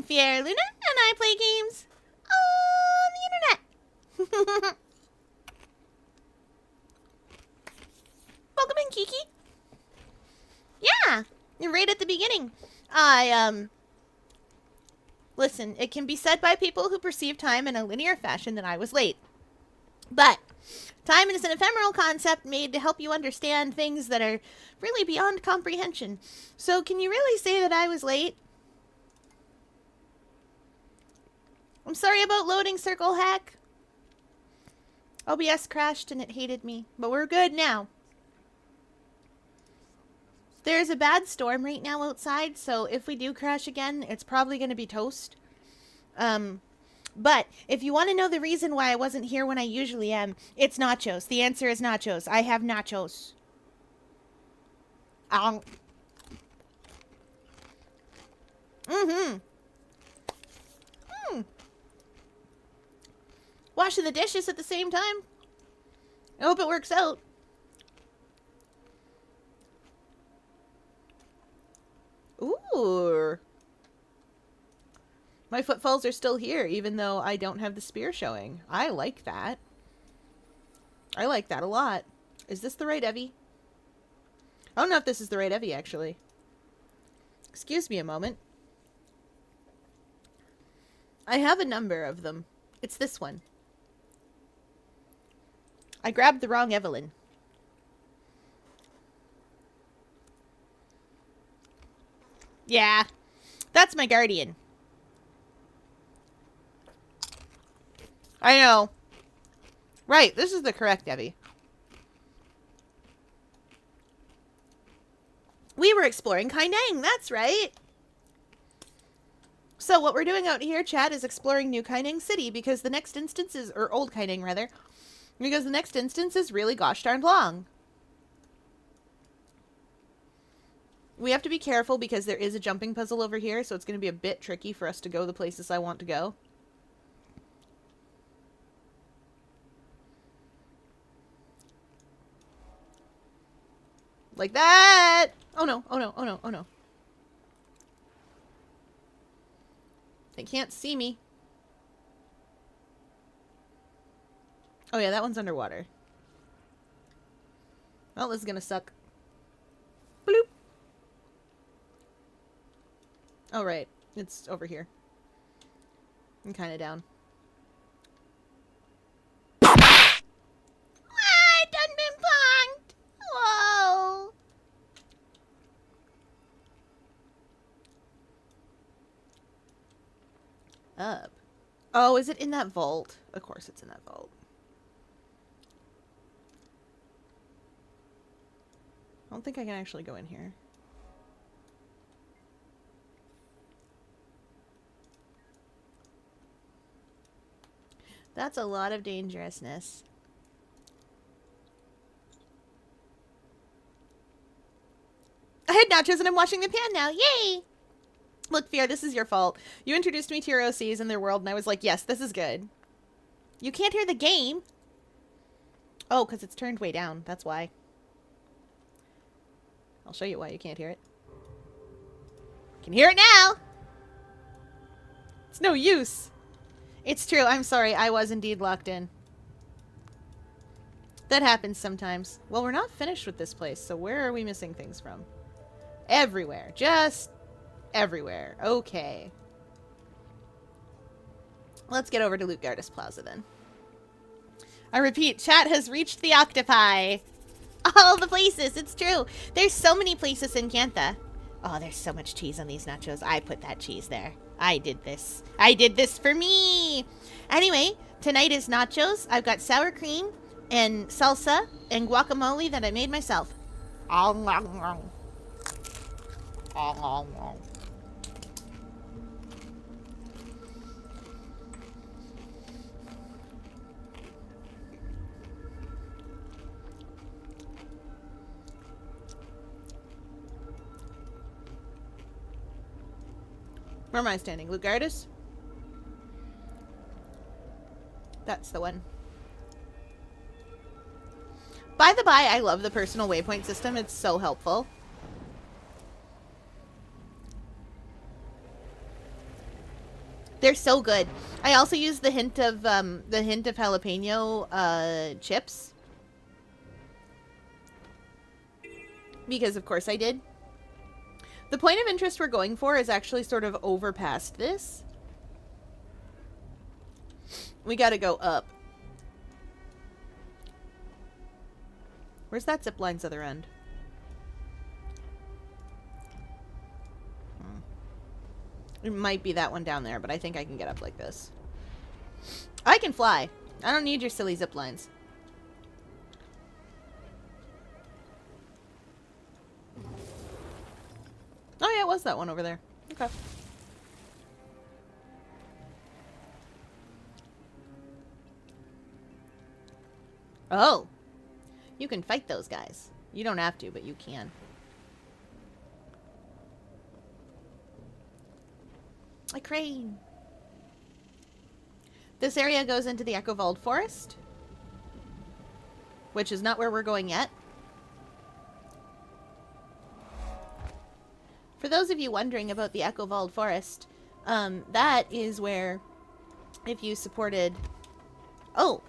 Fear Luna, and I play games on the internet. Welcome in, Kiki. Yeah, you're right at the beginning. Listen, it can be said by people who perceive time in a linear fashion that I was late. But time is an ephemeral concept made to help you understand things that are really beyond comprehension. So can you really say that I was late? I'm sorry about loading, Circle Hack. OBS crashed and it hated me, but we're good now. There's a bad storm right now outside, so if we do crash again, it's probably going to be toast. But if you want to know the reason why I wasn't here when I usually am, it's nachos. The answer is nachos. I have nachos. Washing the dishes at the same time. I hope it works out. Ooh. My footfalls are still here, even though I don't have the spear showing. I like that. I like that a lot. Is this the right Evie? I don't know if this is the right Evie, actually. Excuse me a moment. I have a number of them. It's this one. I grabbed the wrong Evelyn. Yeah, that's my guardian. I know. Right, this is the correct Evie. We were exploring Kaineng, that's right. So what we're doing out here, chat, is exploring New Kaineng City because the next instance is, or Old Kaineng rather, because the next instance is really gosh darn long. We have to be careful because there is a jumping puzzle over here, so it's going to be a bit tricky for us to go the places I want to go. Like that! Oh no, oh no, oh no, oh no. They can't see me. Oh yeah, that one's underwater. Well, this is gonna suck. Bloop! Oh right, it's over here. I'm kinda down. Ah, it done been punked! Whoa! Up. Oh, is it in that vault? Of course it's in that vault. I don't think I can actually go in here. That's a lot of dangerousness. I had nachos and I'm washing the pan now. Yay! Look, Fear, this is your fault. You introduced me to your OCs and their world, and I was like, yes, this is good. You can't hear the game. Oh, because it's turned way down. That's why. I'll show you why you can't hear it. You can hear it now! It's no use. It's true. I'm sorry. I was indeed locked in. That happens sometimes. Well, we're not finished with this place, so where are we missing things from? Everywhere. Just everywhere. Okay. Let's get over to Loot Gardus Plaza then. I repeat, chat has reached the octopi. All the places. It's true. There's so many places in Cantha. Oh, there's so much cheese on these nachos. I put that cheese there. I did this. I did this for me. Anyway, tonight is nachos. I've got sour cream and salsa and guacamole that I made myself. Where am I standing? Loot Gardus? That's the one. By the by, I love the personal waypoint system. It's so helpful. They're so good. I also use the hint of jalapeno chips. Because of course I did. The point of interest we're going for is actually sort of over past this. We gotta go up. Where's that zip line's other end? It might be that one down there, but I think I can get up like this. I can fly. I don't need your silly zip lines. Oh yeah, it was that one over there. Okay. Oh. You can fight those guys. You don't have to, but you can. A crane. This area goes into the Echovald Forest, which is not where we're going yet. For those of you wondering about the Echovald Forest, that is where, if you supported... Oh!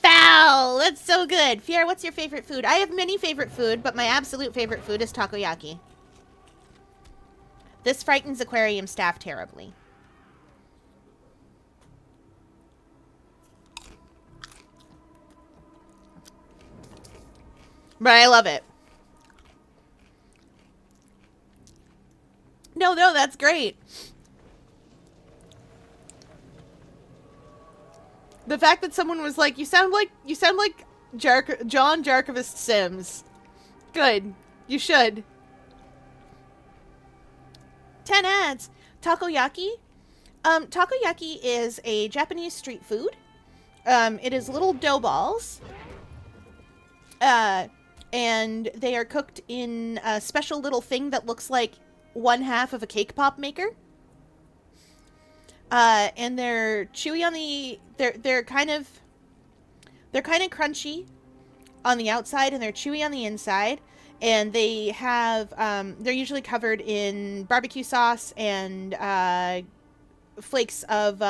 Foul! That's so good! Fier, what's your favorite food? I have many favorite food, but my absolute favorite food is takoyaki. This frightens aquarium staff terribly. But I love it. No, that's great. The fact that someone was like, you sound like John Jarkovist Sims. Good. You should. 10 ads. Takoyaki. Takoyaki is a Japanese street food. It is little dough balls. And they are cooked in a special little thing that looks like one half of a cake pop maker. And they're chewy on the... They're kind of crunchy on the outside, and they're chewy on the inside. And they have... they're usually covered in barbecue sauce and flakes of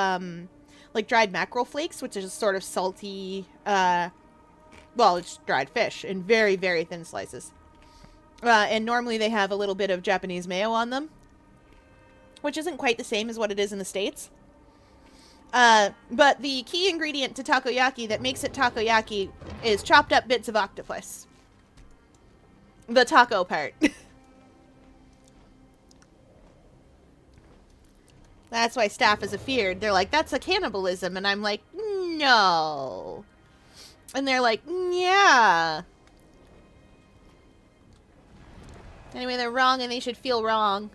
like dried mackerel flakes, which is sort of salty... well, it's dried fish in very, very thin slices. And normally they have a little bit of Japanese mayo on them, which isn't quite the same as what it is in the States. But the key ingredient to takoyaki that makes it takoyaki is chopped up bits of octopus. The taco part. That's why staff is afeared. They're like, that's a cannibalism. And I'm like, no. And they're like, yeah. Anyway, they're wrong and they should feel wrong.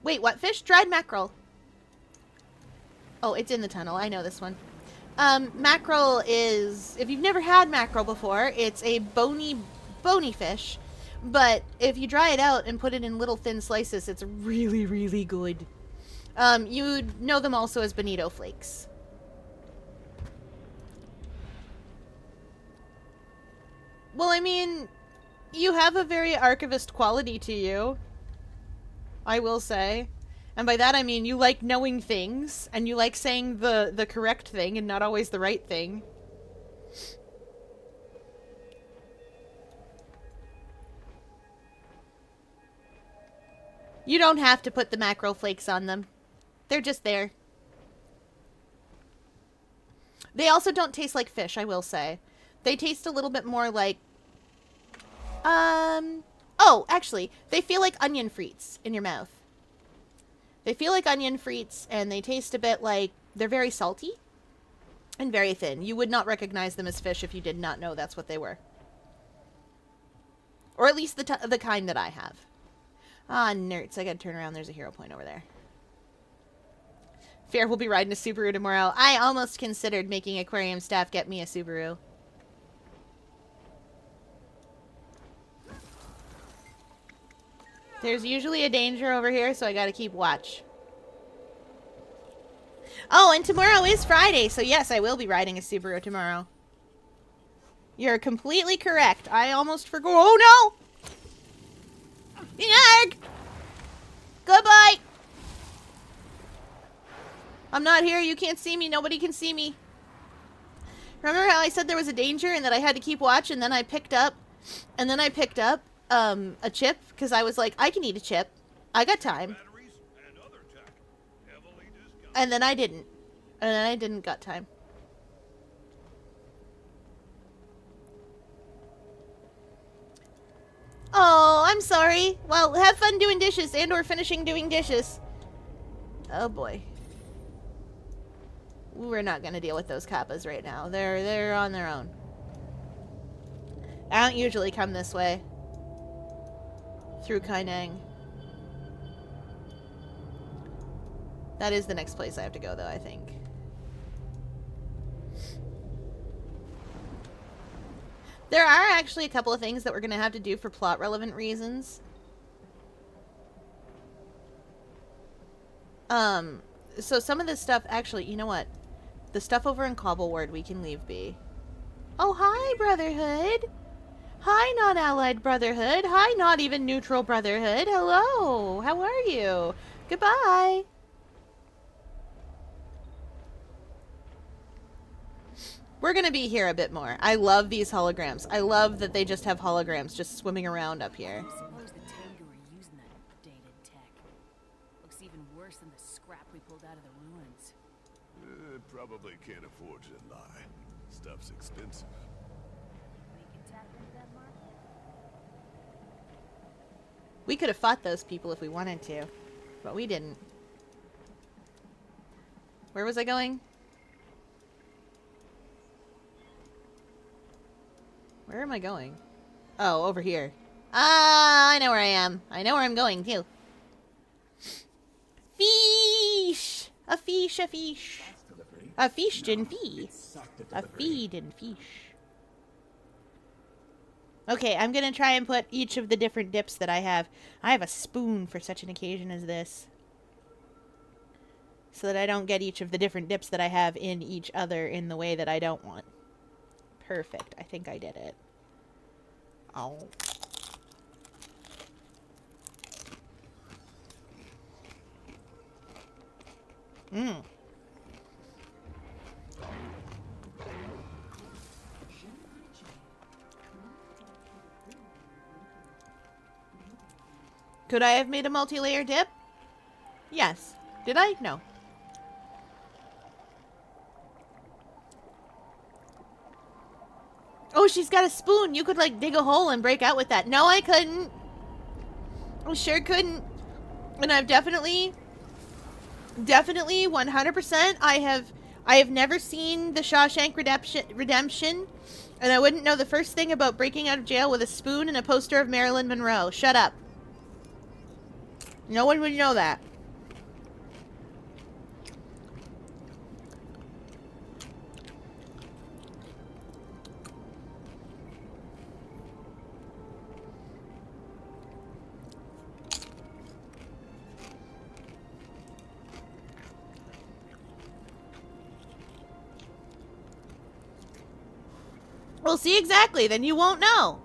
Wait, what fish? Dried mackerel. Oh, it's in the tunnel. I know this one. Mackerel is... If you've never had mackerel before, it's a bony fish. But if you dry it out and put it in little thin slices, it's really, really good. You'd know them also as bonito flakes. Well, I mean, you have a very archivist quality to you, I will say. And by that I mean you like knowing things, and you like saying the correct thing and not always the right thing. You don't have to put the mackerel flakes on them. They're just there. They also don't taste like fish, I will say. They taste a little bit more like... Oh, actually, they feel like onion frites in your mouth. They feel like onion frites, and they taste a bit like... They're very salty and very thin. You would not recognize them as fish if you did not know that's what they were. Or at least the kind that I have. Ah, nerds. I gotta turn around. There's a hero point over there. Fair will be riding a Subaru tomorrow. I almost considered making aquarium staff get me a Subaru. There's usually a danger over here, so I gotta keep watch. Oh, and tomorrow is Friday, so yes, I will be riding a Subaru tomorrow. You're completely correct. I almost forgot. Oh no! Yarg! Goodbye! I'm not here. You can't see me. Nobody can see me. Remember how I said there was a danger and that I had to keep watch, and then I picked up a chip because I was like, I can eat a chip. I got time. And then I didn't. And then I didn't got time. Oh, I'm sorry. Well, have fun doing dishes and or finishing doing dishes. Oh boy. We're not gonna deal with those kappas right now. They're on their own. I don't usually come this way. Through Kaineng. That is the next place I have to go though, I think. There are actually a couple of things that we're gonna have to do for plot relevant reasons. So some of this stuff, actually, you know what? The stuff over in Cobbleward we can leave be. Oh, hi, Brotherhood! Hi, non-allied Brotherhood! Hi, not even neutral Brotherhood! Hello! How are you? Goodbye! We're gonna be here a bit more. I love these holograms. I love that they just have holograms just swimming around up here. I suppose the Tengu are using that dated tech. Looks even worse than the scrap we pulled out of the ruins. Probably can't afford to lie. Stuff's expensive. We can tap into that market. We could have fought those people if we wanted to, but we didn't. Where was I going? Where am I going? Oh, over here. Ah, I know where I am. I know where I'm going, too. Fish! A fish, a fish. A fish didn't fee. A fee didn't fish. Okay, I'm gonna try and put each of the different dips that I have. I have a spoon for such an occasion as this. So that I don't get each of the different dips that I have in each other in the way that I don't want. Perfect. I think I did it. Oh. Mmm. Could I have made a multi-layer dip? Yes. Did I? No. Oh, she's got a spoon. You could, like, dig a hole and break out with that. No, I couldn't. I sure couldn't. And I've definitely, 100%, I have never seen the Shawshank Redemption, and I wouldn't know the first thing about breaking out of jail with a spoon and a poster of Marilyn Monroe. Shut up. No one would know that. Well, see, exactly. Then you won't know.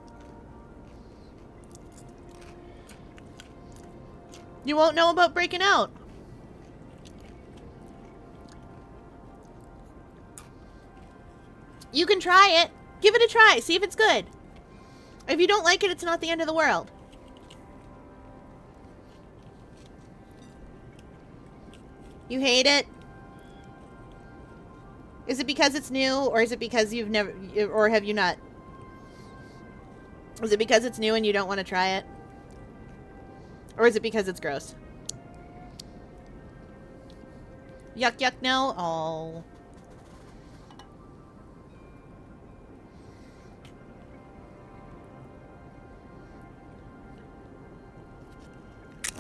You won't know about breaking out. You can try it. Give it a try. See if it's good. If you don't like it, it's not the end of the world. You hate it? Is it because it's new, or is it because you've never, or have you not? Is it because it's new and you don't want to try it? Or is it because it's gross? Yuck, yuck, no? Oh.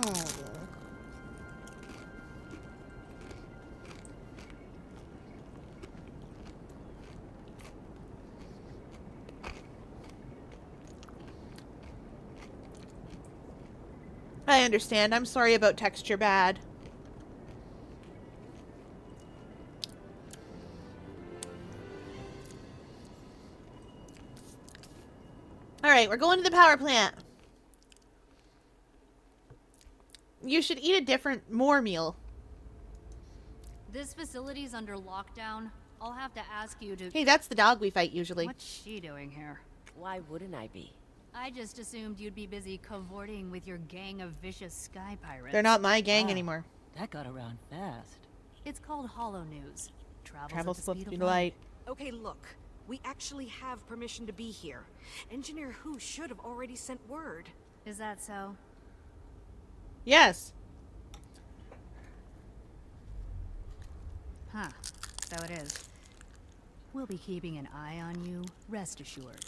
Oh. I understand. I'm sorry about texture bad. Alright, we're going to the power plant. You should eat a different, more meal. This facility's under lockdown. I'll have to ask you to... Hey, that's the dog we fight usually. What's she doing here? Why wouldn't I be? I just assumed you'd be busy cavorting with your gang of vicious sky pirates. They're not my gang anymore. That got around fast. It's called Hollow News. Travels at the with the light. Okay, look. We actually have permission to be here. Engineer Who should have already sent word. Is that so? Yes. Huh. So it is. We'll be keeping an eye on you, rest assured.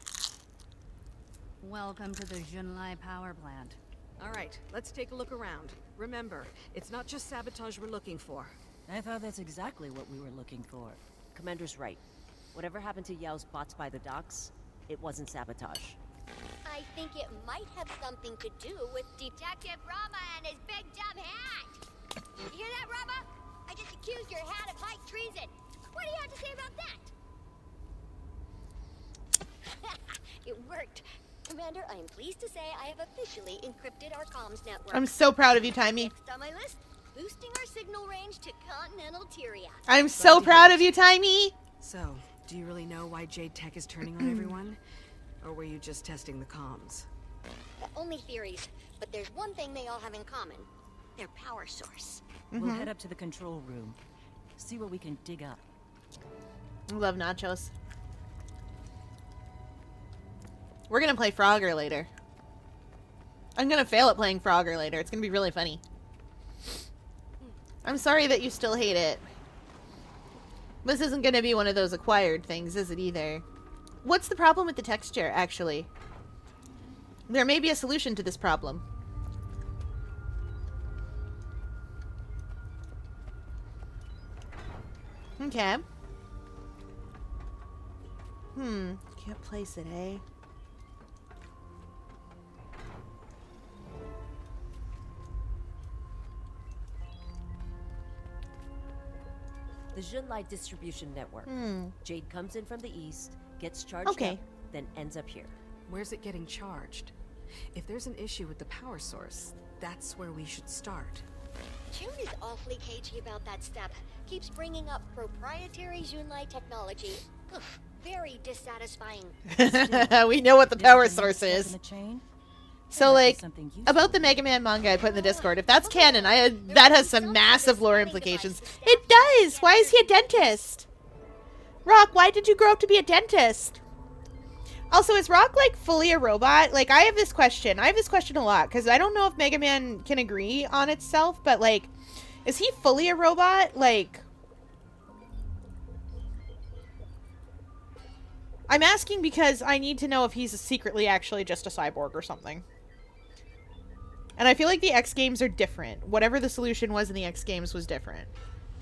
Welcome to the Junlai power plant. All right, let's take a look around. Remember, it's not just sabotage we're looking for. I thought that's exactly what we were looking for. Commander's right. Whatever happened to Yao's bots by the docks, it wasn't sabotage. I think it might have something to do with Detective Rama and his big dumb hat. You hear that, Rama? I just accused your hat of high treason. What do you have to say about that? It worked. Commander, I am pleased to say I have officially encrypted our comms network. I'm so proud of you, Timey. Next on my list, boosting our signal range to continental Tyria. I'm so proud of you, Timey. So, do you really know why Jade Tech is turning on everyone? Or were you just testing the comms? Only theories, but there's one thing they all have in common. Their power source. We'll head up to the control room. See what we can dig up. I love nachos. We're gonna play Frogger later. I'm gonna fail at playing Frogger later. It's gonna be really funny. I'm sorry that you still hate it. This isn't gonna be one of those acquired things, is it either? What's the problem with the texture, actually? There may be a solution to this problem. Okay. Can't place it, eh? The Junlai distribution network. Jade comes in from the east, gets charged Okay. up, then ends up here. Where's it getting charged? If there's an issue with the power source, that's where we should start. June is awfully cagey about that step. Keeps bringing up proprietary Junlai technology. Ugh, very dissatisfying. We know what the power Different source step in is. the chain? So, Might be like, something useful. about the Mega Man manga I put in the Discord, if that's canon, that has some massive lore implications. It does! Why is he a dentist? Rock, why did you grow up to be a dentist? Also, is Rock, like, fully a robot? Like, I have this question. I have this question a lot, because I don't know if Mega Man can agree on itself, but, like, is he fully a robot? Like, I'm asking because I need to know if he's secretly actually just a cyborg or something. And I feel like the X Games are different. Whatever the solution was in the X Games was different.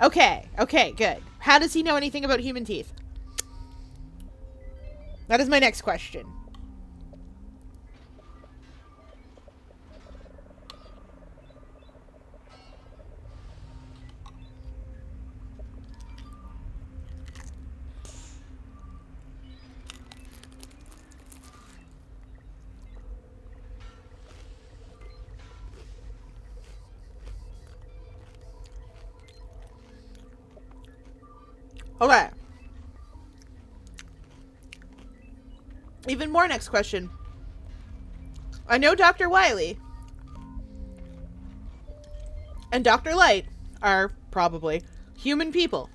Okay, okay, good. How does he know anything about human teeth? That is my next question. Okay. Even more next question. I know Dr. Wily and Dr. Light are probably human people.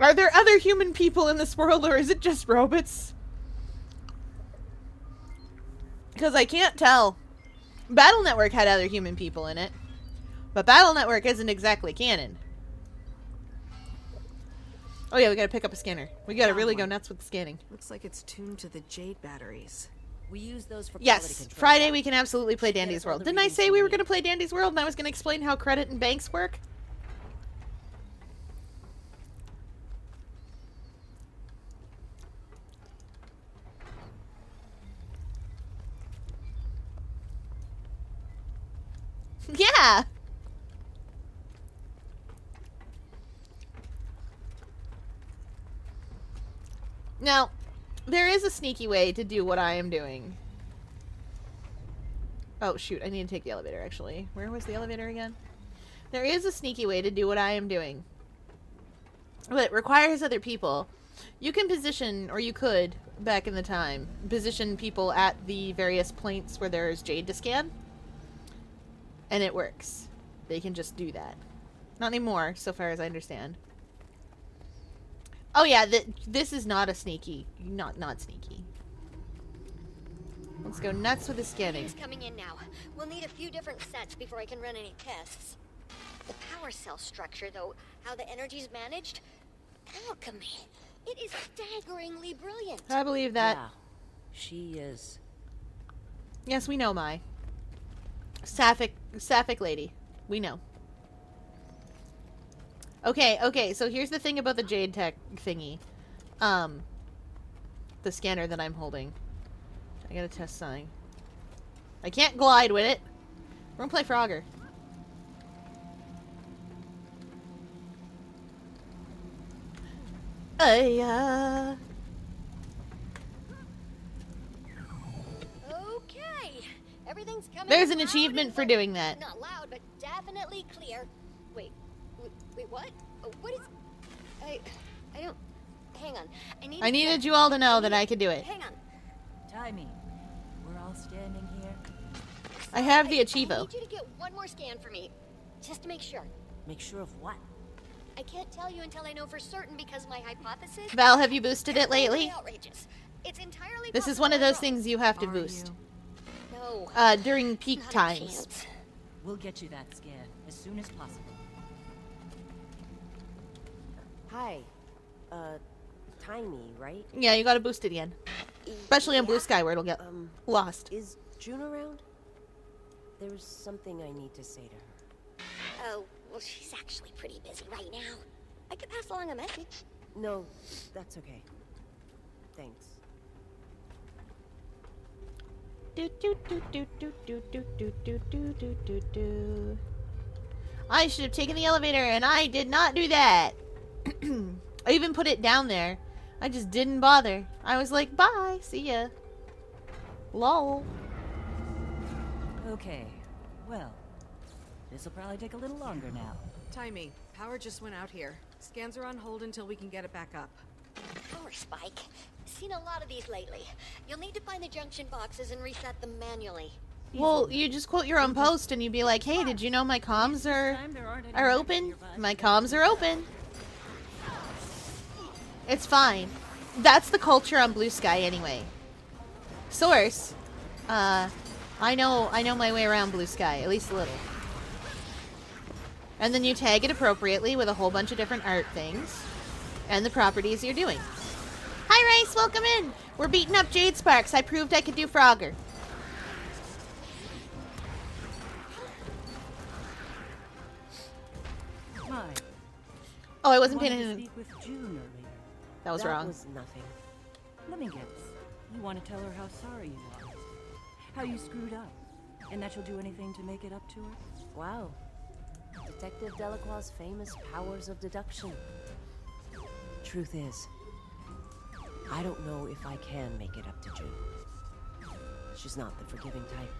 Are there other human people in this world, or is it just robots? Because I can't tell. Battle Network had other human people in it. But Battle Network isn't exactly canon. Oh yeah, we gotta pick up a scanner. We gotta really go nuts with the scanning. Looks like it's tuned to the Jade batteries. We use those for quality Yes, control. Friday we can absolutely play Should get Dandy's us all World. the Didn't I readings say we we were need. gonna play Dandy's World and I was gonna explain how credit and banks work? Yeah! Now, there is a sneaky way to do what I am doing. Oh, shoot. I need to take the elevator, actually. Where was the elevator again? There is a sneaky way to do what I am doing. But it requires other people. You can position, or you could, back in the time, position people at the various points where there's jade to scan. And it works. They can just do that. Not anymore, so far as I understand. Oh yeah, this is not a sneaky. Not sneaky. Let's go nuts with the scanning. It's coming in now. We'll need a few different sets before I can run any tests. The power cell structure, though, how the energy's managed, alchemy. It is staggeringly brilliant. I believe that. Yeah, she is. Yes, we know, Mai. Sapphic lady. We know. Okay, so here's the thing about the Jade Tech thingy. The scanner that I'm holding. I gotta test something. I can't glide with it. We're gonna play Frogger. Okay. Everything's coming There's in an loud achievement and for clear. doing that. Not loud, but definitely clear. Wait, what? What is... I don't... Hang on. I needed you all to know that I could do it. Hang on. Timing. We're all standing here. I have the I Achievo. need you to get one more scan for me. Just to make sure. Make sure of what? I can't tell you until I know for certain because my hypothesis... Val, have you boosted it is totally lately? outrageous. It's entirely This is possible one of I'm those wrong. things you have to Are boost. No. During peak Not a times. chance. We'll get you that scan as soon as possible. Hi. Tiny, right? Yeah, you gotta boost it again. Especially on Blue Sky where it'll get lost. Is June around? There's something I need to say to her. Oh, well, she's actually pretty busy right now. I could pass along a message. No, that's okay. Thanks. I should have taken the elevator, and I did not do that. I even put it down there. I just didn't bother. I was like, bye, see ya. Lol. Okay. Well, this'll probably take a little longer now. Timey, power just went out here. Scans are on hold until we can get it back up. Power spike. Seen a lot of these lately. You'll need to find the junction boxes and reset them manually. Well, you just quote your own post, and you'd be like, hey, did you know my comms are open? My comms are open. It's fine. That's the culture on Blue Sky anyway. Source. I know my way around Blue Sky, at least a little. And then you tag it appropriately with a whole bunch of different art things and the properties you're doing. Hi, Rice, welcome in. We're beating up Jade Sparks. I proved I could do Frogger. Hi. Oh, I wasn't paying Wanted to attention. speak with June earlier. That was that wrong. was nothing. Let me guess. You want to tell her how sorry you are, how you screwed up, and that you'll do anything to make it up to her? Wow. Detective Delacroix's famous powers of deduction. Truth is, I don't know if I can make it up to June. She's not the forgiving type.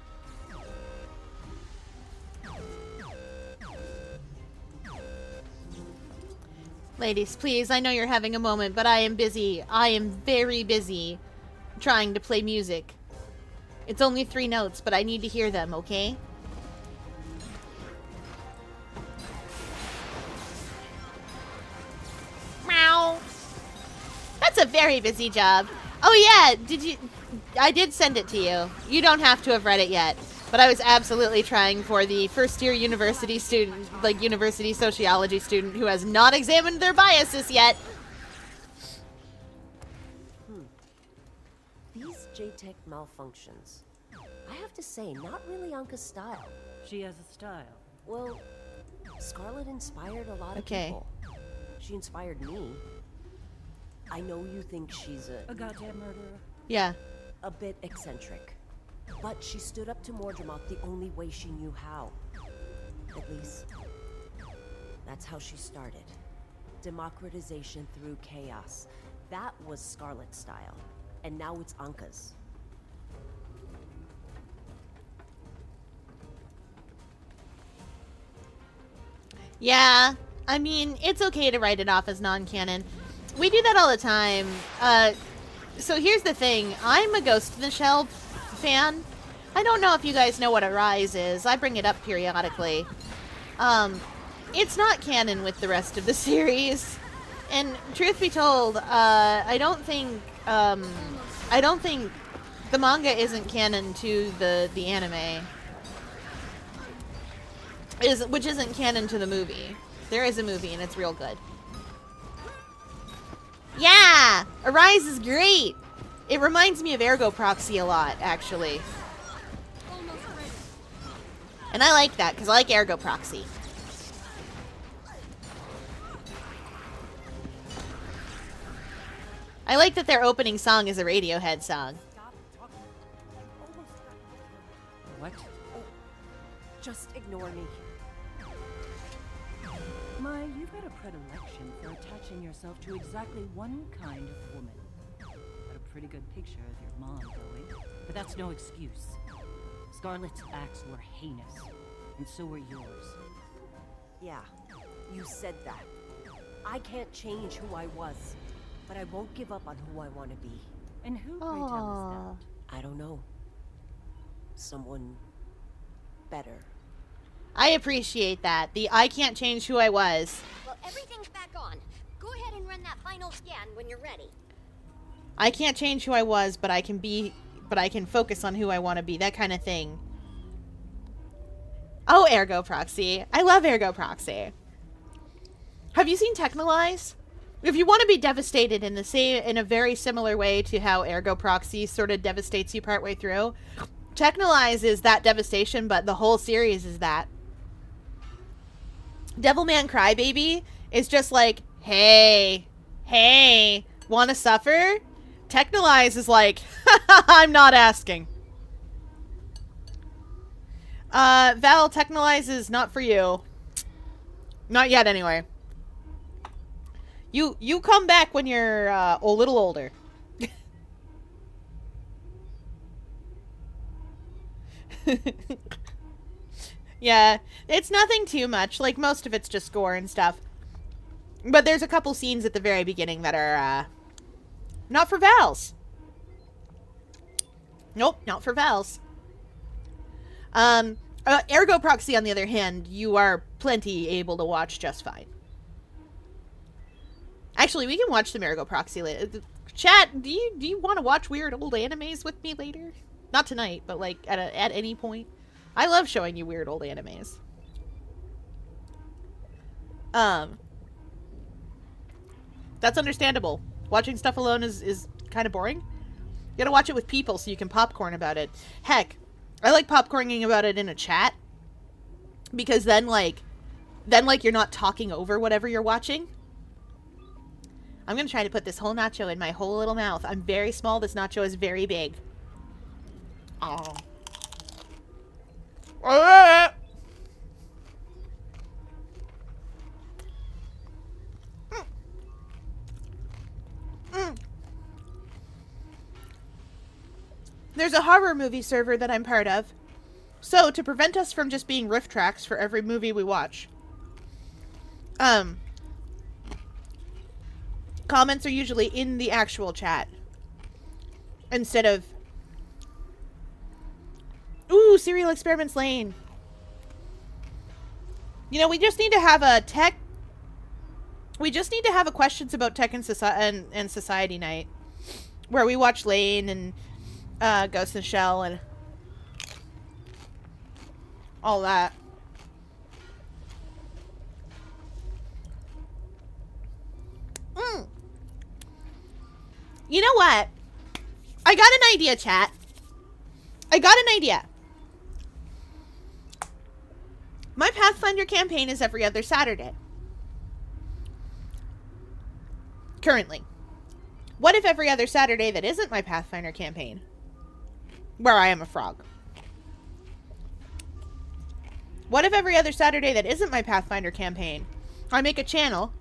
Ladies, please, I know you're having a moment, but I am busy. I am very busy trying to play music. It's only 3 notes, but I need to hear them, okay? Meow. That's a very busy job. Oh yeah, I did send it to you. You don't have to have read it yet. But I was absolutely trying for the first-year university student, like university sociology student who has not examined their biases yet. These JTech malfunctions, I have to say, not really Anka's style. She has a style. Well, Scarlet inspired a lot of Okay. people. She inspired me. I know you think she's A goddamn murderer. Yeah. a bit eccentric. But she stood up to Mordremoth the only way she knew how. At least, that's how she started. Democratization through chaos. That was Scarlet's style, and now it's Anka's. Yeah, I mean, it's okay to write it off as non-canon. We do that all the time. So here's the thing. I'm a Ghost in the Shell fan. I don't know if you guys know what Arise is. I bring it up periodically. It's not canon with the rest of the series. And truth be told, I don't think the manga isn't canon to the anime. Which isn't canon to the movie. There is a movie and it's real good. Yeah! Arise is great! It reminds me of Ergo Proxy a lot, actually. And I like that, because I like Ergo Proxy. I like that their opening song is a Radiohead song. What? Just ignore me. My, you've got a predilection for attaching yourself to exactly one kind of woman. Got a pretty good picture of your mom going, but that's no excuse. Scarlet's acts were heinous, and so were yours. Yeah, you said that. I can't change who I was, but I won't give up on who I want to be. And who, pray tell, is that? I don't know. Someone better. I appreciate that. The I can't change who I was. Well, everything's back on. Go ahead and run that final scan when you're ready. I can't change who I was, but I can focus on who I want to be. That kind of thing. Oh, Ergo Proxy. I love Ergo Proxy. Have you seen Technolize? If you want to be devastated in a very similar way to how Ergo Proxy sort of devastates you partway through, Technolize is that devastation, but the whole series is that. Devilman Crybaby is just like, hey, wanna suffer? Technolize is like, I'm not asking. Val, Technolize is not for you. Not yet, anyway. You come back when you're a little older. Yeah, it's nothing too much. Like, most of it's just gore and stuff. But there's a couple scenes at the very beginning that are, not for Vals. Nope, not for Vals. Ergo Proxy, on the other hand, you are plenty able to watch just fine. Actually, we can watch some Ergo Proxy later. Chat, do you want to watch weird old animes with me later? Not tonight, but like at any point. I love showing you weird old animes. That's understandable. Watching stuff alone is kind of boring. You gotta watch it with people so you can popcorn about it. Heck, I like popcorning about it in a chat. Because then you're not talking over whatever you're watching. I'm gonna try to put this whole nacho in my whole little mouth. I'm very small. This nacho is very big. Oh. There's a horror movie server that I'm part of. So, to prevent us from just being riff tracks for every movie we watch, comments are usually in the actual chat. Instead of... Ooh, Serial Experiments Lane. You know, we just need to have a tech... We just need to have a questions about tech and society night. Where we watch Lane and Ghost in the Shell and all that. You know what? I got an idea, chat. I got an idea. My Pathfinder campaign is every other Saturday. Currently. What if every other Saturday that isn't my Pathfinder campaign, where I am a frog? What if every other Saturday that isn't my Pathfinder campaign, I make a channel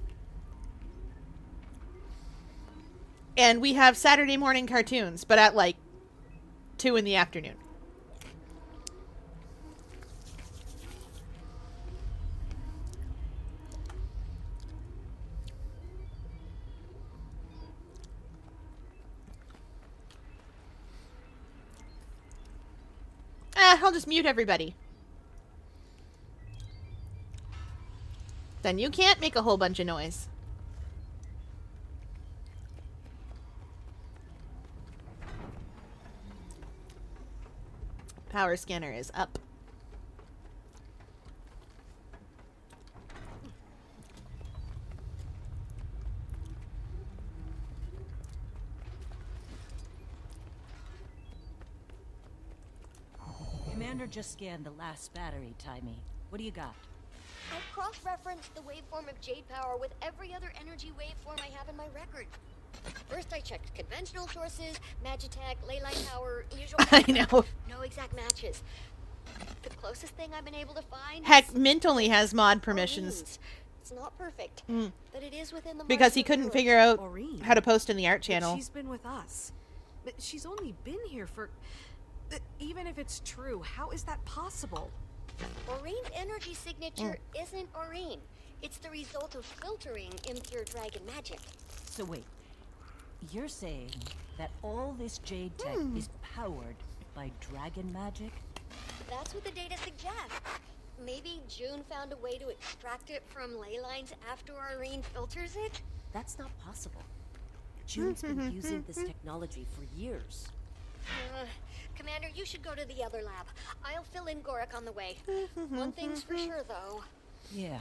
And we have Saturday morning cartoons, but at like 2 in the afternoon. I'll just mute everybody. Then you can't make a whole bunch of noise. Power scanner is up. Commander just scanned the last battery, Timey. What do you got? I've cross-referenced the waveform of jade power with every other energy waveform I have in my record. First I checked conventional sources, Magitech, leyline power, usual... I know. No exact matches. The closest thing I've been able to find Heck, is Mint only has mod permissions. Orion's. It's not perfect, but it is within the Because he margin of couldn't error. figure out Aureen. how to post in the art But channel. she's been with us. But she's only been here for... Even if it's true, how is that possible? Orion's energy signature isn't Orion. It's the result of filtering impure dragon magic. So wait, you're saying that all this jade tech is powered by dragon magic? That's what the data suggests. Maybe June found a way to extract it from ley lines after Orion filters it? That's not possible. June's been using this technology for years. Commander, you should go to the other lab. I'll fill in Gorik on the way. One thing's for sure, though. Yeah.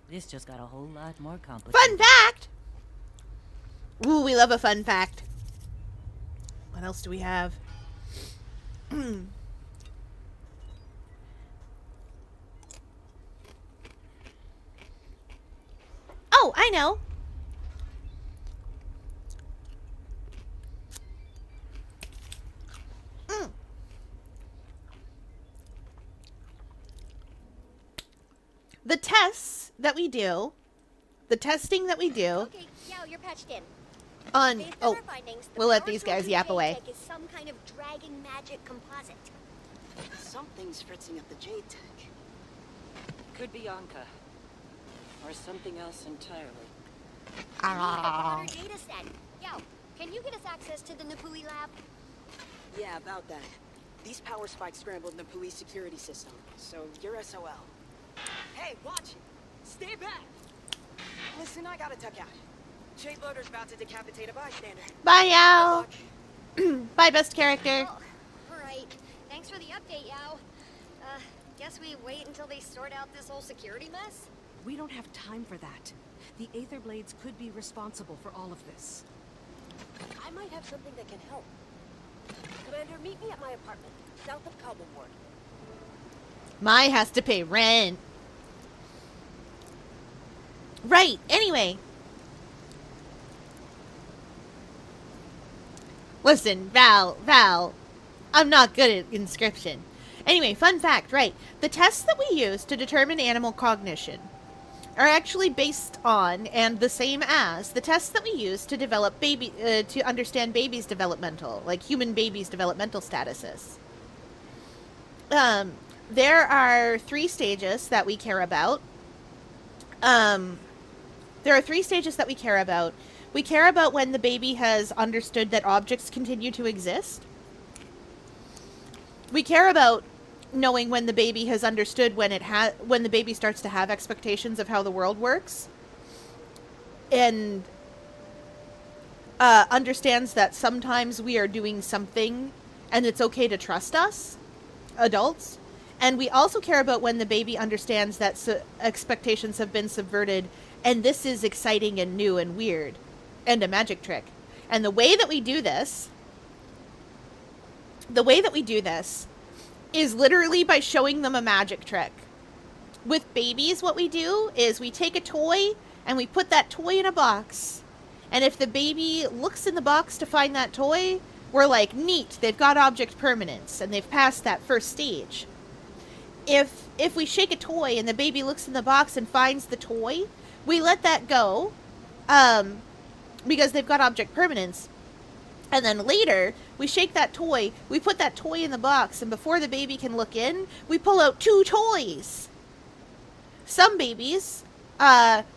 This just got a whole lot more complicated. Fun fact! Ooh, we love a fun fact. What else do we have? Oh, I know. The tests that we do, the testing that we do Okay, yeah, you're patched in. on... Based on Oh, our findings, the we'll let power these source guys in yap jade away. tech is some kind of dragon magic composite. Something's fritzing up the jade tech. Could be Anka. Or something else entirely. We need a broader data set. Yo, can you get us access to the Napui lab? Yeah, about that. These power spikes scrambled the police security system, so you're SOL. Hey, watch it! Stay back! Listen, I gotta tuck out. Jade Loader's about to decapitate a bystander. Bye, Yao. Bye, best character. Oh, alright. Thanks for the update, Yao. Guess we wait until they sort out this whole security mess? We don't have time for that. The Aether Blades could be responsible for all of this. I might have something that can help. Commander, meet me at my apartment, south of Cobble Ward. Mai has to pay rent. Right, anyway. Listen, Val, I'm not good at inscription. Anyway, fun fact, right. The tests that we use to determine animal cognition are actually based on and the same as the tests that we use to develop to understand babies' developmental, like human babies' developmental statuses. There are 3 stages that we care about. We care about when the baby has understood that objects continue to exist. We care about knowing when the baby has understood when the baby starts to have expectations of how the world works. And understands that sometimes we are doing something and it's okay to trust us, adults. And we also care about when the baby understands that expectations have been subverted and this is exciting and new and weird and a magic trick. And the way that we do this is literally by showing them a magic trick. With babies, what we do is we take a toy and we put that toy in a box. And if the baby looks in the box to find that toy, we're like, neat, they've got object permanence and they've passed that first stage. If we shake a toy and the baby looks in the box and finds the toy, we let that go. because they've got object permanence. And then later, we shake that toy, we put that toy in the box, and before the baby can look in, we pull out 2 toys. Some babies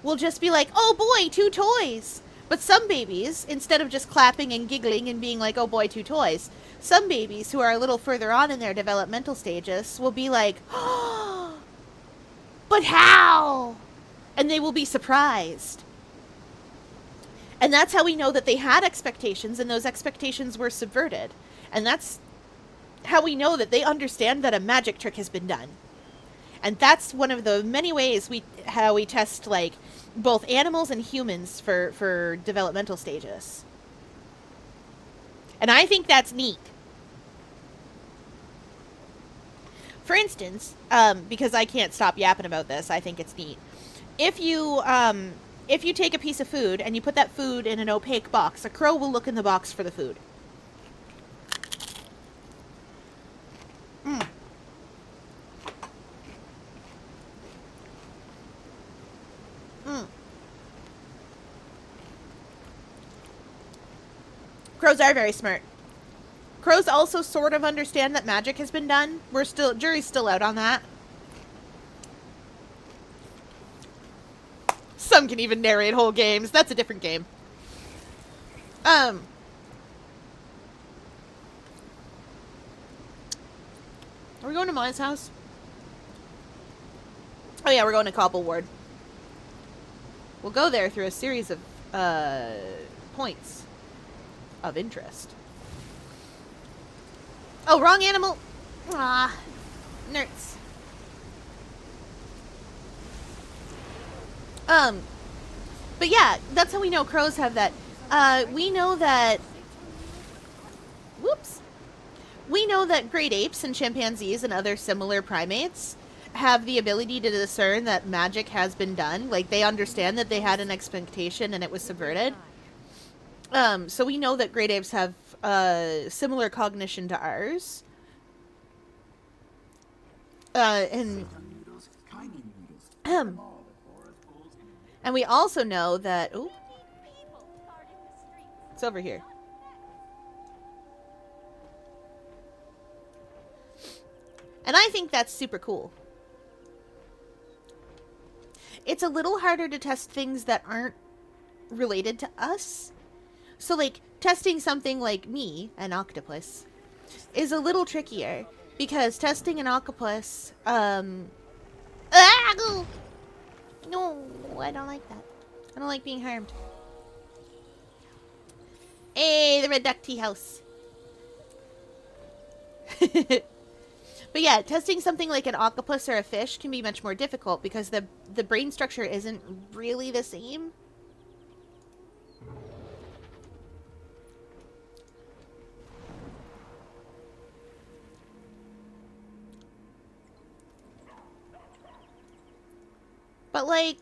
will just be like, oh boy, 2 toys. But some babies, instead of just clapping and giggling and being like, oh boy, 2 toys, some babies who are a little further on in their developmental stages will be like, oh, but how? And they will be surprised. And that's how we know that they had expectations and those expectations were subverted. And that's how we know that they understand that a magic trick has been done. And that's one of the many ways how we test, like, both animals and humans for developmental stages. And I think that's neat. For instance, because I can't stop yapping about this, I think it's neat. If you take a piece of food and you put that food in an opaque box, a crow will look in the box for the food. Crows are very smart. Crows also sort of understand that magic has been done. Jury's still out on that. Some can even narrate whole games. That's a different game. Are we going to Molly's house? Oh yeah, we're going to Cobble Ward. We'll go there through a series of points of interest. Oh, wrong animal. Ah, nerds. But yeah, that's how we know crows have that. We know that... Whoops. We know that great apes and chimpanzees and other similar primates have the ability to discern that magic has been done. Like, they understand that they had an expectation and it was subverted. So we know that great apes have similar cognition to ours. And we also know that... Ooh, it's over here. And I think that's super cool. It's a little harder to test things that aren't related to us. So, like, testing something like me, an octopus, is a little trickier. Because testing an octopus, No, I don't like that. I don't like being harmed. Hey, the red duck tea house. But yeah, testing something like an octopus or a fish can be much more difficult because the brain structure isn't really the same. But like,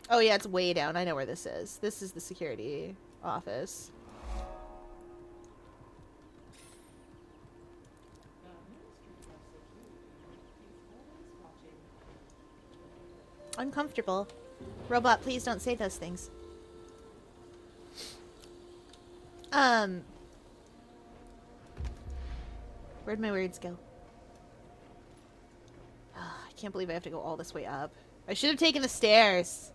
oh yeah, it's way down. I know where this is. This is the security office. Uncomfortable. Robot, please don't say those things. Where'd my words go? Oh, I can't believe I have to go all this way up. I should have taken the stairs.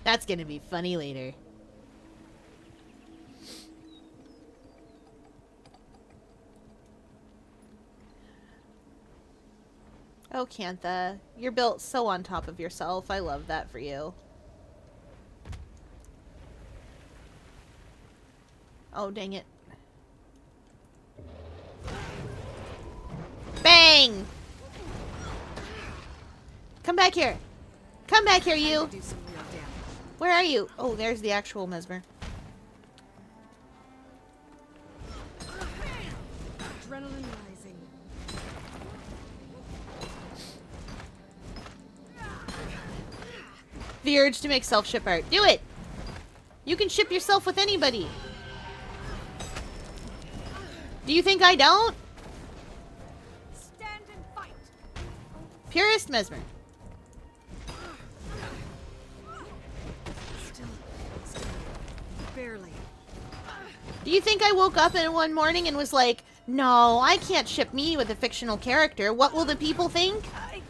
That's gonna be funny later. Oh, Cantha, you're built so on top of yourself. I love that for you. Oh, dang it. Bang! Come back here. Come back here, you. Where are you? Oh, there's the actual Mesmer. Adrenaline rising. The urge to make self-ship art. Do it! You can ship yourself with anybody. Do you think I don't? Stand and fight. Purist Mesmer. Do you think I woke up in one morning and was like, no, I can't ship me with a fictional character. What will the people think?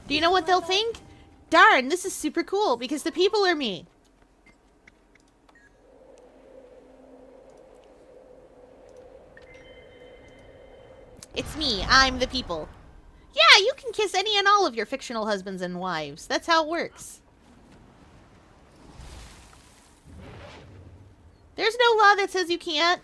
Do you know what they'll think? Darn, this is super cool because the people are me. It's me. I'm the people. Yeah, you can kiss any and all of your fictional husbands and wives. That's how it works. There's no law that says you can't.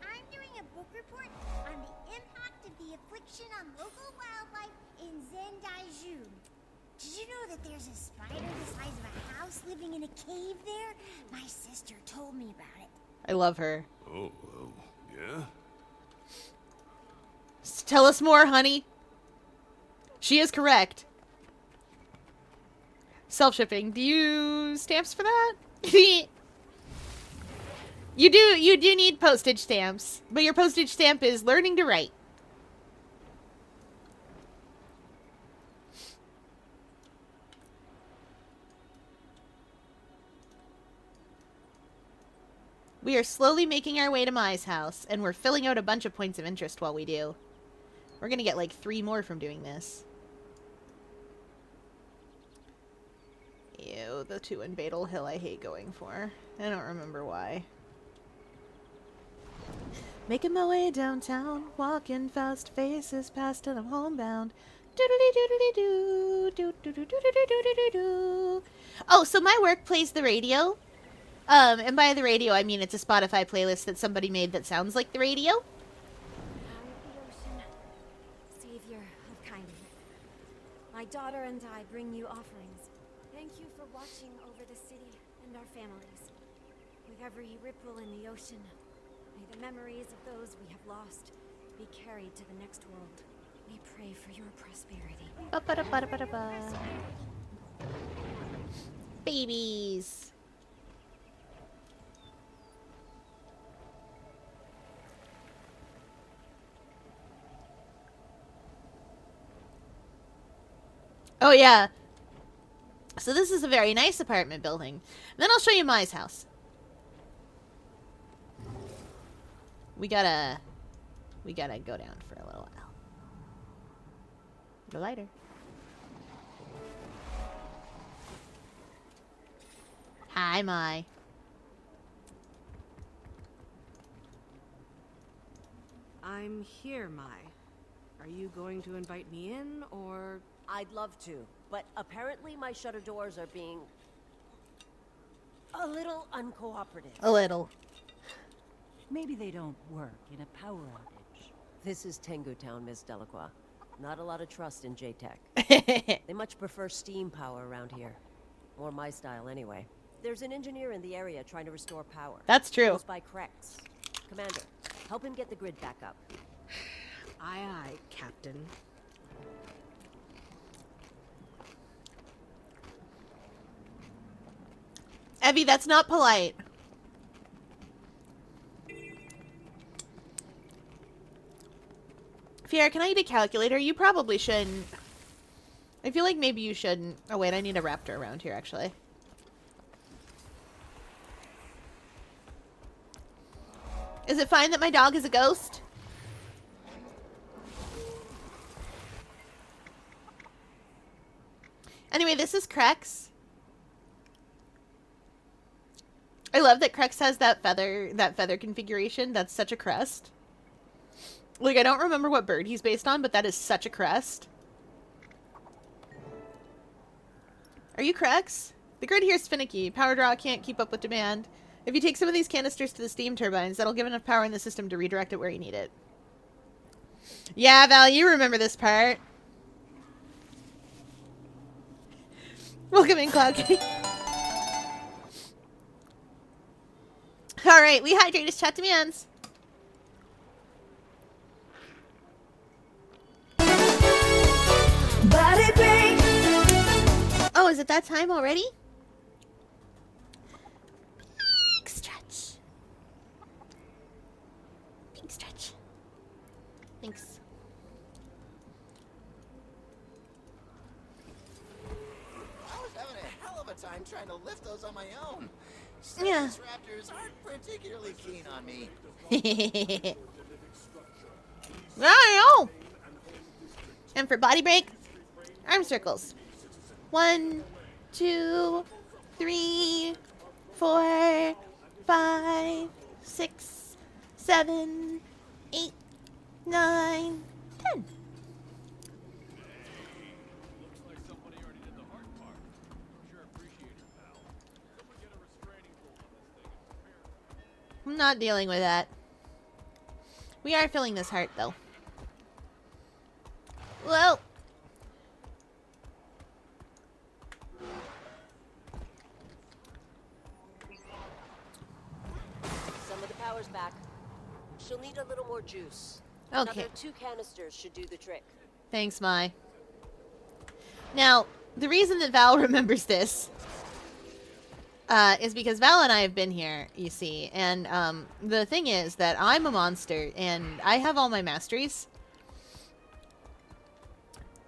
I'm doing a book report on the impact of the affliction on local wildlife in Zendaiju. Did you know that there's a spider the size of a house living in a cave there? My sister told me about it. I love her. Oh, yeah? Tell us more, honey. She is correct. Self-shipping. Do you use stamps for that? You do need postage stamps, but your postage stamp is learning to write. We are slowly making our way to Mai's house, and we're filling out a bunch of points of interest while we do. We're gonna get like 3 more from doing this. Ew, the 2 in Badal Hill I hate going for. I don't remember why. Making my way downtown, walking fast, faces past till I'm homebound. Doodly-doodly-doo, doo-doo-doo-doo-doo-doo-doo-doo. Oh, so my work plays the radio. And by the radio, I mean it's a Spotify playlist that somebody made that sounds like the radio. Out of the ocean, savior of kindness. My daughter and I bring you offerings. Thank you for watching over the city and our families. With every ripple in the ocean, may the memories of those we have lost be carried to the next world. We pray for your prosperity. Ba-ba-da-ba-da-ba-da-ba. Babies. Oh, yeah. So this is a very nice apartment building. Then I'll show you Mai's house. We gotta go down for a little while. The lighter. Hi, Mai. I'm here, Mai. Are you going to invite me in, or... I'd love to, but apparently my shutter doors are being a little uncooperative. A little. Maybe they don't work in a power outage. This is Tengu Town, Miss Delacroix. Not a lot of trust in J-Tech. They much prefer steam power around here. More my style, anyway. There's an engineer in the area trying to restore power. That's true. Goes by Krex. Commander, help him get the grid back up. Aye, aye, Captain. Evie, that's not polite. Fiera, can I eat a calculator? You probably shouldn't. I feel like maybe you shouldn't. Oh, wait, I need a raptor around here, actually. Is it fine that my dog is a ghost? Anyway, this is Krex. I love that Krex has that feather configuration. That's such a crest. Like, I don't remember what bird he's based on, but that is such a crest. Are you Krex? The grid here is finicky. Power draw can't keep up with demand. If you take some of these canisters to the steam turbines, that'll give enough power in the system to redirect it where you need it. Yeah, Val, you remember this part. Welcome in, Cloud King. Alright, we hydrate his chat demands. Body break. Oh, is it that time already? Big stretch. Big stretch. Thanks. I was having a hell of a time trying to lift those on my own. Yeah. Circus raptors aren't particularly keen on me. I know. And for body break, arm circles. 1, 2, 3, 4, 5, 6, 7, 8, 9, 10. I'm not dealing with that. We are filling this heart, though. Well. Some of the power's back. She'll need a little more juice. Okay. Another 2 canisters should do the trick. Thanks, Mai. Now, the reason that Val remembers this is because Val and I have been here, you see. And the thing is that I'm a monster, and I have all my masteries.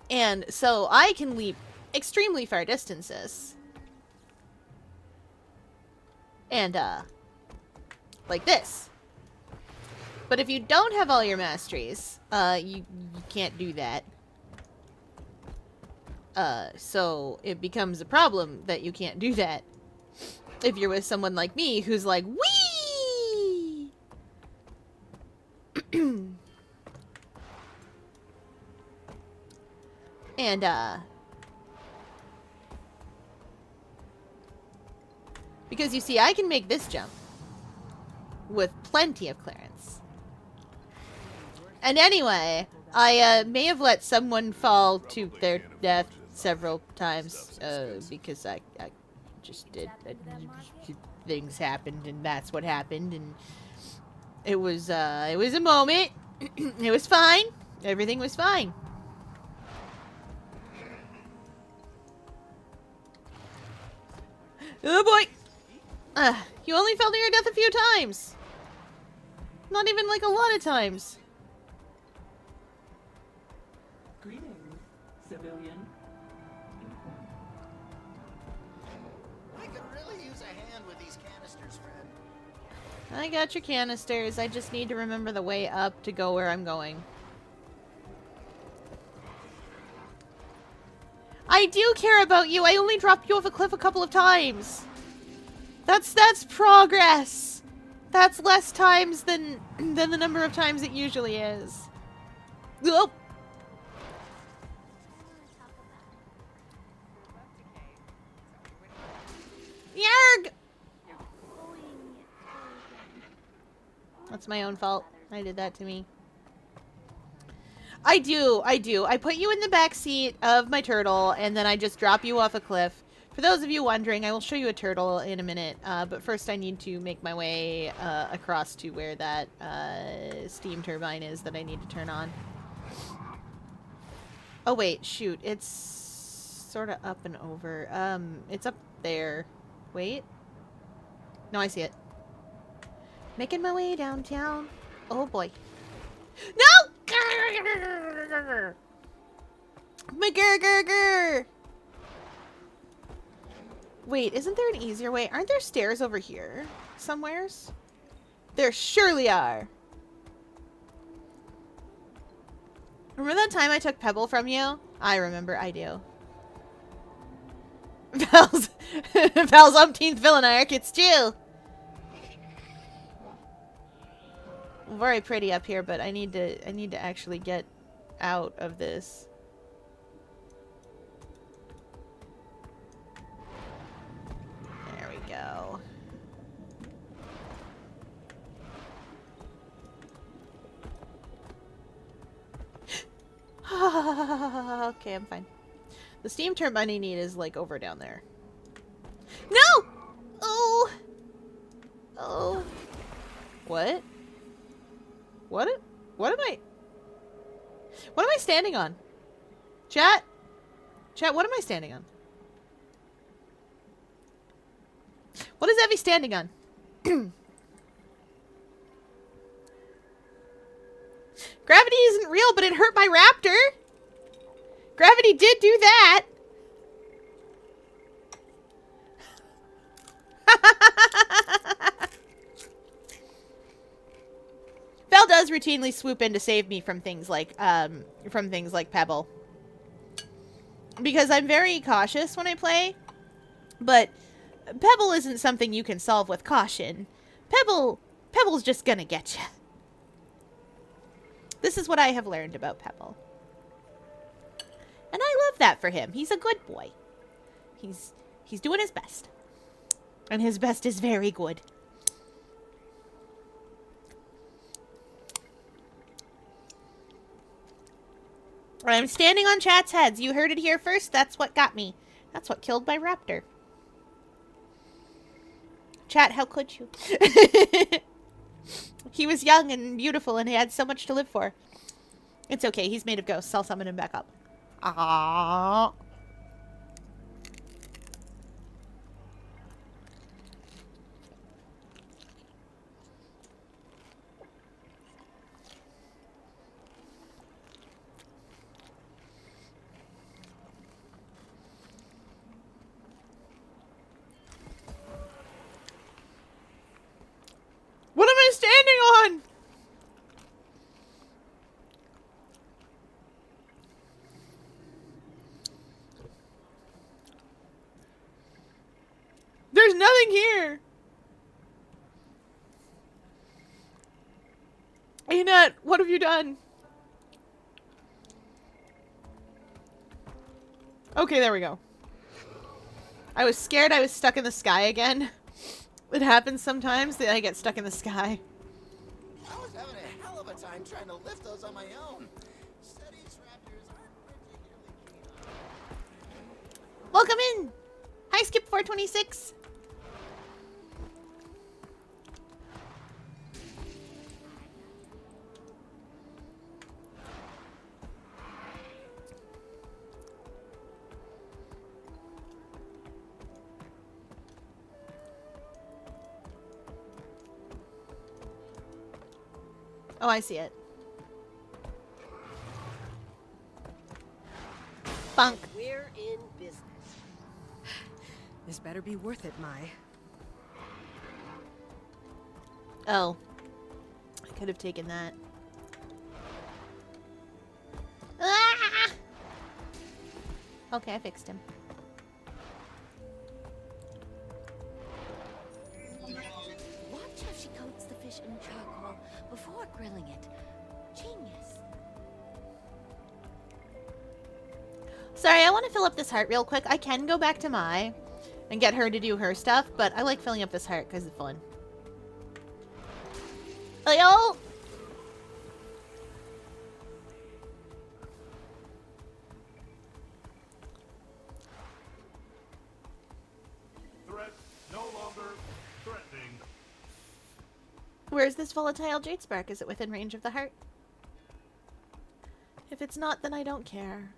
And so I can leap extremely far distances. And, like this. But if you don't have all your masteries, you can't do that. So it becomes a problem that you can't do that. If you're with someone like me who's like, wee! And, because you see, I can make this jump with plenty of clearance. And anyway, I may have let someone fall to their death several times, because I just did. Things happened, and that's what happened, and it was a moment. It was fine. Everything was fine. Oh boy! You only fell to your death a few times. Not even like a lot of times. Greetings, civilian. I could really use a hand with these canisters, friend. I got your canisters. I just need to remember the way up to go where I'm going. I do care about you. I only dropped you off a cliff a couple of times. That's progress. That's less times than the number of times it usually is. Oh. Yarg! That's my own fault. I did that to me. I do. I put you in the back seat of my turtle, and then I just drop you off a cliff. For those of you wondering, I will show you a turtle in a minute, but first I need to make my way across to where that steam turbine is that I need to turn on. Oh wait, shoot. It's sort of up and over. It's up there. Wait. No, I see it. Making my way downtown. Oh boy. No! McGurgurgur! Wait, isn't there an easier way? Aren't there stairs over here? Somewheres? There surely are. Remember that time I took Pebble from you? I remember, I do. Val's umpteenth villain arc, it's true! Very pretty up here, but I need to actually get out of this. There we go. Okay, I'm fine. The steam turbine I need is like over down there. No! Oh! Oh. What? What am I standing on? Chat, what am I standing on? What is Evie standing on? Gravity isn't real, but it hurt my raptor. Gravity did do that. Belle does routinely swoop in to save me from things like Pebble. Because I'm very cautious when I play, but Pebble isn't something you can solve with caution. Pebble's just gonna get you. This is what I have learned about Pebble. And I love that for him. He's a good boy. He's doing his best. And his best is very good. I'm standing on chat's heads. You heard it here first. That's what got me. That's what killed my raptor. Chat, how could you? He was young and beautiful and he had so much to live for. It's okay. He's made of ghosts. I'll summon him back up. Aww. What am I standing on? There's nothing here. Annette, what have you done? Okay, there we go. I was scared I was stuck in the sky again. It happens sometimes that I get stuck in the sky. I was having a hell of a time trying to lift those on my own. Studies raptors aren't particularly keen on. Welcome in! Hi, Skip426. Oh, I see it. Bunk. We're in business. This better be worth it, Mai. Oh. I could have taken that. Ah! Okay, I fixed him. Watch how she coats the fish in charcoal before grilling it. Genius. Sorry, I want to fill up this heart real quick. I can go back to Mai and get her to do her stuff, but I like filling up this heart because it's fun. Yo! Threat no longer threatening. Where's this volatile jade spark? Is it within range of the heart? If it's not, then I don't care.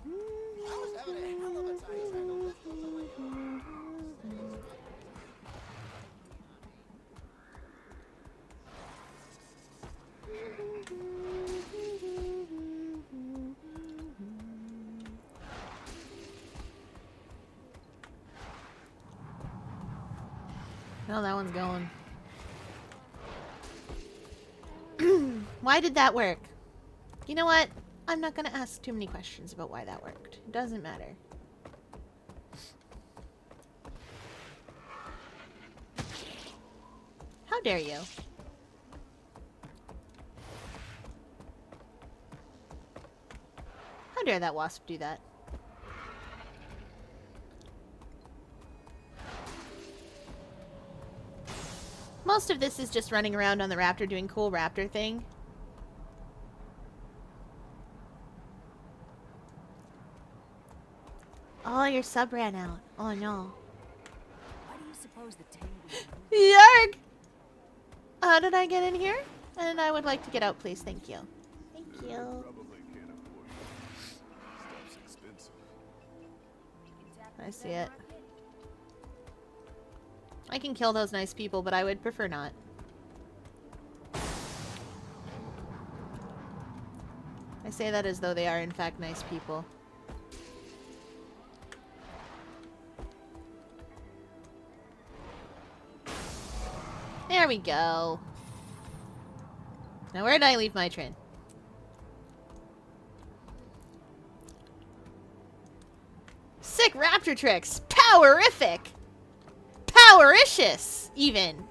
I was having a hell of a time trying to lift those on my own. Oh, that one's going. Why did that work? You know what? I'm not gonna ask too many questions about why that worked. It doesn't matter. How dare you? How dare that wasp do that? Most of this is just running around on the raptor doing cool raptor thing. Oh, your sub ran out. Oh no. Why do you suppose the tangle? Yarg! How did I get in here? And I would like to get out, please. Thank you. Thank you. Probably can't afford it. Stuff's expensive. I see it. I can kill those nice people, but I would prefer not. I say that as though they are in fact nice people. There we go. Now where did I leave my train? Sick raptor tricks! Powerific! Powericious, even!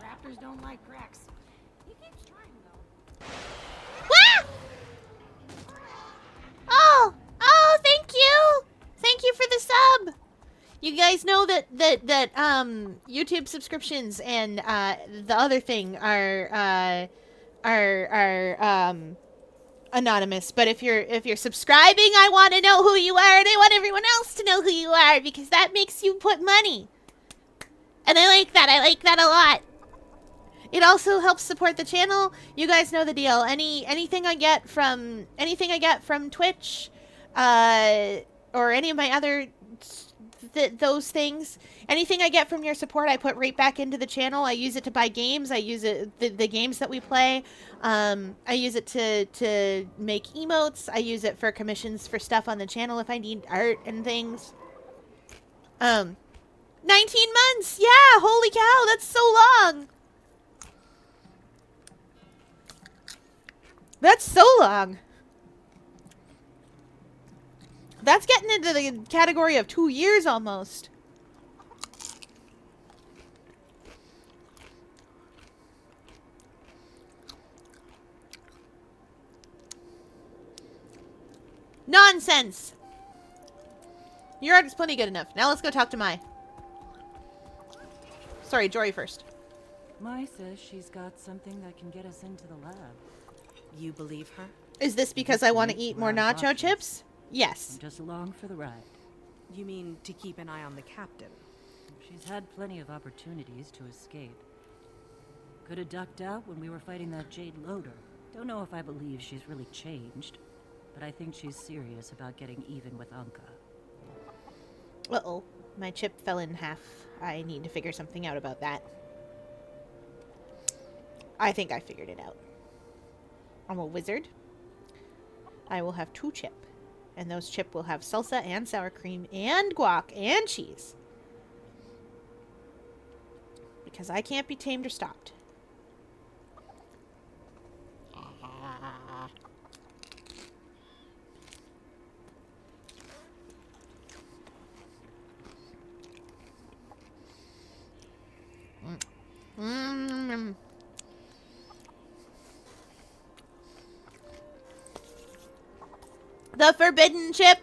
Raptors don't like cracks. He keeps trying, though. Wah! Oh, thank you! Thank you for the sub! You guys know that YouTube subscriptions and the other thing are anonymous. But if you're subscribing, I want to know who you are, and I want everyone else to know who you are because that makes you put money. And I like that. I like that a lot. It also helps support the channel. You guys know the deal. Anything I get from Twitch, or any of my other those things, anything I get from your support, I put right back into the channel. I use it to buy games. I use it the games that we play. I use it to make emotes. I use it for commissions for stuff on the channel if I need art and things. 19 months. Yeah, holy cow, that's so long. That's so long. That's getting into the category of 2 years almost. Nonsense. Your art is plenty good enough. Now let's go talk to Mai. Sorry, Jory first. Mai says she's got something that can get us into the lab. You believe her? Is this because I want to eat more nacho chips? Yes. I'm just along for the ride. You mean to keep an eye on the captain? She's had plenty of opportunities to escape. Could have ducked out when we were fighting that Jade loader. Don't know if I believe she's really changed, but I think she's serious about getting even with Anka. Uh-oh. My chip fell in half. I need to figure something out about that. I think I figured it out. I'm a wizard. I will have 2 chip. And those chip will have salsa and sour cream and guac and cheese. Because I can't be tamed or stopped. The forbidden chip.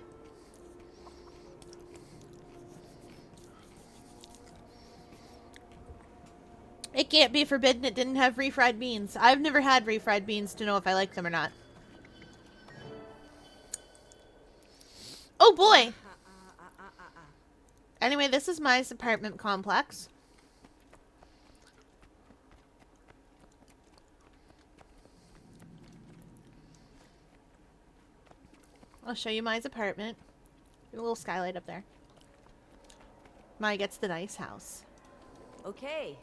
It can't be forbidden. It didn't have refried beans. I've never had refried beans to know if I like them or not. Oh boy. Anyway, this is my apartment complex. I'll show you Mai's apartment. A little skylight up there. Mai gets the nice house. Okay.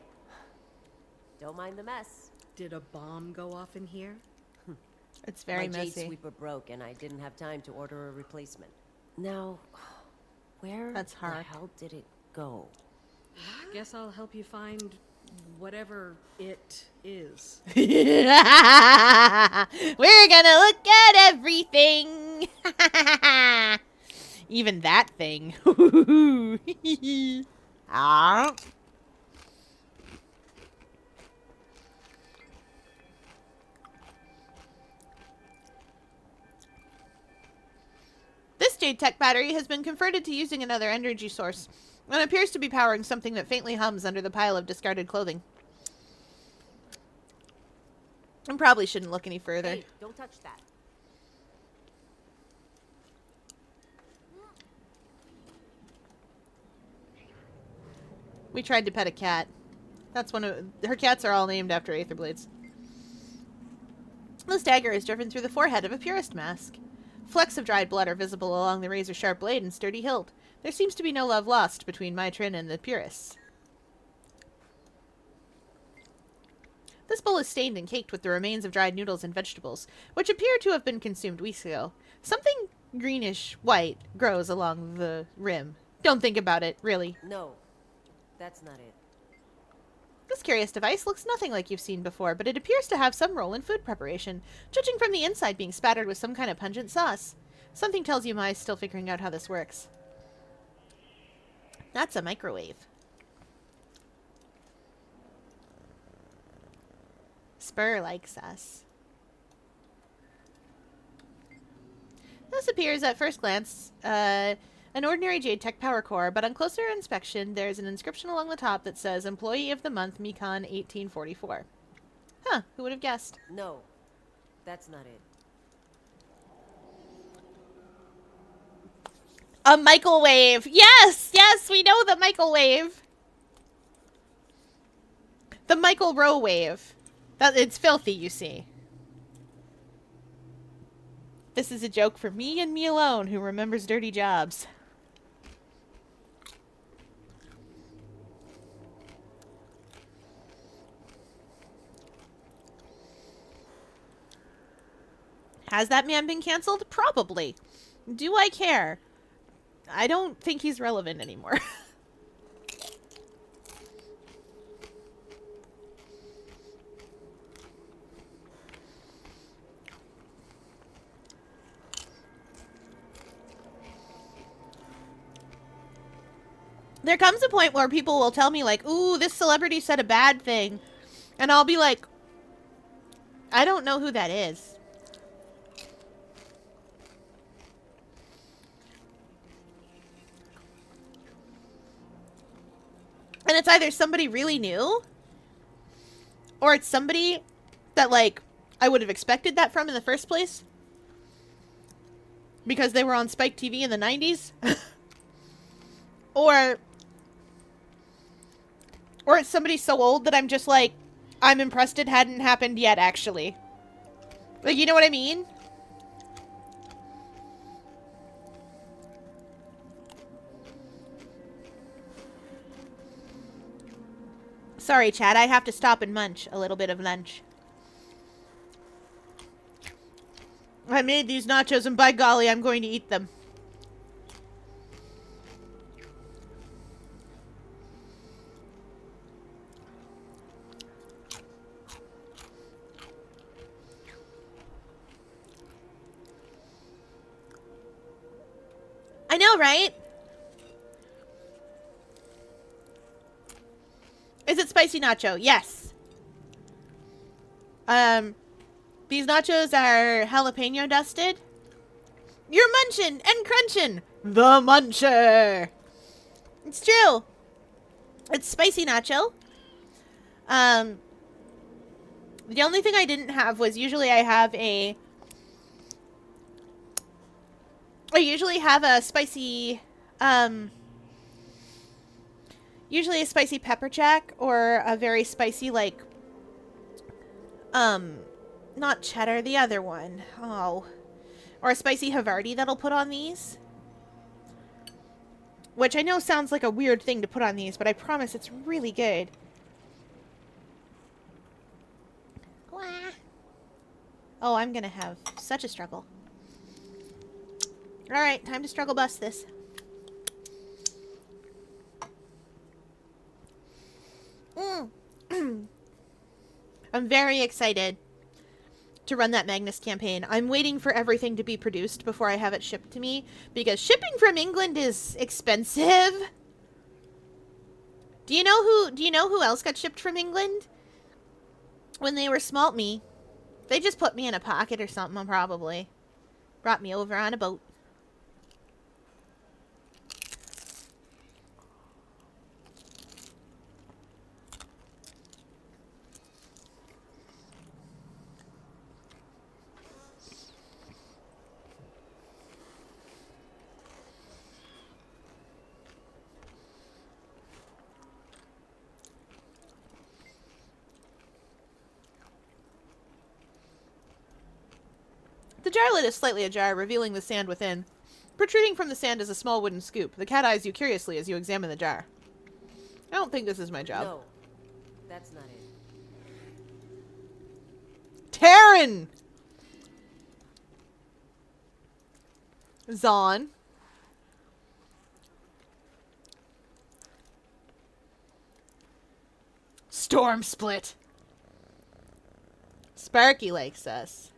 Don't mind the mess. Did a bomb go off in here? It's very My messy. jade sweeper broke and I didn't have time to order a replacement. Now, where That's hard. the hell did it go? Guess I'll help you find whatever it is. We're gonna look at everything. Even that thing. Ah. This Jade Tech battery has been converted to using another energy source and appears to be powering something that faintly hums under the pile of discarded clothing. I probably shouldn't look any further. Hey, don't touch that. We tried to pet a cat. That's one of her cats are all named after Aetherblades. This dagger is driven through the forehead of a purist mask. Flecks of dried blood are visible along the razor-sharp blade and sturdy hilt. There seems to be no love lost between Maitrin and the purists. This bowl is stained and caked with the remains of dried noodles and vegetables, which appear to have been consumed weeks ago. Something greenish-white grows along the rim. Don't think about it, really. No, that's not it. This curious device looks nothing like you've seen before, but it appears to have some role in food preparation, judging from the inside being spattered with some kind of pungent sauce. Something tells you Mai's still figuring out how this works. That's a microwave. Spur likes us. This appears at first glance an ordinary Jade Tech power core, but on closer inspection, there's an inscription along the top that says Employee of the Month, Mekon 1844. Huh, who would have guessed? No, that's not it. A microwave! Yes! Yes, we know the microwave! The Michael Rowe wave. It's filthy, you see. This is a joke for me and me alone, who remembers dirty jobs. Has that man been canceled? Probably. Do I care? I don't think he's relevant anymore. There comes a point where people will tell me, like, ooh, this celebrity said a bad thing. And I'll be like, I don't know who that is. And it's either somebody really new, or it's somebody that, like, I would have expected that from in the first place. Because they were on Spike TV in the 90s. Or it's somebody so old that I'm just like, I'm impressed it hadn't happened yet, actually. Like, you know what I mean? Sorry, Chad, I have to stop and munch a little bit of lunch. I made these nachos and by golly, I'm going to eat them. I know, right? Is it spicy nacho? Yes. These nachos are jalapeno dusted. You're munchin' and crunchin'. The muncher. It's true. It's spicy nacho. The only thing I didn't have was usually I usually have a spicy, usually a spicy pepper jack or a very spicy, like, not cheddar, the other one. Oh. Or a spicy Havarti that'll put on these. Which I know sounds like a weird thing to put on these, but I promise it's really good. Oh, I'm gonna have such a struggle. Alright, time to struggle bust this. I'm very excited to run that Magnus campaign. I'm waiting for everything to be produced before I have it shipped to me, because shipping from England is expensive. Do you know who else got shipped from England? When they were smalt me, they just put me in a pocket or something, probably. Brought me over on a boat. The jar lid is slightly ajar, revealing the sand within. Protruding from the sand is a small wooden scoop. The cat eyes you curiously as you examine the jar. I don't think this is my job. No, that's not it. Terran! Zon. Storm Split. Sparky likes us.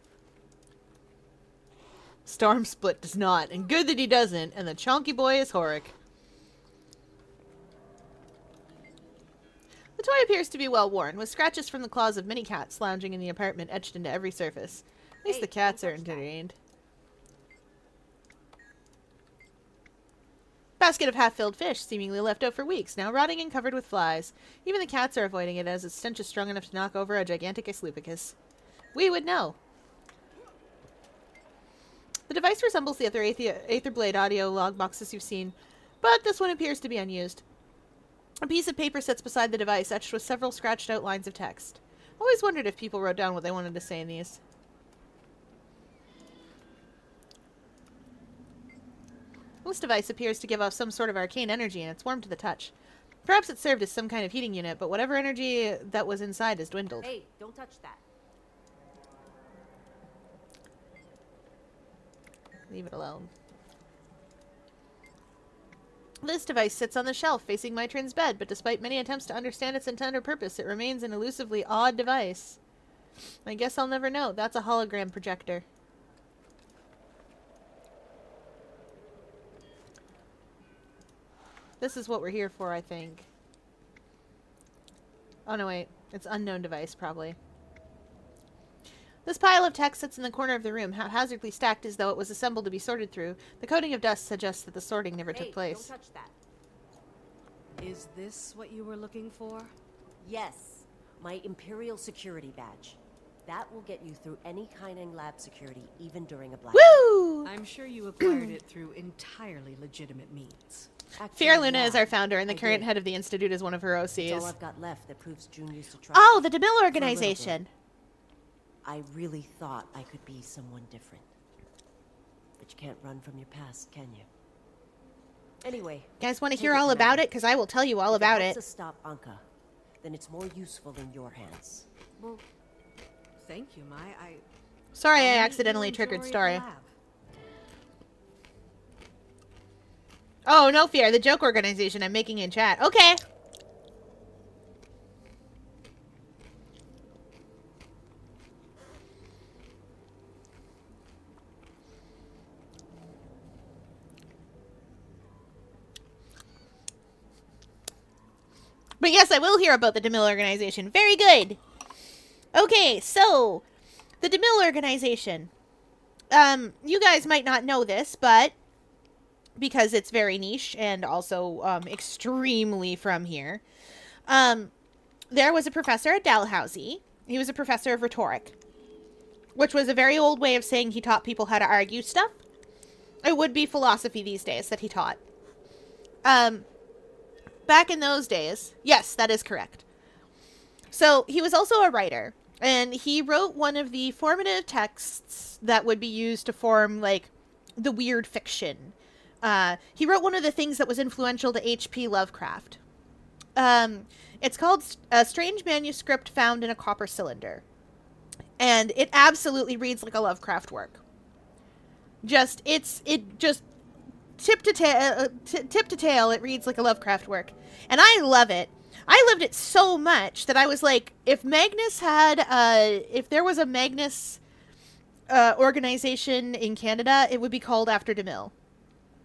Storm Split does not, and good that he doesn't, and the chonky boy is Horik. The toy appears to be well worn, with scratches from the claws of many cats lounging in the apartment etched into every surface. At least the cats are entertained. Basket of half-filled fish, seemingly left out for weeks, now rotting and covered with flies. Even the cats are avoiding it, as its stench is strong enough to knock over a Giganticus lupicus. We would know. The device resembles the other Aetherblade audio log boxes you've seen, but this one appears to be unused. A piece of paper sits beside the device, etched with several scratched out lines of text. Always wondered if people wrote down what they wanted to say in these. This device appears to give off some sort of arcane energy, and it's warm to the touch. Perhaps it served as some kind of heating unit, but whatever energy that was inside has dwindled. Hey, don't touch that. Leave it alone. This device sits on the shelf facing Mitrin's bed, but despite many attempts to understand its intended purpose, it remains an elusively odd device. I guess I'll never know. That's a hologram projector. This is what we're here for, I think. Oh, no, wait. It's unknown device, probably. This pile of text sits in the corner of the room, haphazardly stacked as though it was assembled to be sorted through. The coating of dust suggests that the sorting never took place. Don't touch that. Is this what you were looking for? Yes, my Imperial security badge. That will get you through any kind of lab security, even during a blackout. Woo! I'm sure you acquired it through entirely legitimate means. Actually, Fiora Luna yeah, is our founder, and the I current did. head of the Institute is one of her It's all OCs. I've got left that proves June used to trust Oh, me. the DeMille For a organization. little bit. I really thought I could be someone different. But you can't run from your past, can you? Anyway, You guys want to take hear it all from about Anka. it? Because I will tell you all If about helps it. us stop Anka, then it's more useful in your hands. Well, thank you, Mai. Sorry I I'll accidentally meet you triggered in Story. Jory Lab. Oh, no fear. The joke organization I'm making in chat. Okay. But yes, I will hear about the DeMille organization. Very good. Okay, so the DeMille organization. You guys might not know this, but because it's very niche and also extremely from here, there was a professor at Dalhousie. He was a professor of rhetoric, which was a very old way of saying he taught people how to argue stuff. It would be philosophy these days that he taught. Back in those days, yes, that is correct. So he was also a writer, and he wrote one of the formative texts that would be used to form, like, the weird fiction. He wrote one of the things that was influential to H.P. Lovecraft. It's called A Strange Manuscript Found in a Copper Cylinder. And it absolutely reads like a Lovecraft work. It just tip to tail, it reads like a Lovecraft work. And I love it. I loved it so much that I was like, if there was a Magnus organization in Canada, it would be called after DeMille.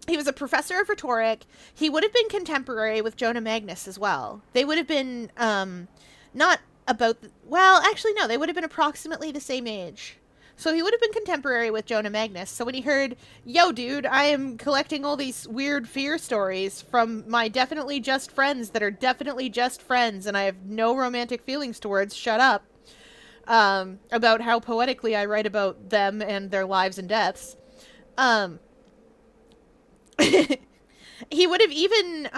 He was a professor of rhetoric. He would have been contemporary with Jonah Magnus as well. They would have been, not about, actually no, they would have been approximately the same age. So he would have been contemporary with Jonah Magnus. So when he heard, yo, dude, I am collecting all these weird fear stories from my definitely just friends that are definitely just friends, and I have no romantic feelings towards, shut up, about how poetically I write about them and their lives and deaths. He would have even,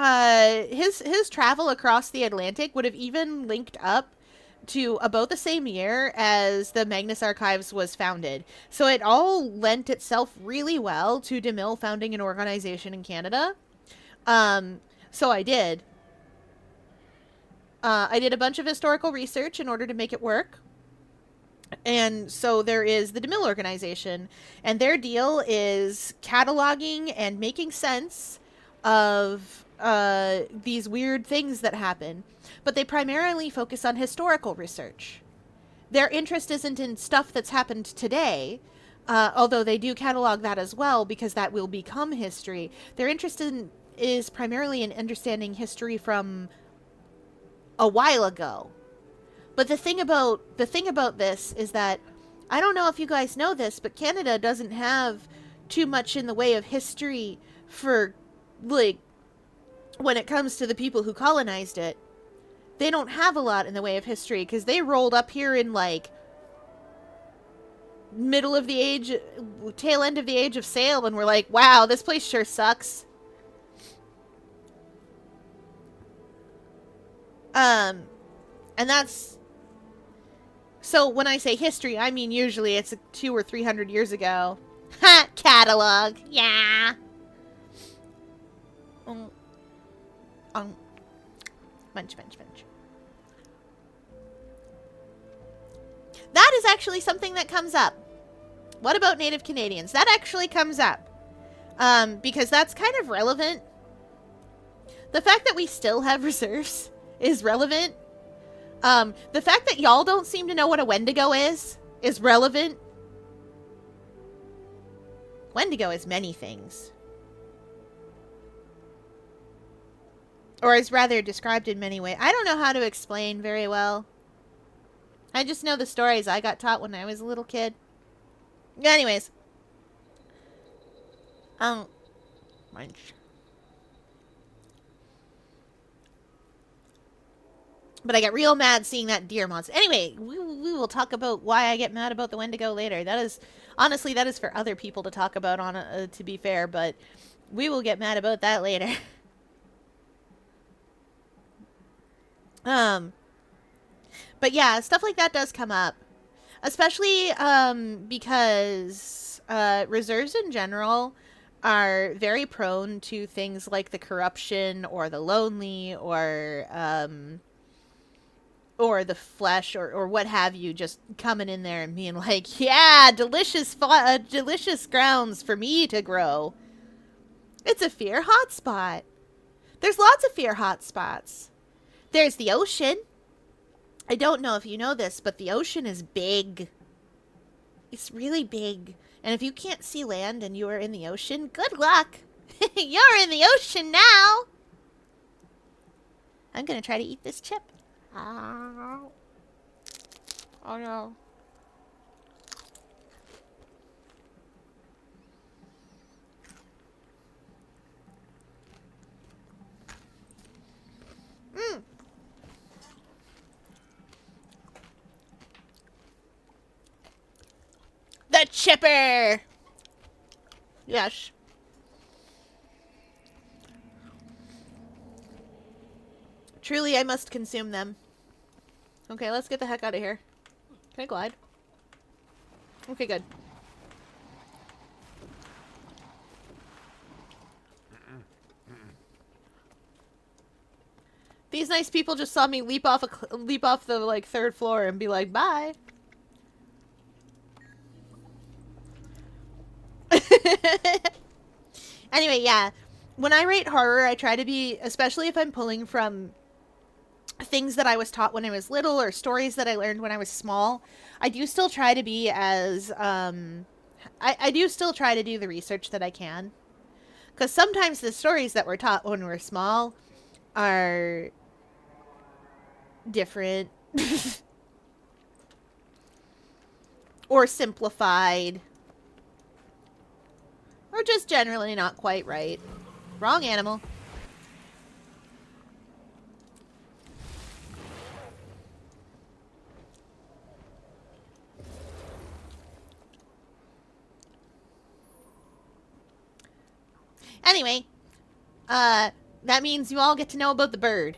his travel across the Atlantic would have even linked up to about the same year as the Magnus Archives was founded. So it all lent itself really well to DeMille founding an organization in Canada. So I did. I did a bunch of historical research in order to make it work. And so there is the DeMille organization, and their deal is cataloging and making sense of these weird things that happen. But they primarily focus on historical research. Their interest isn't in stuff that's happened today, although they do catalog that as well because that will become history. Their interest is primarily in understanding history from a while ago. But the thing about this is that I don't know if you guys know this, but Canada doesn't have too much in the way of history for, like, when it comes to the people who colonized it. They don't have a lot in the way of history because they rolled up here in, like, tail end of the age of sail, and we're like, wow, this place sure sucks. And that's... So when I say history, I mean usually it's 200 or 300 years ago. Ha! Catalog. Yeah. Munch. That is actually something that comes up. What about Native Canadians? That actually comes up. Because that's kind of relevant. The fact that we still have reserves is relevant. The fact that y'all don't seem to know what a Wendigo is relevant. Wendigo is many things. Or is rather described in many ways. I don't know how to explain very well. I just know the stories I got taught when I was a little kid. Anyways. Munch. But I get real mad seeing that deer monster. Anyway, we will talk about why I get mad about the Wendigo later. That is, honestly, that is for other people to talk about, to be fair. But we will get mad about that later. But yeah, stuff like that does come up. Especially, because, reserves in general are very prone to things like the corruption or the lonely or the flesh or what have you, just coming in there and being like, yeah, delicious grounds for me to grow. It's a fear hotspot. There's lots of fear hotspots. There's the ocean. I don't know if you know this, but the ocean is big. It's really big. And if you can't see land and you are in the ocean, good luck. You're in the ocean now. I'm going to try to eat this chip. Oh no. The chipper! Yes. Truly, I must consume them. Okay, let's get the heck out of here. Can I glide? Okay, good. These nice people just saw me leap off the like third floor and be like, bye. Anyway, yeah. When I rate horror, I try to be, especially if I'm pulling from things that I was taught when I was little or stories that I learned when I was small, I do still try to be as, I do still try to do the research that I can. Because sometimes the stories that we're taught when we're small are different. Or simplified. Or just generally not quite right. Wrong animal. Anyway, that means you all get to know about the bird.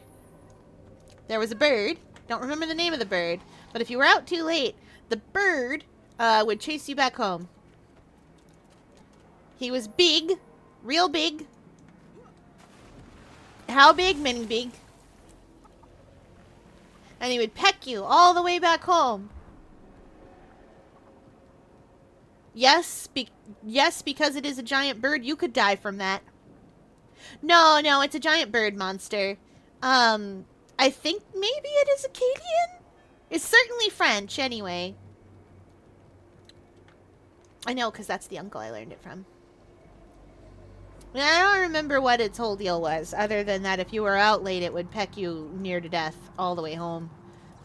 There was a bird. Don't remember the name of the bird. But if you were out too late, the bird would chase you back home. He was big. Real big. How big? Mini big. And he would peck you all the way back home. Yes, yes, because it is a giant bird, you could die from that. No, no, it's a giant bird monster. I think maybe it is Acadian? It's certainly French, anyway. I know, because that's the uncle I learned it from. I don't remember what its whole deal was, other than that if you were out late, it would peck you near to death all the way home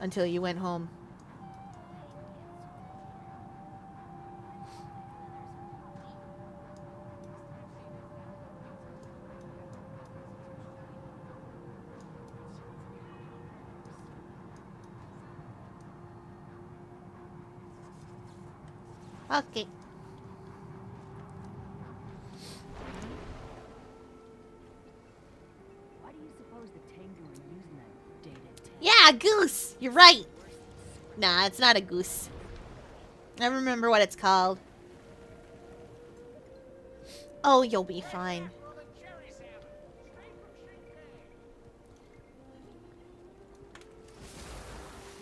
until you went home. Okay. Why do you suppose the Tengu are using that dated Yeah, goose! You're right! Nah, it's not a goose. I remember what it's called. Oh, you'll be fine.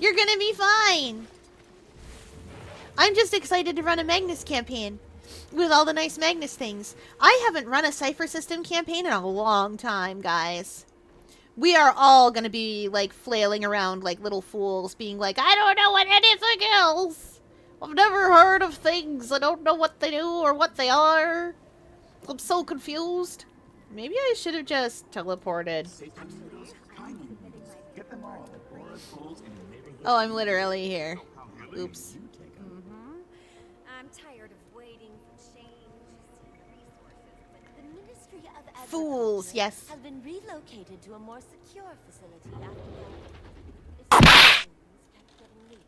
You're gonna be fine! I'm just excited to run a Magnus campaign with all the nice Magnus things. I haven't run a Cypher System campaign in a long time, guys. We are all gonna be, like, flailing around like little fools, being like, I don't know what anything else! I've never heard of things. I don't know what they do or what they are. I'm so confused. Maybe I should have just teleported. Oh, I'm literally here. Oops. I'm tired of waiting for change. The Ministry of Agriculture Fools, yes. have been relocated to a more secure facility after the kept getting loose.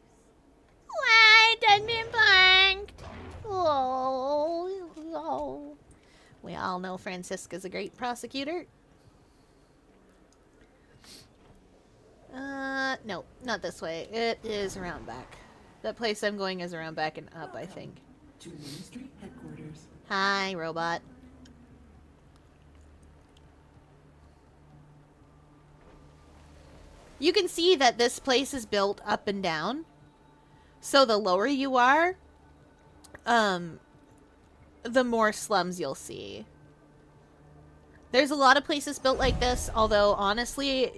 Why done been blanked? Oh, oh. We all know Francisca's a great prosecutor. No, not this way. It is around back. That place I'm going is around back and up, I think. To Ministry Headquarters. Hi, robot. You can see that this place is built up and down. So the lower you are, the more slums you'll see. There's a lot of places built like this, although honestly,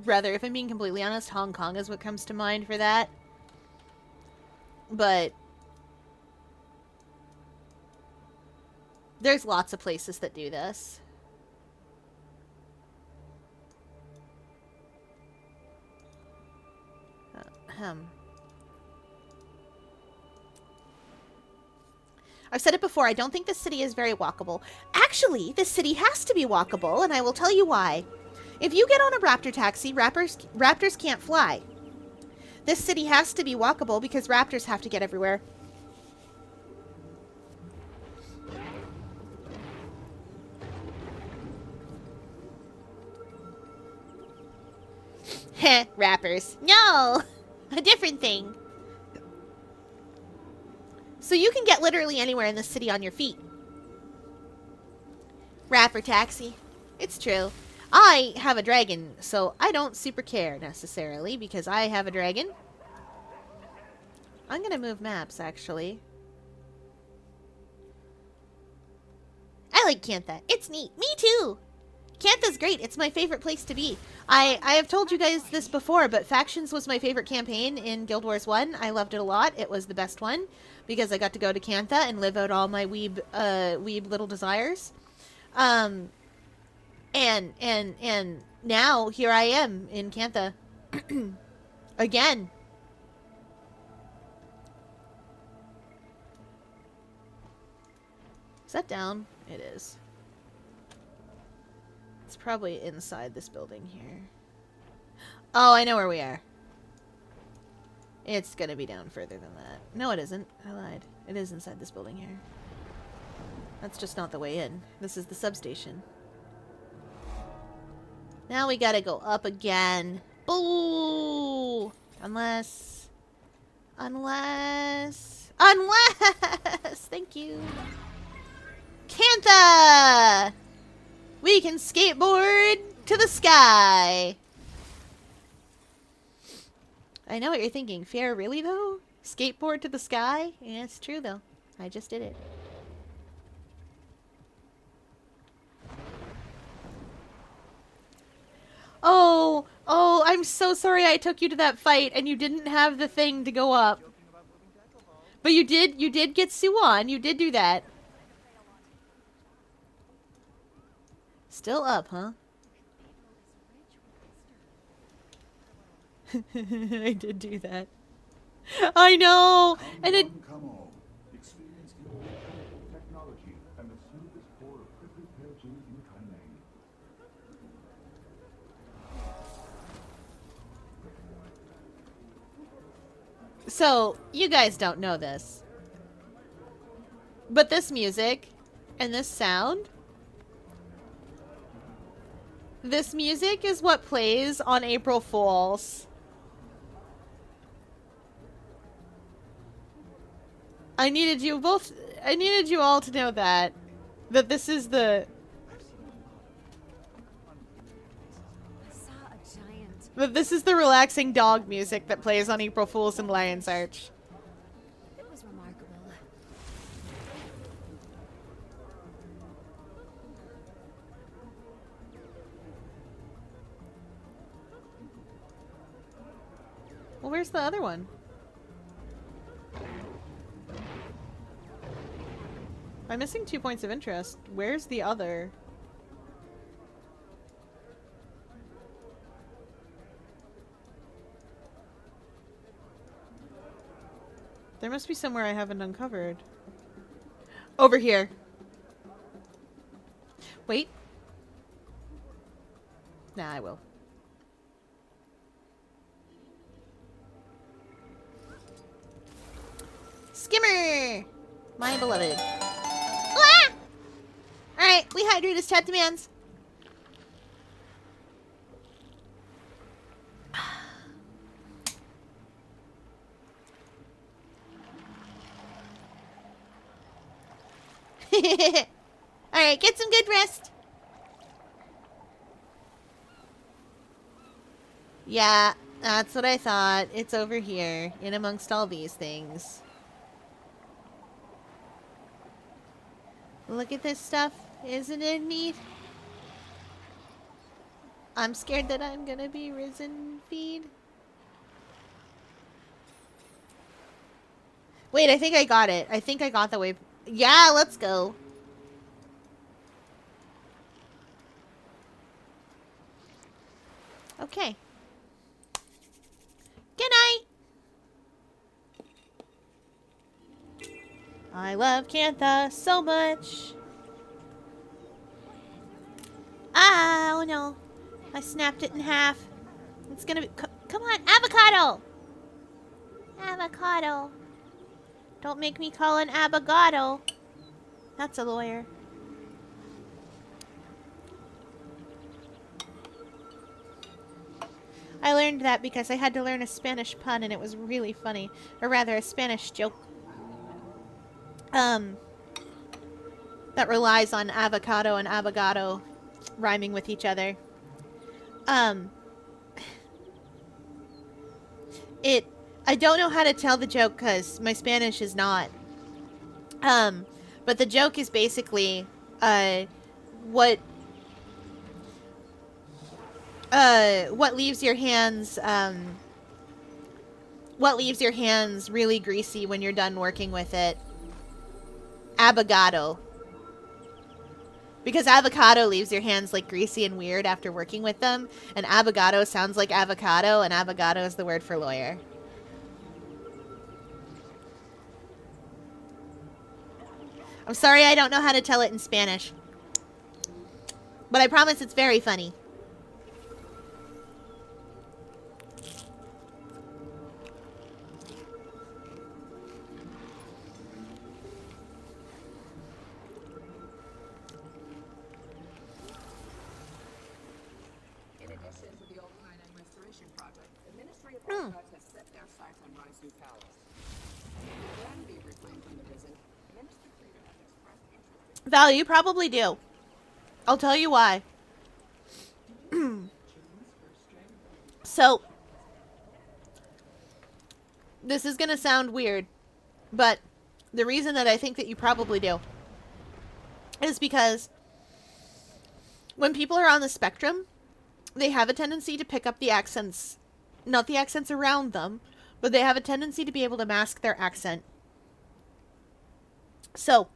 rather, if I'm being completely honest, Hong Kong is what comes to mind for that. But there's lots of places that do this. I've said it before, I don't think this city is very walkable. Actually, this city has to be walkable, and I will tell you why. If you get on a raptor taxi, raptors can't fly. This city has to be walkable because raptors have to get everywhere. Heh, rappers. No! A different thing. So you can get literally anywhere in the city on your feet. Rapper taxi. It's true. I have a dragon, so I don't super care necessarily because I have a dragon. I'm gonna move maps, actually. I like Cantha. It's neat. Me too! Cantha's great. It's my favorite place to be. I have told you guys this before, but Factions was my favorite campaign in Guild Wars 1. I loved it a lot. It was the best one because I got to go to Cantha and live out all my weeb little desires. And now here I am in Cantha again. Is that down? It is. It's probably inside this building here. Oh, I know where we are. It's gonna be down further than that. No, it isn't. I lied. It is inside this building here. That's just not the way in. This is the substation. Now we gotta go up again. Boo! Unless... Thank you. Cantha! We can skateboard to the sky. I know what you're thinking. Fair, really, though? Skateboard to the sky? Yeah, it's true, though. I just did it. Oh, oh, I'm so sorry I took you to that fight and you didn't have the thing to go up. But you did get Sue on. You did do that. Still up, huh? I did do that. I know! And it... Come on. Experience the old technology and the smoothest pour of prickly pear jelly you can name. So, you guys don't know this. But this music and this sound, this music is what plays on April Fools. I needed you all to know that this is the... That this is the relaxing dog music that plays on April Fools and Lion's Arch. It was remarkable. Well, where's the other one? I'm missing 2 points of interest. Where's the other? There must be somewhere I haven't uncovered. Over here. Wait. Nah, I will. Skimmer! My beloved. Ah! Alright, we hydrate as chat demands. Alright, get some good rest. Yeah, that's what I thought. It's over here, in amongst all these things. Look at this stuff. Isn't it neat? I'm scared that I'm gonna be risen feed. Wait, I think I got it. I think I got the way. Yeah, let's go. Okay. Good night. I love Cantha so much. Ah, oh no. I snapped it in half. It's gonna be... Come on, avocado! Avocado. Don't make me call an abogado. That's a lawyer. I learned that because I had to learn a Spanish pun and it was really funny. Or rather, a Spanish joke. That relies on avocado and abogado rhyming with each other. I don't know how to tell the joke because my Spanish is not. But the joke is basically, what leaves your hands, really greasy when you're done working with it? Abogado. Because avocado leaves your hands like greasy and weird after working with them, and abogado sounds like avocado, and abogado is the word for lawyer. I'm sorry I don't know how to tell it in Spanish. But I promise it's very funny. In addition to the old Canine Restoration Project, the Ministry of Archives has set their sights on Raisu Palace. Can be reclaimed from the prison. Minister Krieger has expressed interest in... Val, you probably do. I'll tell you why. So, this is gonna sound weird, but The reason that I think that you probably do is because when people are on the spectrum, they have a tendency to pick up the accents, not the accents around them, but they have a tendency to be able to mask their accent. So,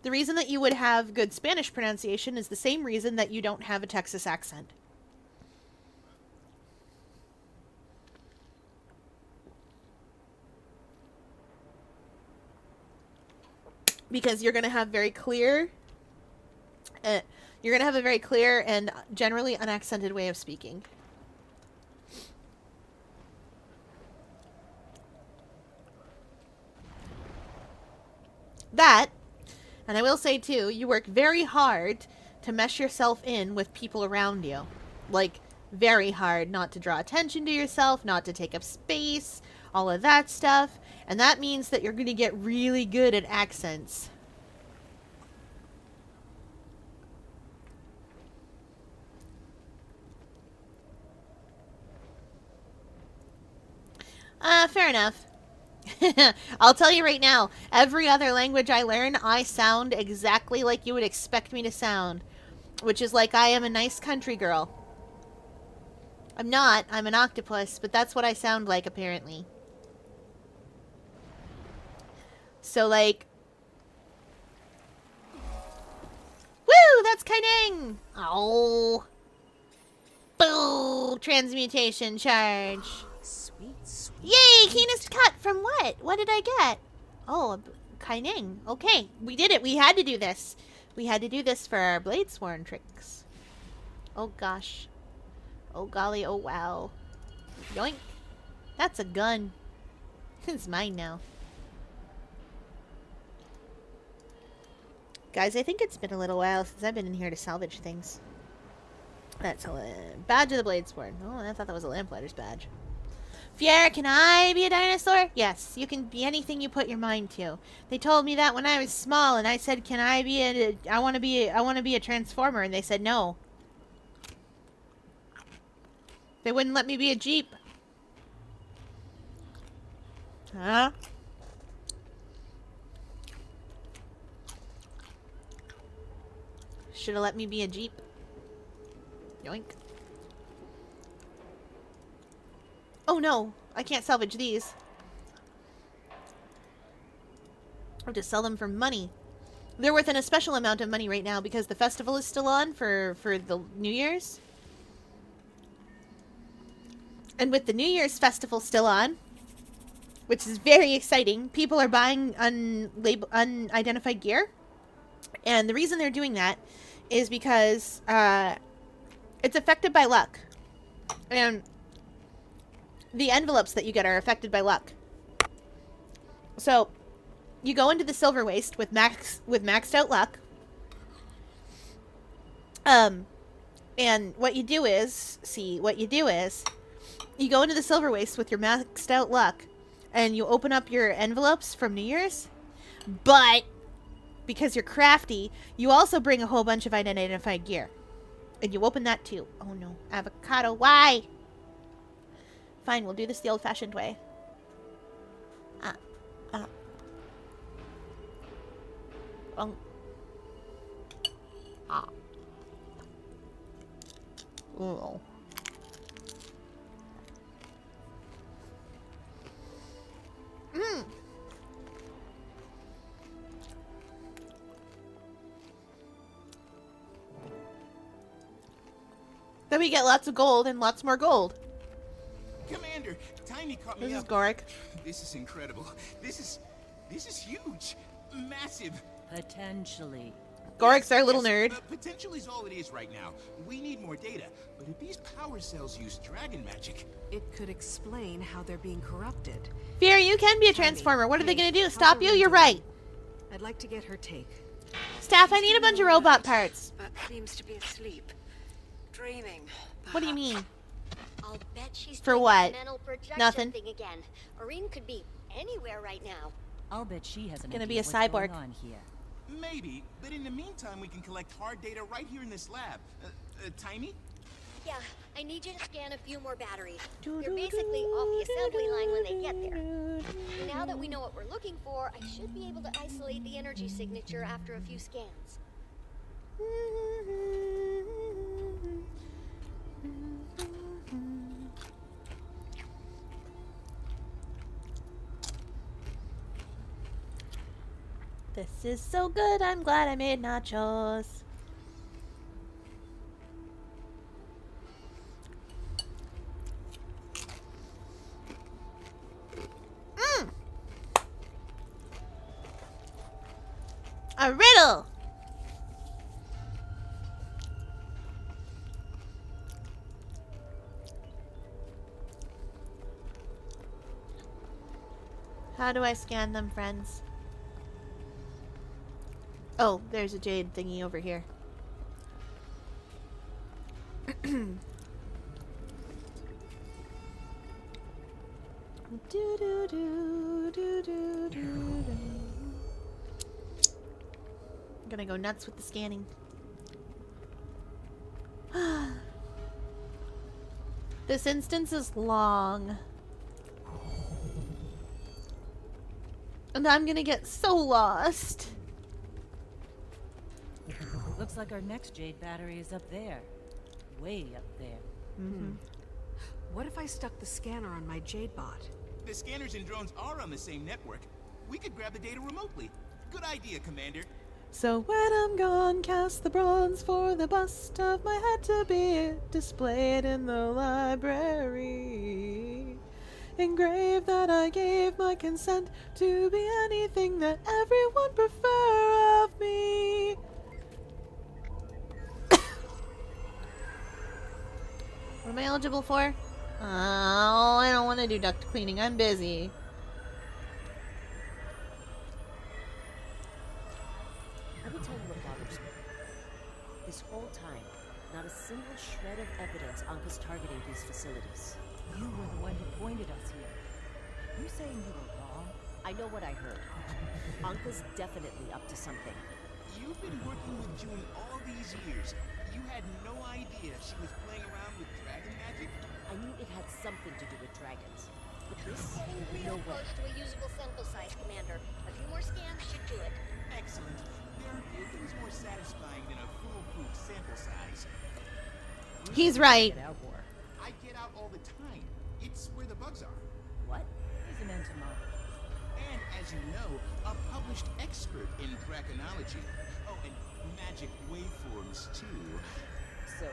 the reason that you would have good Spanish pronunciation is the same reason that you don't have a Texas accent. Because you're going to have very clear, you're going to have a very clear and generally unaccented way of speaking. That, and I will say too, you work very hard to mesh yourself in with people around you. Like, very hard not to draw attention to yourself, not to take up space, all of that stuff. And that means that you're going to get really good at accents. Fair enough. I'll tell you right now, every other language I learn, I sound exactly like you would expect me to sound. Which is like I am a nice country girl. I'm not, I'm an octopus, but that's what I sound like apparently. So like... Woo! That's Kaineng! Oh! Boo! Transmutation charge. Sweet, sweet. Yay! Keenest cut from what? What did I get? Oh, Kaineng. Okay, we did it. We had to do this. We had to do this for our Bladesworn tricks. Oh gosh. Oh golly, oh wow. Yoink. That's a gun. It's mine now. Guys, I think it's been a little while since I've been in here to salvage things. That's a badge of the Bladesworn. Oh, I thought that was a Lamplighter's badge. Fiera, can I be a dinosaur? Yes, you can be anything you put your mind to. They told me that when I was small, and I said, "Can I be a? I want to be a transformer," and they said no. They wouldn't let me be a Jeep. Huh? Should have let me be a Jeep. Yoink. Oh no, I can't salvage these. I have to sell them for money. They're worth a special amount of money right now because the festival is still on for the New Year's. And with the New Year's festival still on, which is very exciting, people are buying unidentified gear. And the reason they're doing that is because it's affected by luck. And the envelopes that you get are affected by luck. So, you go into the Silver Waste with maxed out luck. And what you do is, you go into the Silver Waste with your maxed out luck, and you open up your envelopes from New Year's, but because you're crafty, you also bring a whole bunch of unidentified gear. And you open that too. Oh no, avocado, why? Fine, we'll do this the old-fashioned way. Oh. Then we get lots of gold and lots more gold. Commander, Tiny caught me This up. is Gorik. This is incredible. This is huge. Massive. Potentially. Gorik's our little nerd. Potential is all it is right now. We need more data. But if these power cells use dragon magic... It could explain how they're being corrupted. Fear, you can be a transformer. What are they gonna do? Stop you? You're right. I'd like to get her take. Staff, I need a bunch of robot parts. But seems to be asleep. Dreaming. What do you mean? I'll bet she's For doing what? the mental projection Nothing. thing again. Irene could be anywhere right now. I'll bet she has an Gonna idea be a what's cyborg. going on here. Maybe, but in the meantime, we can collect hard data right here in this lab. Tiny? Yeah, I need you to scan a few more batteries. They're basically off the assembly line when they get there. Now that we know what we're looking for, I should be able to isolate the energy signature after a few scans. This is so good, I'm glad I made nachos. A riddle! How do I scan them, friends? Oh, there's a jade thingy over here. I'm gonna go nuts with the scanning. This instance is long. And I'm gonna get so lost. Looks like our next jade battery is up there. Way up there. What if I stuck the scanner on my Jade bot? The scanners and drones are on the same network. We could grab the data remotely. Good idea, Commander. So when I'm gone, cast the bronze for the bust of my head to be displayed in the library. Engrave that I gave my consent to be anything that everyone prefer of me. What am I eligible for? Oh, I don't want to do duct cleaning. I'm busy. Let me tell you what bothers me. This whole time, not a single shred of evidence Anka's targeting these facilities. You were the one who pointed us here. You saying you were wrong? I know what I heard. Anka's definitely up to something. You've been working with June all these years. You had no idea she was playing around with dragon magic? I knew it had something to do with dragons. But this, Getting no real way. close to a usable sample size, Commander. A few more scans should do it. Excellent. There are few things more satisfying than a foolproof sample size. He's right. I get out all the time. It's where the bugs are. What? He's an entomologist. And as you know, a published expert in draconology. Oh, and magic waveforms, too. So,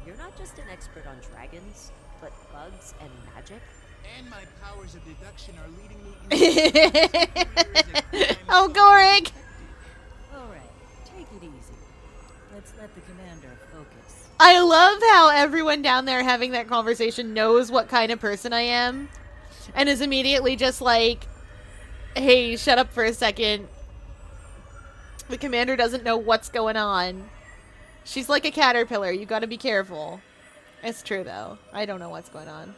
you're not just an expert on dragons, but bugs and magic? And my powers of deduction are leading me into Oh, Gorik! Alright, take it easy. Let's let the commander focus. I love how everyone down there having that conversation knows what kind of person I am. And is immediately just like, hey, shut up for a second. The commander doesn't know what's going on. She's like a caterpillar. You gotta be careful. It's true, though. I don't know what's going on.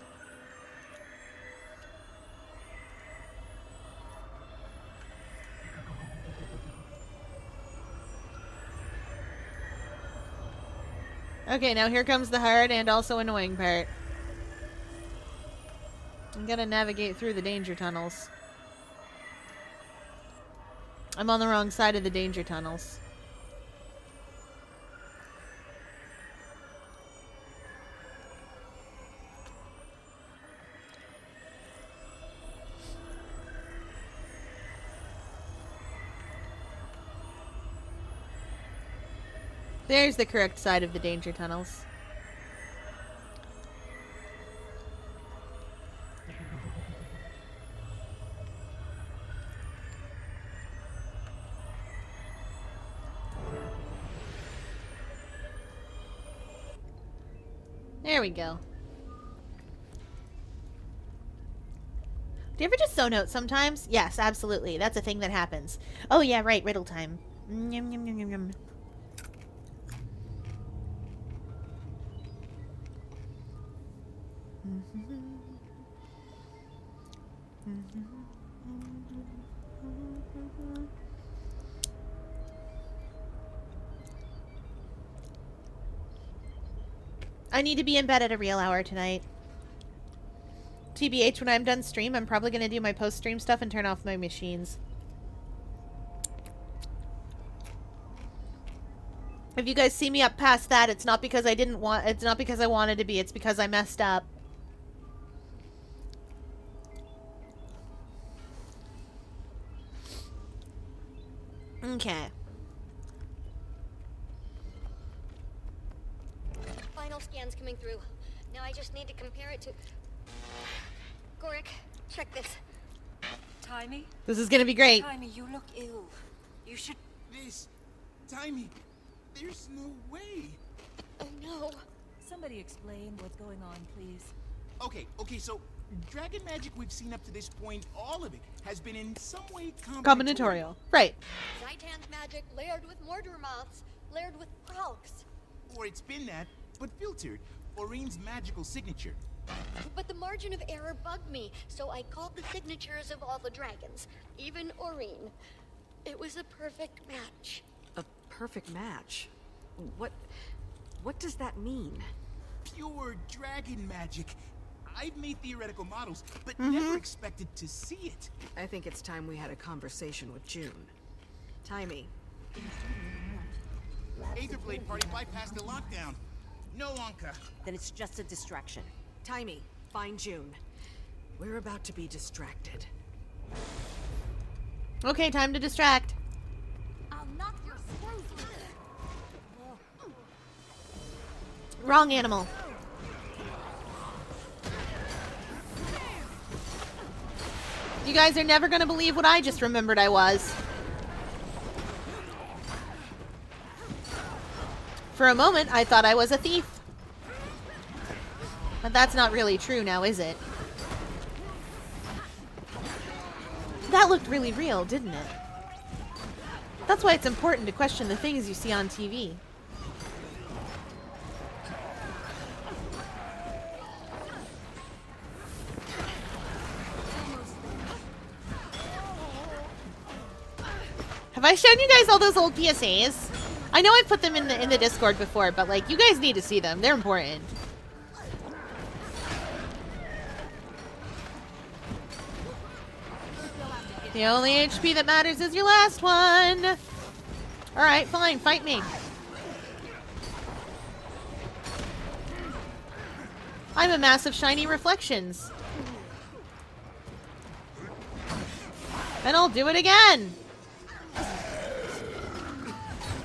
Okay, now here comes the hard and also annoying part. I'm gonna navigate through the danger tunnels. I'm on the wrong side of the danger tunnels. There's the correct side of the danger tunnels. There we go. Do you ever just zone out sometimes? Yes, absolutely. That's a thing that happens. Oh yeah, right, riddle time. Yum, yum, yum, yum, yum. I need to be in bed at a real hour tonight. TBH, when I'm done stream, I'm probably going to do my post-stream stuff and turn off my machines. If you guys see me up past that, it's not because I didn't want, it's not because I wanted to be, it's because I messed up. Okay. Final scan's coming through. Now I just need to compare it to... Gorik, check this. Timey? This is gonna be great. Timey, you look ill. You should... This... Timey, there's no way. Oh no. Somebody explain what's going on, please. Okay, so... Dragon magic we've seen up to this point, all of it, has been in some way Combinatorial. Right. Zaitan's magic layered with mortar moths, layered with frogs. Or it's been that, but filtered. Oreen's magical signature. But the margin of error bugged me, so I called the signatures of all the dragons, even Oreen. It was a perfect match. A perfect match? What does that mean? Pure dragon magic. I've made theoretical models, but never expected to see it. I think it's time we had a conversation with June. Timey. Aetherblade party bypassed the lockdown. No Anka. Then it's just a distraction. Timey, find June. We're about to be distracted. Okay, time to distract. I'll knock your screws loose. Wrong animal. You guys are never gonna believe what I just remembered I was. For a moment, I thought I was a thief. But that's not really true now, is it? That looked really real, didn't it? That's why it's important to question the things you see on TV. Have I shown you guys all those old PSAs? I know I put them in the Discord before, but like you guys need to see them. They're important. The only HP that matters is your last one. All right, fine, fight me. I'm a mass of shiny reflections. And I'll do it again.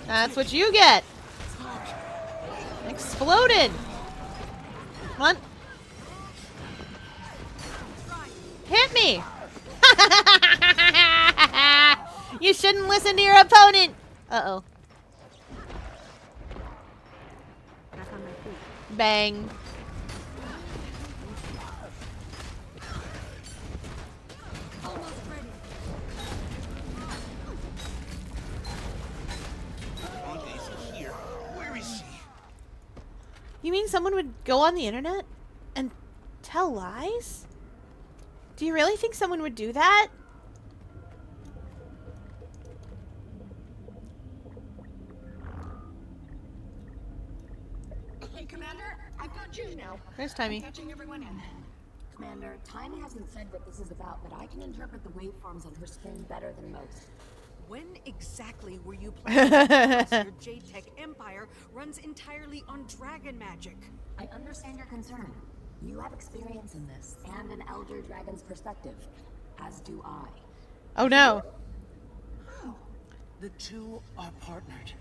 That's what you get. Exploded. Come on. Hit me. You shouldn't listen to your opponent. Uh-oh. Bang. You mean someone would go on the internet and tell lies? Do you really think someone would do that? Hey, Commander, I've got June now. There's Timey. I'm catching everyone in. Commander, Timey hasn't said what this is about, but I can interpret the waveforms on her screen better than most. When exactly were you planning your J-Tech empire runs entirely on dragon magic? I understand your concern. You have experience in this, and an Elder Dragon's perspective, as do I. Oh no. The two are partnered.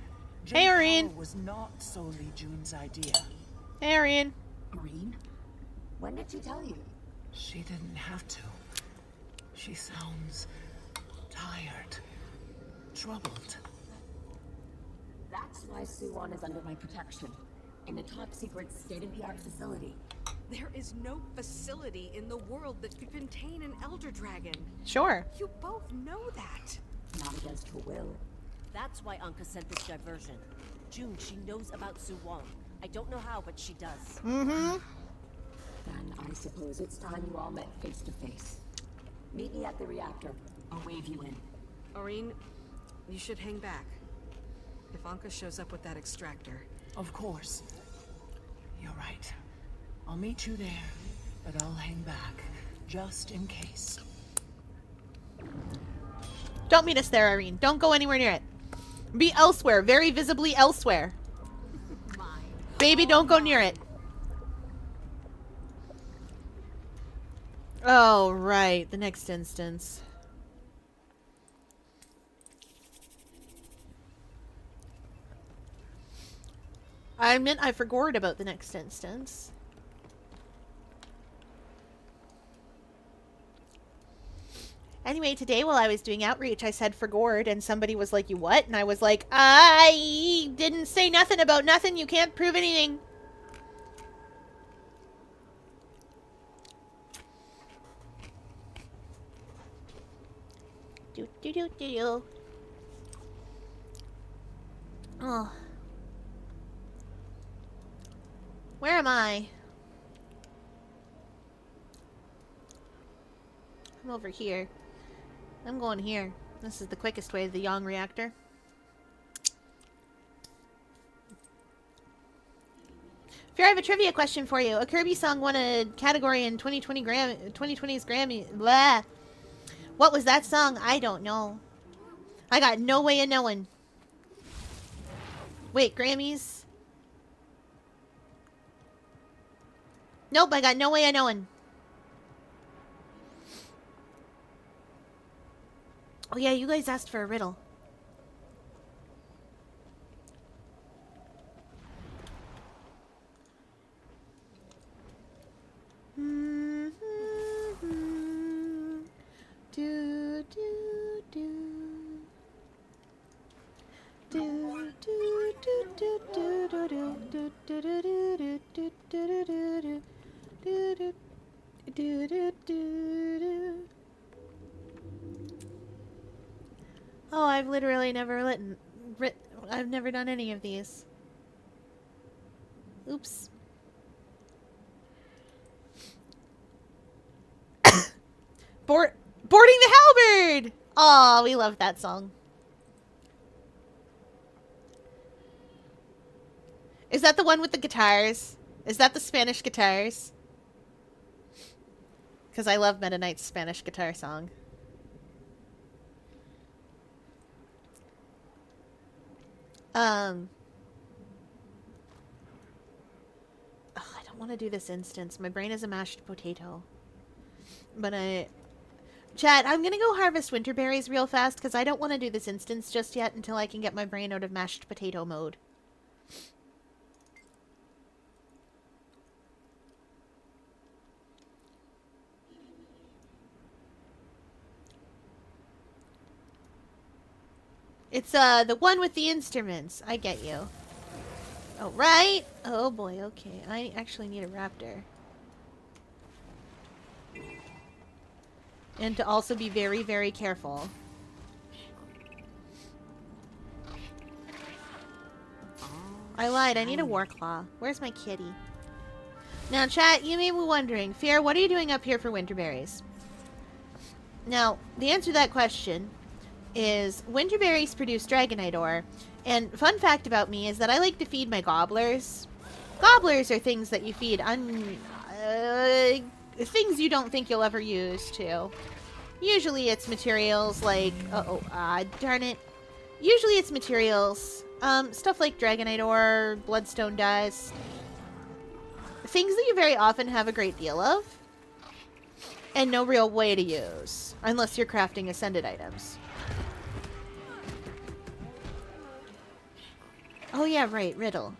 Hey, Oreen. Was not solely June's idea. Hey, Oreen. Oreen? When did she tell you? She didn't have to. She sounds tired. Troubled. That's why Suwon is under my protection, in a top-secret, state-of-the-art facility. There is no facility in the world that could contain an Elder Dragon. Sure. You both know that. Not against her will. That's why Anka sent this diversion. June, she knows about Suwon. I don't know how, but she does. Mm-hmm. Then I suppose it's time you all met face to face. Meet me at the reactor. I'll wave you in. Oreen, you should hang back. If Anka shows up with that extractor. Of course. You're right. I'll meet you there, but I'll hang back, just in case. Don't meet us there, Irene. Don't go anywhere near it. Be elsewhere, very visibly elsewhere. Baby, don't go near it. Oh, right. The next instance. I admit I forgot about the next instance. Anyway, today while I was doing outreach, I said for gourd, and somebody was like, you what? And I was like, I didn't say nothing about nothing. You can't prove anything. Do. Oh. Where am I? I'm over here. I'm going here. This is the quickest way to the Yang reactor. Fear, I have a trivia question for you. A Kirby song won a category in 2020's Grammy. Blah. What was that song? I don't know. I got no way of knowing. Wait, Grammys? Nope, I got no way of knowing. Oh yeah, you guys asked for a riddle. Oh, I've literally never I've never done any of these. Oops. Boarding the Halberd! Aw, we love that song. Is that the one with the guitars? Is that the Spanish guitars? Because I love Meta Knight's Spanish guitar song. Oh, I don't want to do this instance. My brain is a mashed potato. But Chat, I'm gonna go harvest winter berries real fast because I don't want to do this instance just yet until I can get my brain out of mashed potato mode. It's the one with the instruments. I get you. Oh, right? Oh boy, okay. I actually need a raptor. And to also be very, very careful. I lied. I need a war claw. Where's my kitty? Now, chat, you may be wondering, Fear, what are you doing up here for winterberries? Now, the answer to that question is winterberries produce dragonite ore. And fun fact about me is that I like to feed my gobblers. Gobblers are things that you feed things you don't think you'll ever use too. Usually it's materials like darn it. Usually it's materials, stuff like dragonite ore, bloodstone dust, things that you very often have a great deal of, and no real way to use, unless you're crafting ascended items. Oh yeah, right, riddle.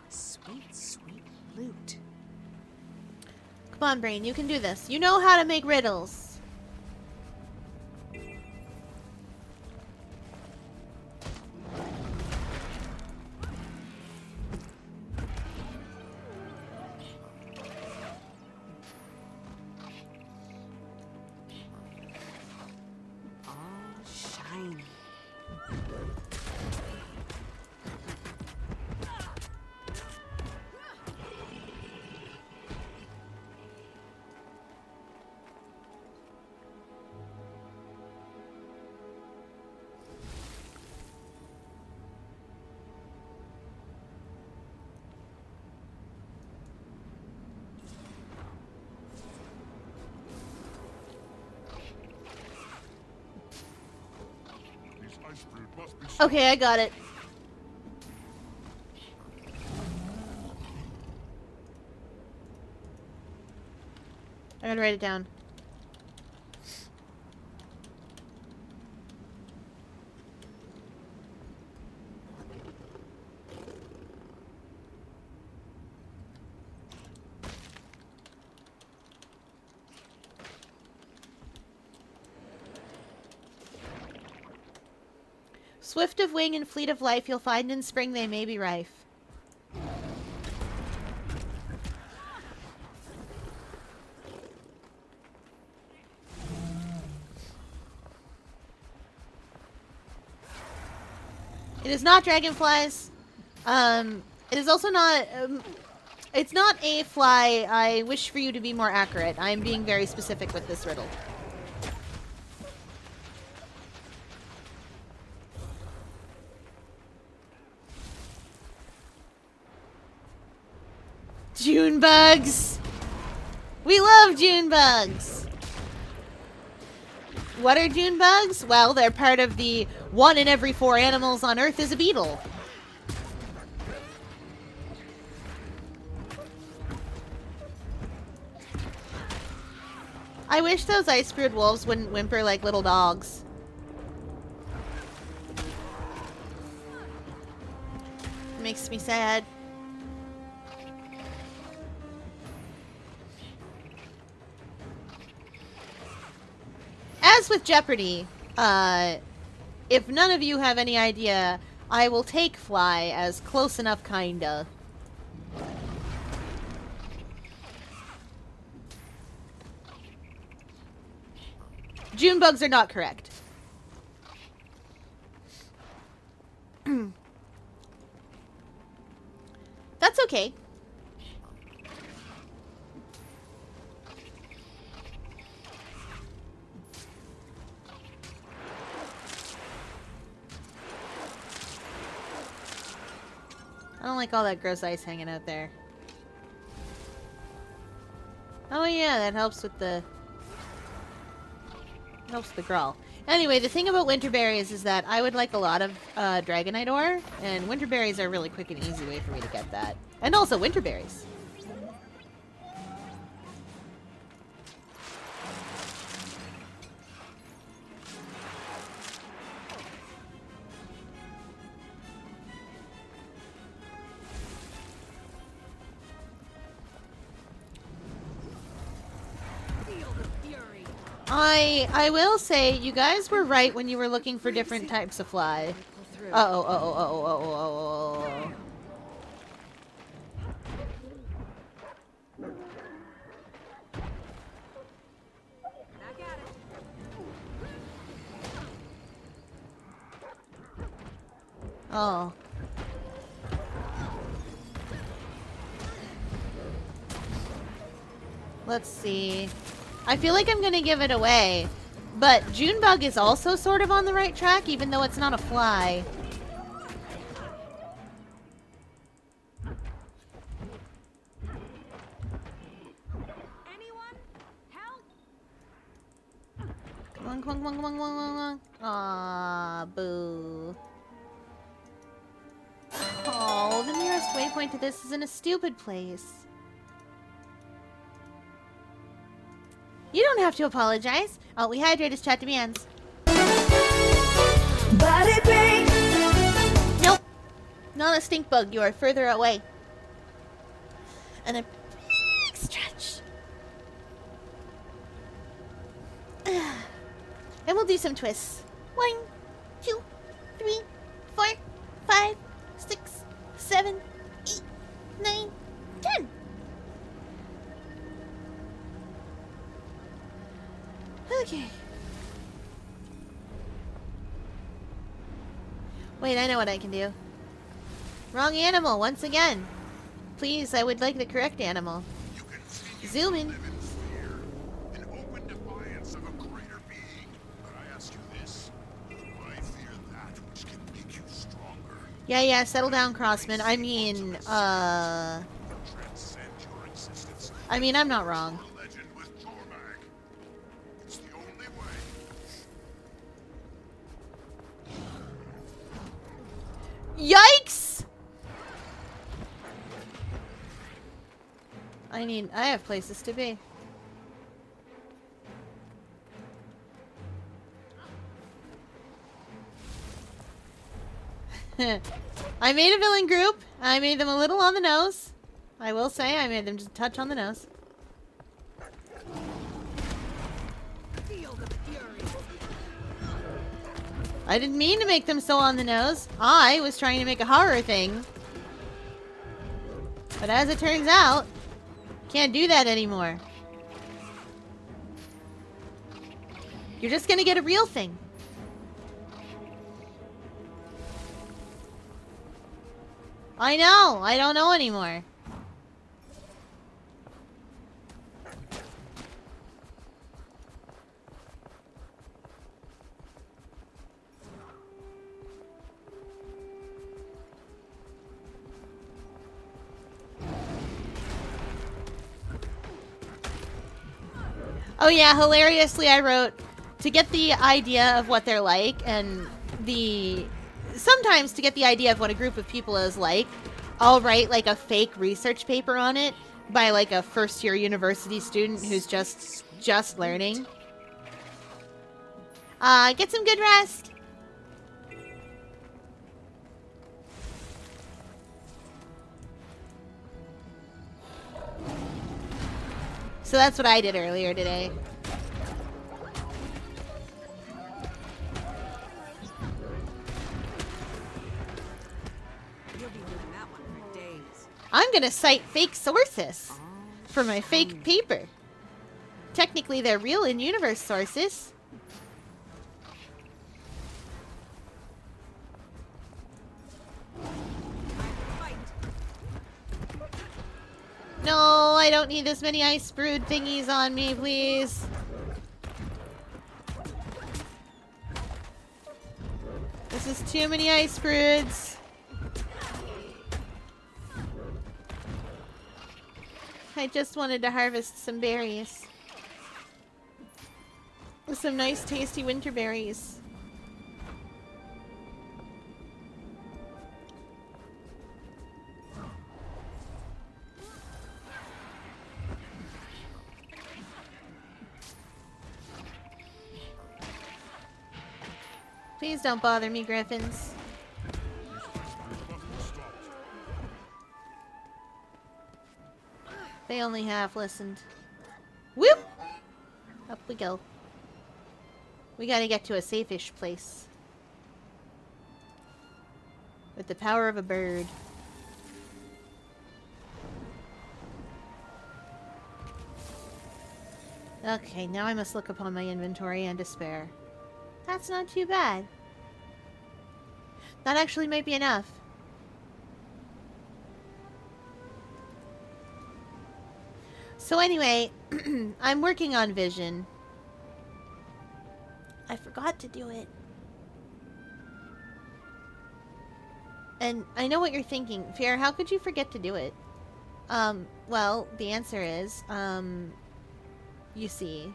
Sweet, sweet loot. Come on, brain, you can do this. You know how to make riddles. Shiny. Okay, I got it. I gotta write it down. Swift of wing and fleet of life, you'll find in spring they may be rife. It is not dragonflies. It is also not, it's not a fly. I wish for you to be more accurate. I am being very specific with this riddle. June bugs! We love June bugs! What are June bugs? Well, they're part of the 1 in every 4 animals on Earth is a beetle. I wish those ice-brewed wolves wouldn't whimper like little dogs. It makes me sad. As with Jeopardy, if none of you have any idea, I will take fly as close enough kinda. June bugs are not correct. That's okay. I don't like all that gross ice hanging out there. Oh yeah, that helps with the... helps the crawl. Anyway, the thing about winter berries is that I would like a lot of dragonite ore, and winter berries are a really quick and easy way for me to get that. And also winter berries. I will say, you guys were right when you were looking for different types of fly. Uh-oh, uh-oh, uh-oh, uh-oh, uh-oh. Oh. Let's see. I feel like I'm gonna give it away. But Junebug is also sort of on the right track, even though it's not a fly. Anyone? Help! Come on, come on, come on, come on, come on, come on. Aw, boo. Oh, the nearest waypoint to this is in a stupid place. You don't have to apologize. All we hydrate is chat demands. Body break. Nope. Not a stink bug. You are further away. And a big stretch. And we'll do some twists. 1, 2, 3, 4, 5, 6, 7, 8, 9, 10. Okay. Wait, I know what I can do. Wrong animal, once again. Please, I would like the correct animal. Zoom in. In open defiance of a greater being. But I ask you this. Why fear that which can make you stronger? Yeah, settle down, Crossman. I mean, I'm not wrong. Yikes! I have places to be. I made a villain group. I made them a little on the nose. I will say, I made them just a touch on the nose. I didn't mean to make them so on the nose. I was trying to make a horror thing. But as it turns out, can't do that anymore. You're just gonna get a real thing. I know. I don't know anymore. Oh yeah, hilariously I wrote, to get the idea of what they're like, and sometimes to get the idea of what a group of people is like, I'll write like a fake research paper on it by like a first-year university student who's just learning. Get some good rest. So that's what I did earlier today. You'll be doing that one for days. I'm gonna cite fake sources for my fake paper. Technically, they're real in-universe sources. No, I don't need this many ice brood thingies on me, please. This is too many ice broods. I just wanted to harvest some berries. Some nice tasty winter berries. Please don't bother me, Griffins. They only half listened. Whoop! Up we go. We gotta get to a safe-ish place. With the power of a bird. Okay, now I must look upon my inventory and despair. That's not too bad. That actually might be enough. So anyway, I'm working on Vision. I forgot to do it. And I know what you're thinking. Fier, how could you forget to do it? Well, the answer is, you see,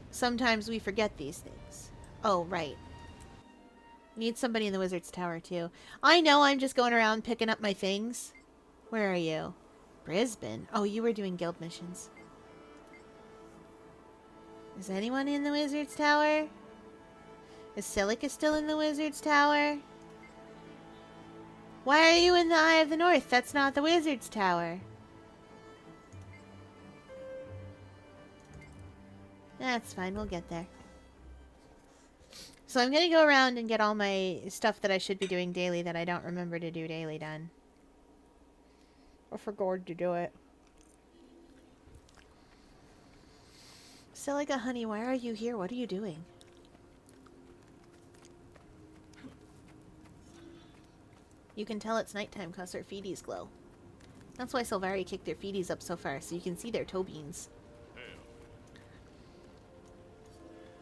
sometimes we forget these things. Oh, right. Need somebody in the Wizard's Tower, too. I know I'm just going around picking up my things. Where are you? Brisbane? Oh, you were doing guild missions. Is anyone in the Wizard's Tower? Is Silica still in the Wizard's Tower? Why are you in the Eye of the North? That's not the Wizard's Tower. That's fine, we'll get there. So I'm gonna go around and get all my stuff that I should be doing daily that I don't remember to do daily done. I forgot to do it. Silica, honey, why are you here? What are you doing? You can tell it's nighttime because their feeties glow. That's why Silvari kicked their feeties up so far, so you can see their toe beans.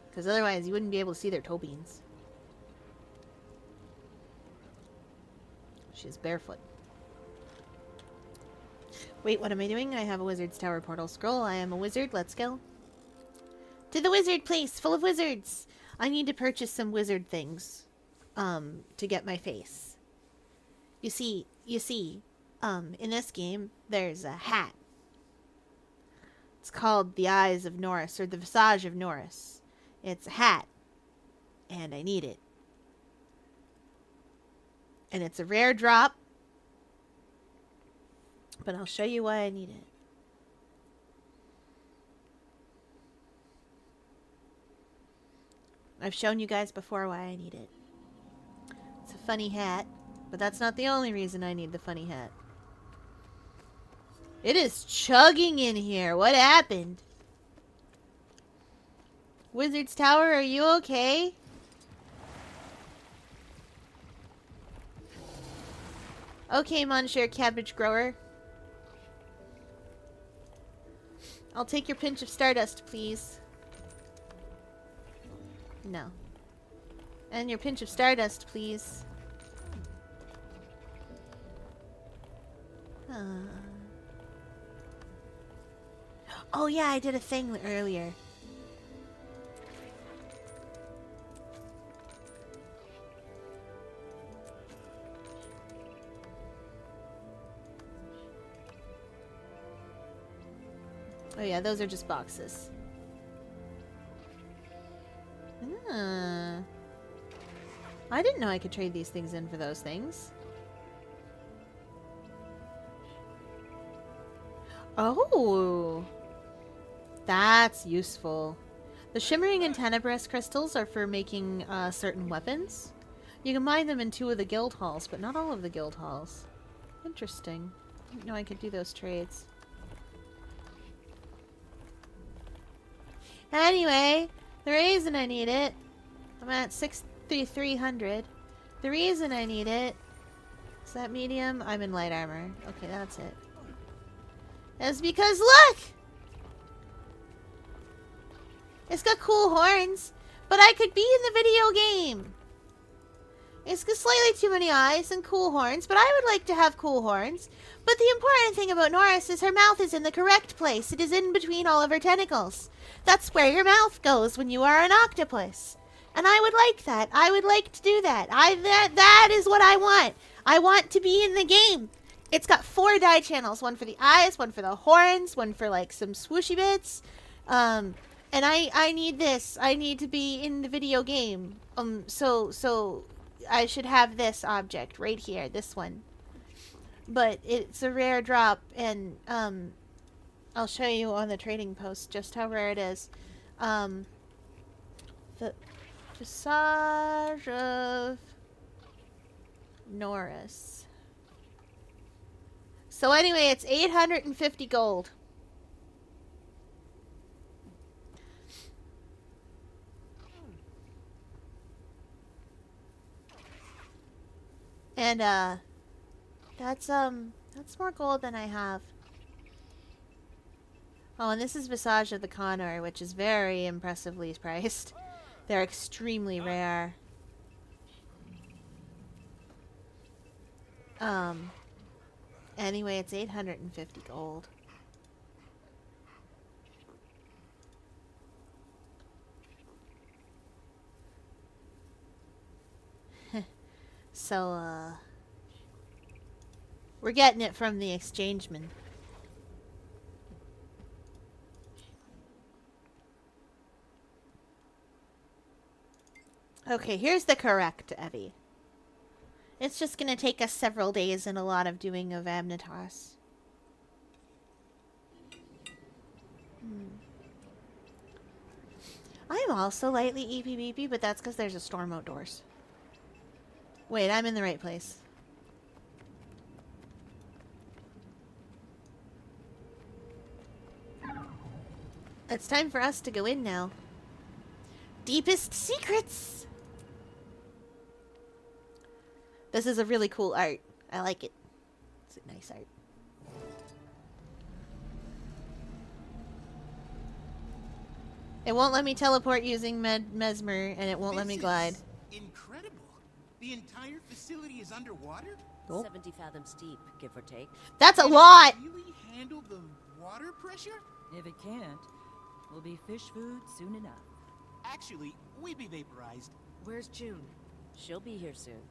Because otherwise you wouldn't be able to see their toe beans. She's barefoot. Wait, what am I doing? I have a Wizard's Tower portal scroll. I am a wizard. Let's go. To the wizard place, full of wizards. I need to purchase some wizard things to get my face. You see, in this game, there's a hat. It's called the Eyes of Norris, or the Visage of Norris. It's a hat, and I need it. And it's a rare drop, but I'll show you why I need it. I've shown you guys before why I need it. It's a funny hat, but that's not the only reason I need the funny hat. It is chugging in here. What happened? Wizard's Tower, are you okay? Okay, Monsieur Cabbage Grower. I'll take your pinch of stardust, please. No. And your pinch of stardust, please. Oh yeah, I did a thing earlier. Oh yeah, those are just boxes. I didn't know I could trade these things in for those things. Oh, that's useful. The shimmering and tenebrous crystals are for making certain weapons. You can mine them in 2 of the guild halls, but not all of the guild halls. Interesting. I didn't know I could do those trades. Anyway, the reason I need it, I'm at 6,300. The reason I need it, is that medium? I'm in light armor. Okay, that's it. Is because look! It's got cool horns, but I could be in the video game. It's got slightly too many eyes and cool horns, but I would like to have cool horns. But the important thing about Norris is her mouth is in the correct place. It is in between all of her tentacles. That's where your mouth goes when you are an octopus. And I would like that. I would like to do that. That is what I want. I want to be in the game. It's got 4 dye channels. One for the eyes, one for the horns, one for like some swooshy bits. And I need this. I need to be in the video game. So I should have this object right here, this one. But it's a rare drop, and I'll show you on the trading post just how rare it is. The Visage of Norris. So anyway, it's 850 gold. And that's more gold than I have. Oh, and this is Visage of the Connor, which is very impressively priced. They're extremely rare. Anyway, it's 850 gold. So, we're getting it from the exchangeman. Okay, here's the correct Evie. It's just gonna take us several days and a lot of doing of Amnitas. I am also lightly EPBP, but that's because there's a storm outdoors. Wait, I'm in the right place. It's time for us to go in now. Deepest secrets! This is a really cool art. I like it. It's a nice art. It won't let me teleport using Mesmer, and it won't let me glide. Incredible. The entire facility is underwater? Oh. 70 fathoms deep, give or take. That's a lot! Can it really handle the water pressure? If it can't, we'll be fish food soon enough. Actually, we'd be vaporized. Where's June? She'll be here soon.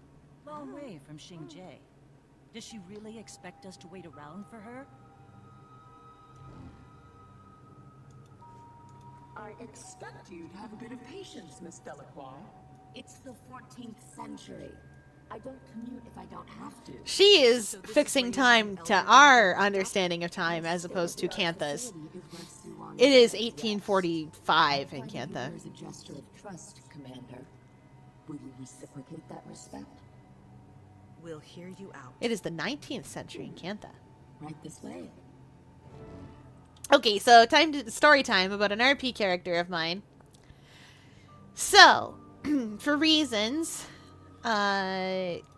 Long way from Xingjie. Does she really expect us to wait around for her? I expect you to have a bit of patience, Miss Delacroix. It's the 14th century. I don't commute if I don't have to. She is fixing time to our understanding of time as opposed to Cantha's. It is 1845 in Cantha. There's a gesture of trust, Commander. Will you reciprocate that respect? We'll hear you out. It is the 19th century in Cantha. Right this way. Okay, so story time about an RP character of mine. So, for reasons,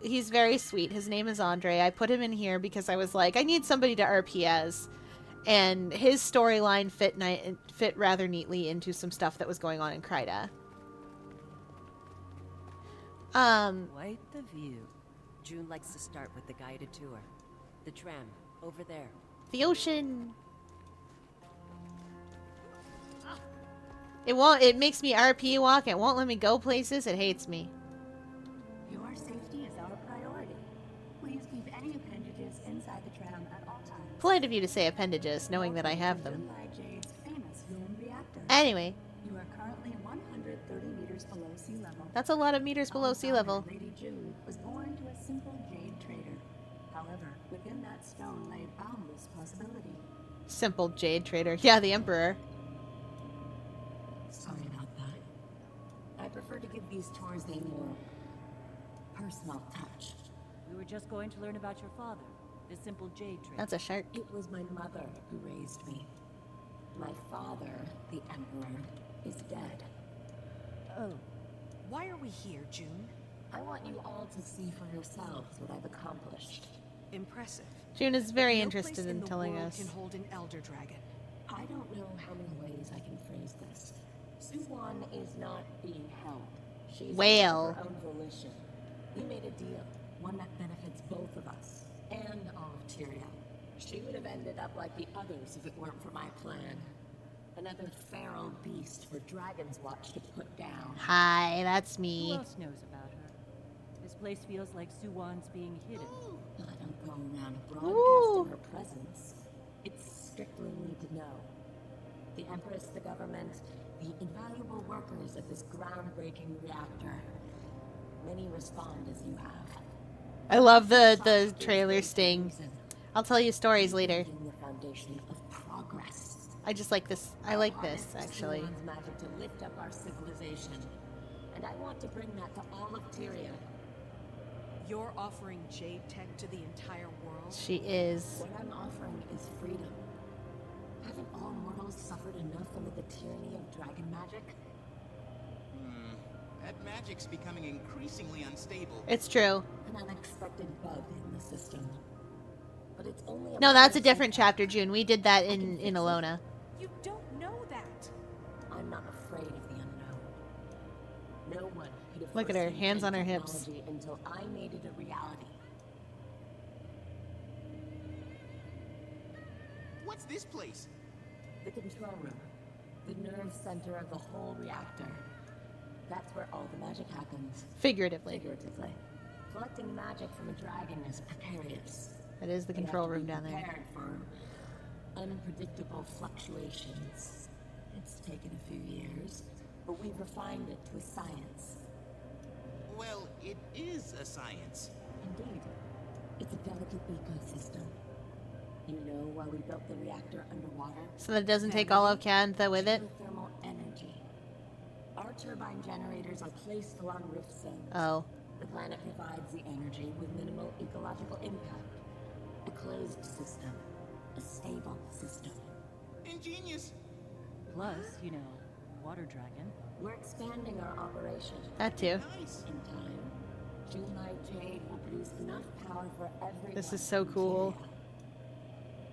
he's very sweet. His name is Andre. I put him in here because I was like, I need somebody to RP as. And his storyline fit rather neatly into some stuff that was going on in Kryda. Quite the view. June likes to start with the guided tour. The tram, over there. The ocean. It makes me RP walk. It won't let me go places. It hates me. Your safety is our priority. Please keep any appendages inside the tram at all times. Polite of you to say appendages, knowing that I have them. Jade's famous human reactor. Anyway. You are currently 130 meters below sea level. That's a lot of meters below sea level. Lady June was born to a simple jade trader. However, within that stone lay boundless possibility. Simple jade trader. Yeah, the Emperor. Sorry about that. I prefer to give these tours a more personal touch. We were just going to learn about your father, the simple jade trader. That's a shark. It was my mother who raised me. My father, the Emperor, is dead. Oh. Why are we here, June? I want you all to see for yourselves what I've accomplished. Impressive. June is very No interested place in the telling world us. Can hold an elder dragon. I don't know how many ways I can phrase this. Suwon is not being held. She's Whale. of her own volition. We made a deal, one that benefits both of us and all of Tyria. She would have ended up like the others if it weren't for my plan. Another feral beast for Dragon's Watch to put down. Hi, that's Who me. else knows about her? This place feels like Suwon's being hidden. I don't go around broadcasting her presence. It's strictly need to know. The Empress, the government, the invaluable workers of this groundbreaking reactor. Many respond as you have. I love the trailer sting. I'll tell you stories later. The foundation of progress. I just like this. I like this, actually. Suwon's magic to lift up our civilization. And I want to bring that to all of Tyria. You're offering jade tech to the entire world? She is. What I'm offering is freedom. Haven't all mortals suffered enough under the tyranny of dragon magic? That magic's becoming increasingly unstable. It's true. An unexpected bug in the system. But it's only No, that's a different chapter, June. We did that in Alona. You don't know that. I'm not afraid of the unknown. No one could have Look at her, foreseen hands on her hips. technology until I made it a reality. What's this place? The control room. The nerve center of the whole reactor. That's where all the magic happens. Figuratively. Figuratively. Collecting magic from a dragon is precarious. That is the control room down there. Prepared for unpredictable fluctuations. It's taken a few years, but we've refined it to a science. Well, it is a science. Indeed. It's a delicate ecosystem. You know why we built the reactor underwater? So that it doesn't take all of Cantha with it? Geothermal energy. Our turbine generators are placed along rift zones. Oh. The planet provides the energy with minimal ecological impact. A closed system. A stable system. Ingenious. Plus, you know, water dragon. We're expanding our operation. That too. Nice. In time, Junlai Jade will produce enough power for everyone. This is so cool.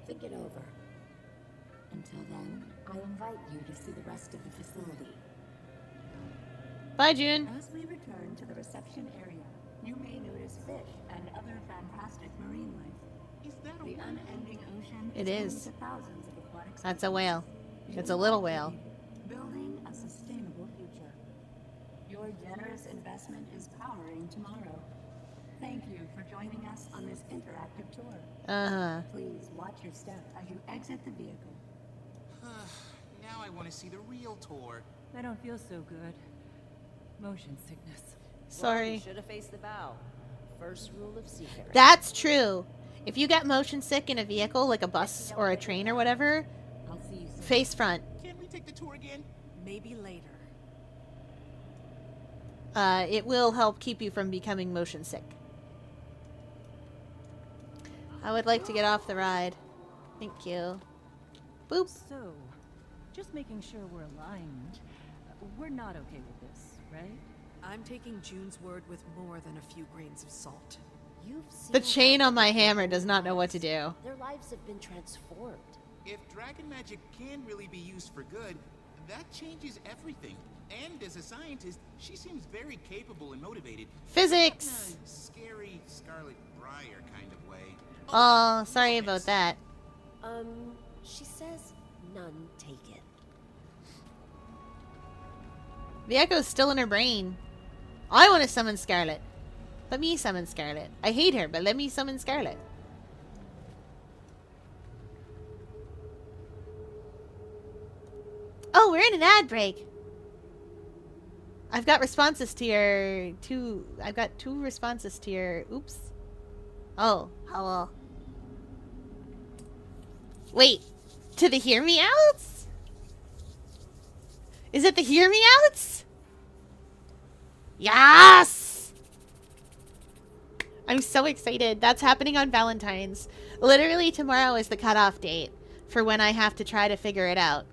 Think it over. Until then, I invite you to see the rest of the facility. Bye, June. As we return to the reception area, you may notice fish and other fantastic marine life. Is that a The unending ocean It home is. to thousands of aquatic That's a whale. It's a little whale. Building a sustainable future. Your generous investment is powering tomorrow. Thank you for joining us on this interactive tour. Uh-huh. Please watch your step as you exit the vehicle. Now I want to see the real tour. I don't feel so good. Motion sickness. Sorry. Should have faced the bow. First rule of seafaring. That's true. If you get motion sick in a vehicle, like a bus or a train or whatever, I'll see you soon. face front. Can we take the tour again? Maybe later. It will help keep you from becoming motion sick. I would like to get off the ride. Thank you. Boop. So, just making sure we're aligned. We're not okay with this, right? I'm taking June's word with more than a few grains of salt. You've seen The chain on my hammer does not know what to do. Their lives have been transformed. If dragon magic can really be used for good, that changes everything. And as a scientist, she seems very capable and motivated. Physics! In a scary Scarlet Briar kind of way. Oh, sorry about that. She says none taken. The echo's still in her brain. I want to summon Scarlet. Let me summon Scarlet. I hate her, but let me summon Scarlet. Oh, we're in an ad break. I've got responses to your I've got 2 responses to your oops. Oh, hello. Wait, to the hear me outs? Is it the hear me outs? Yes! I'm so excited. That's happening on Valentine's. Literally tomorrow is the cutoff date for when I have to try to figure it out.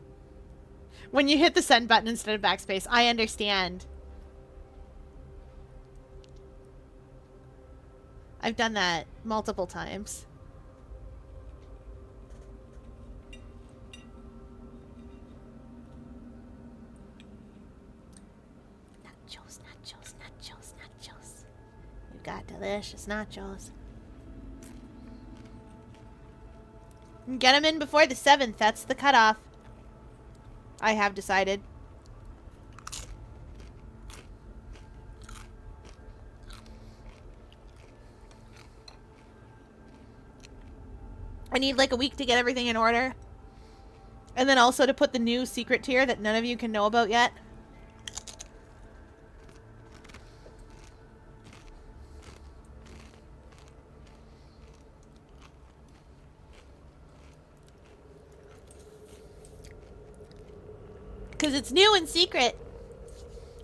When you hit the send button instead of backspace, I understand. I've done that multiple times. Nachos, nachos, nachos, nachos. You got delicious nachos. Get them in before the 7th. That's the cutoff. I have decided. I need like a week to get everything in order. And then also to put the new secret tier that none of you can know about yet. Because it's new and secret.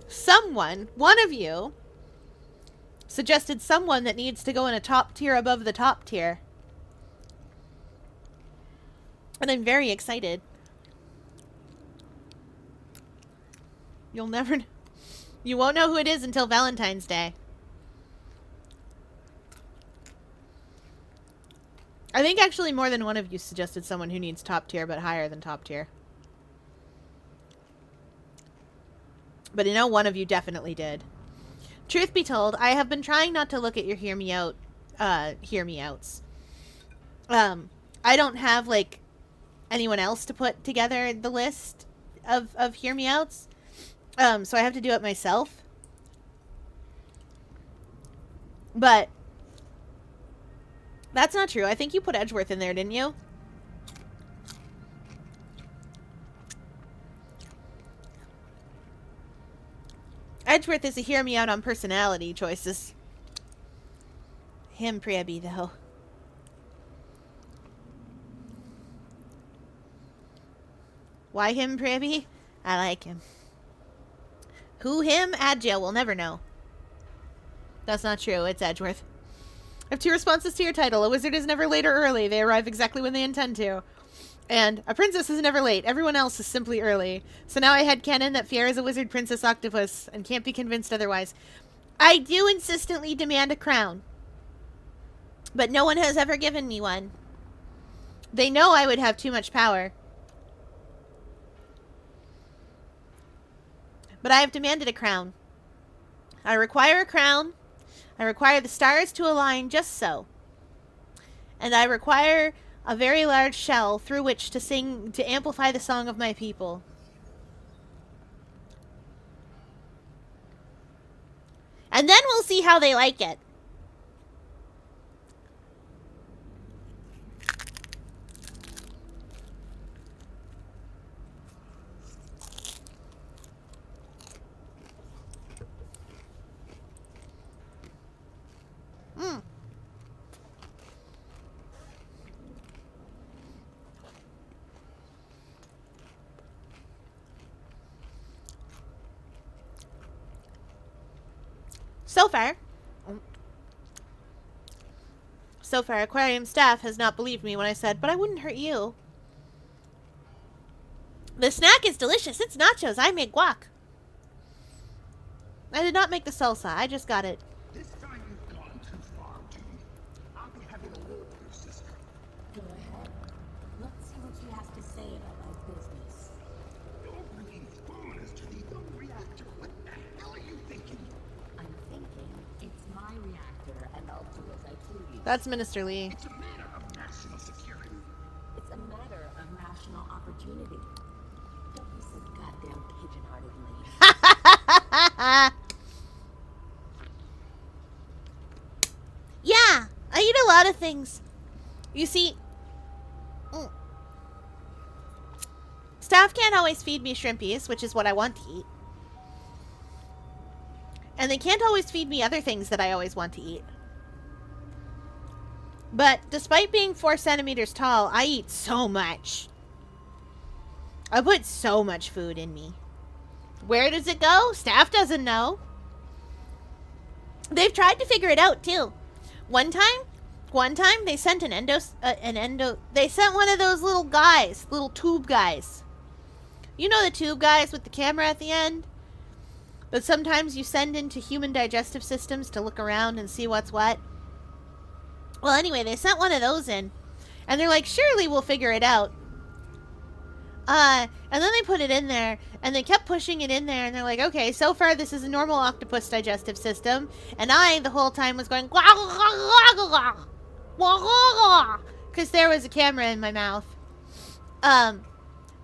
Someone, one of you, suggested someone that needs to go in a top tier above the top tier. And I'm very excited. You won't know who it is until Valentine's Day. I think actually more than one of you suggested someone who needs top tier but higher than top tier. But I know one of you definitely did. Truth be told, I have been trying not to look at your hear me outs. I don't have like anyone else to put together the list of hear me outs. So I have to do it myself. But that's not true. I think you put Edgeworth in there, didn't you? Edgeworth is a hear me out on personality choices. Him, Priaby, though. Why him, Priaby? I like him. Who him? Adjail, we'll never know. That's not true. It's Edgeworth. I have 2 responses to your title. A wizard is never late or early. They arrive exactly when they intend to. And a princess is never late. Everyone else is simply early. So now I headcanon that Fiera is a wizard princess octopus and can't be convinced otherwise. I do insistently demand a crown. But no one has ever given me one. They know I would have too much power. But I have demanded a crown. I require a crown. I require the stars to align just so. And I require a very large shell through which to sing, to amplify the song of my people. And then we'll see how they like it. So far, aquarium staff has not believed me when I said, but I wouldn't hurt you. The snack is delicious. It's nachos. I made guac. I did not make the salsa. I just got it. This time you've gone too far, June. I'll be having a word with your sister. Go ahead. Let's see what she has to say about my business. Don't breathe food to the young reactor. What the hell are you thinking? I'm thinking it's my reactor, and I'll do as I please. That's Minister Lee. It's a matter of national security. It's a matter of national opportunity. Don't be so goddamn pigeon-hearted, Lee. Yeah, I eat a lot of things. You see, staff can't always feed me shrimpies, which is what I want to eat. And they can't always feed me other things that I always want to eat. But despite being 4 centimeters tall, I eat so much. I put so much food in me. Where does it go? Staff doesn't know. They've tried to figure it out too. One time they sent they sent one of those little guys, little tube guys. You know the tube guys with the camera at the end? But sometimes you send into human digestive systems to look around and see what's what. Well, anyway, they sent one of those in. And they're like, surely we'll figure it out. And then they put it in there, and they kept pushing it in there, and they're like, okay, so far this is a normal octopus digestive system, and I, the whole time, was going, because there was a camera in my mouth. And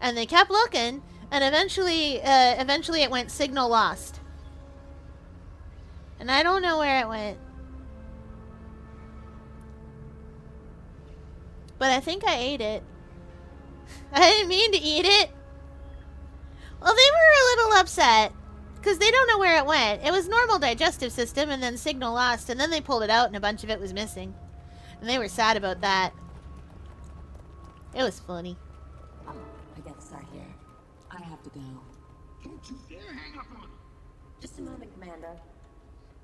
they kept looking, and eventually it went signal lost. And I don't know where it went. But I think I ate it. I didn't mean to eat it. Well, they were a little upset because they don't know where it went. It was normal digestive system and then signal lost, and then they pulled it out and a bunch of it was missing. And they were sad about that. It was funny. Oh, I gotta start here. I have to go. Don't you dare hang up on me. Just a moment, Commander.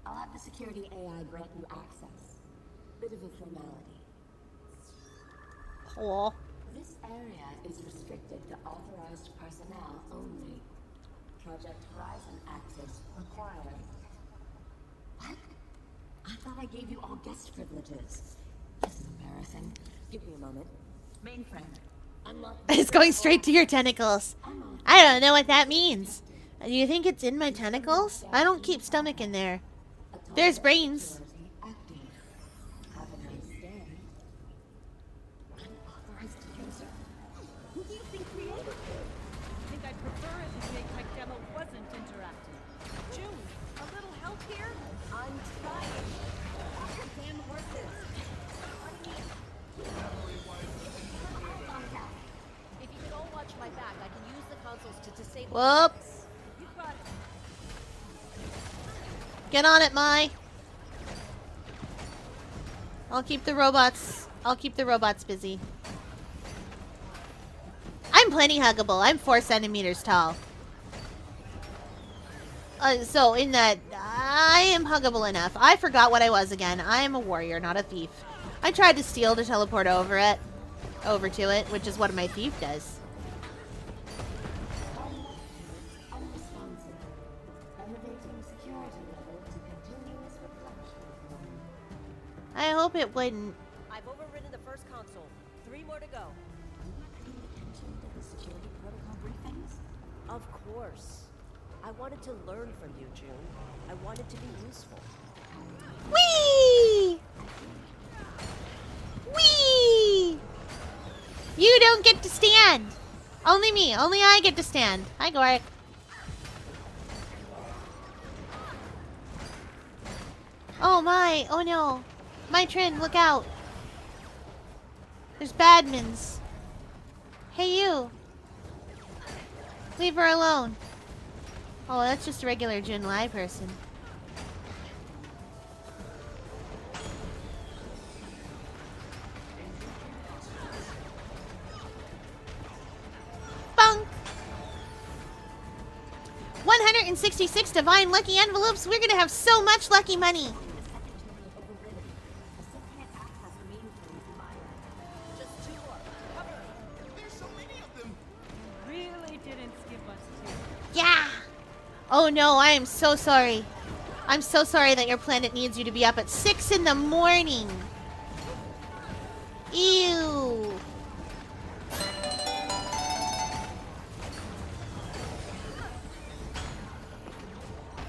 I'll have the security AI grant you access. Bit of a formality. Cool. This area is restricted to authorized personnel only. Project Horizon access required. What? I thought I gave you all guest privileges. This is embarrassing. Give me a moment. Mainframe. Unlock. It's going straight to your tentacles. I don't know what that means. Do you think it's in my tentacles? I don't keep stomach in there. There's brains. Whoop. Get on it, Mai. I'll keep the robots busy. I'm plenty huggable. I'm 4 centimeters tall. So in that, I am huggable enough. I forgot what I was again. I am a warrior, not a thief. I tried to steal to teleport over to it, which is what my thief does. I hope it wouldn't. I've overridden the first console. 3 more to go. Are you paying attention to the security protocol briefings? Of course. I wanted to learn from you, June. I wanted to be useful. Whee! Whee! You don't get to stand. Only me. Only I get to stand. Hi, Gork. Oh my! Oh no! My Trin, look out! There's badmins. Hey you! Leave her alone. Oh, that's just a regular Jun Lai person. Bunk! 166 divine lucky envelopes. We're gonna have so much lucky money. Really didn't skip us too. Yeah! Oh no, I am so sorry. I'm so sorry that your planet needs you to be up at 6 in the morning. Ew.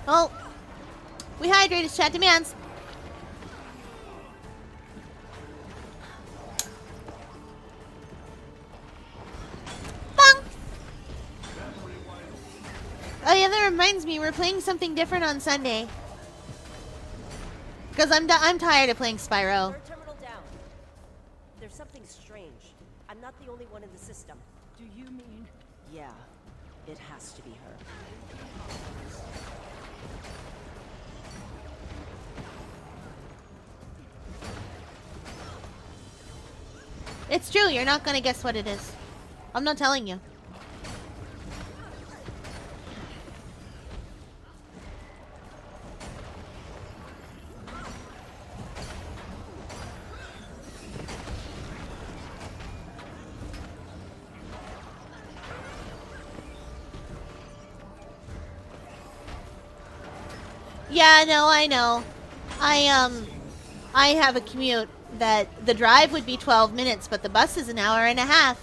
Oh. We hydrate as chat demands. Bunk! Oh yeah, that reminds me, we're playing something different on Sunday. Because I'm tired of playing Spyro. Third terminal down. There's something strange. I'm not the only one in the system. Do you mean? Yeah, it has to be her. It's true, you're not gonna guess what it is. I'm not telling you. Yeah, no, I know. I have a commute that the drive would be 12 minutes, but the bus is an hour and a half.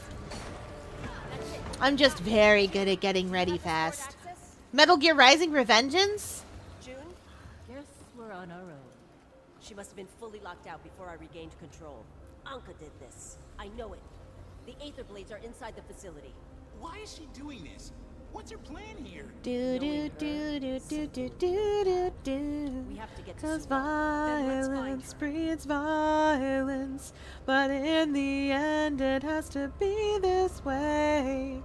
I'm just very good at getting ready fast. Metal Gear Rising Revengeance? June? Guess we're on our own. She must have been fully locked out before I regained control. Anka did this. I know it. The Aether Blades are inside the facility. Why is she doing this? What's her plan here? Do do do do do do do do. We have to get to Cause Suwon. Then let's find violence her. breeds violence, but in the end it has to be this way.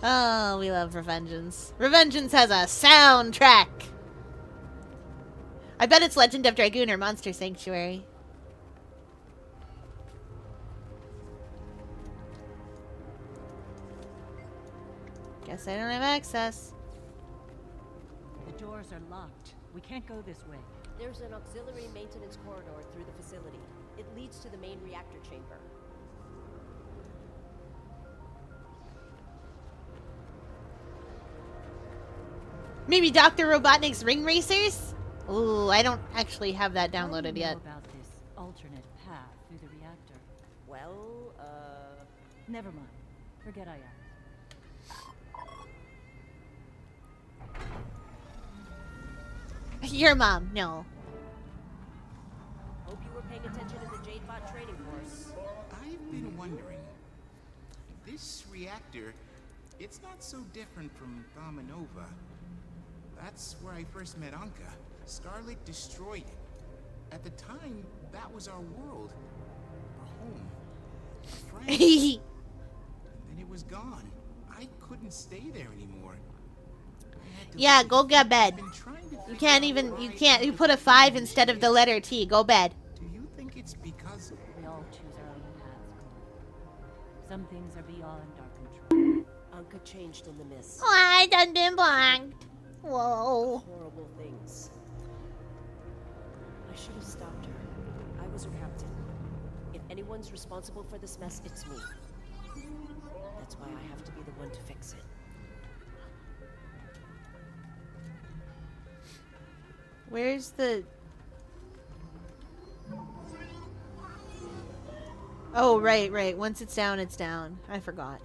Oh, we love Revengeance. Revengeance has a soundtrack. I bet it's Legend of Dragoon or Monster Sanctuary. Guess I don't have access. The doors are locked. We can't go this way. There's an auxiliary maintenance corridor through the facility. It leads to the main reactor chamber. Maybe Dr. Robotnik's Ring Racers? Ooh, I don't actually have that downloaded yet. What do you know about this alternate path through the reactor? Well, Never mind. Forget I asked. Your mom, no. Hope you were paying attention in the Jadebot training course. I've been wondering. This reactor, it's not so different from Thamanova. That's where I first met Anka. Scarlet destroyed it. At the time, that was our world. Our home. Our friends. And then it was gone. I couldn't stay there anymore. Yeah, go get bed. You can't even, you put a 5 instead of the letter T. Go bed. Do you think it's because We all choose our own paths, Cole. Some things are beyond our control. Anka changed in the mist. Oh, I done been blanked. Whoa. Horrible things. I should have stopped her. I was her captain. If anyone's responsible for this mess, it's me. That's why I have to be the one to fix it. Where's the... Oh, right. Once it's down, it's down. I forgot.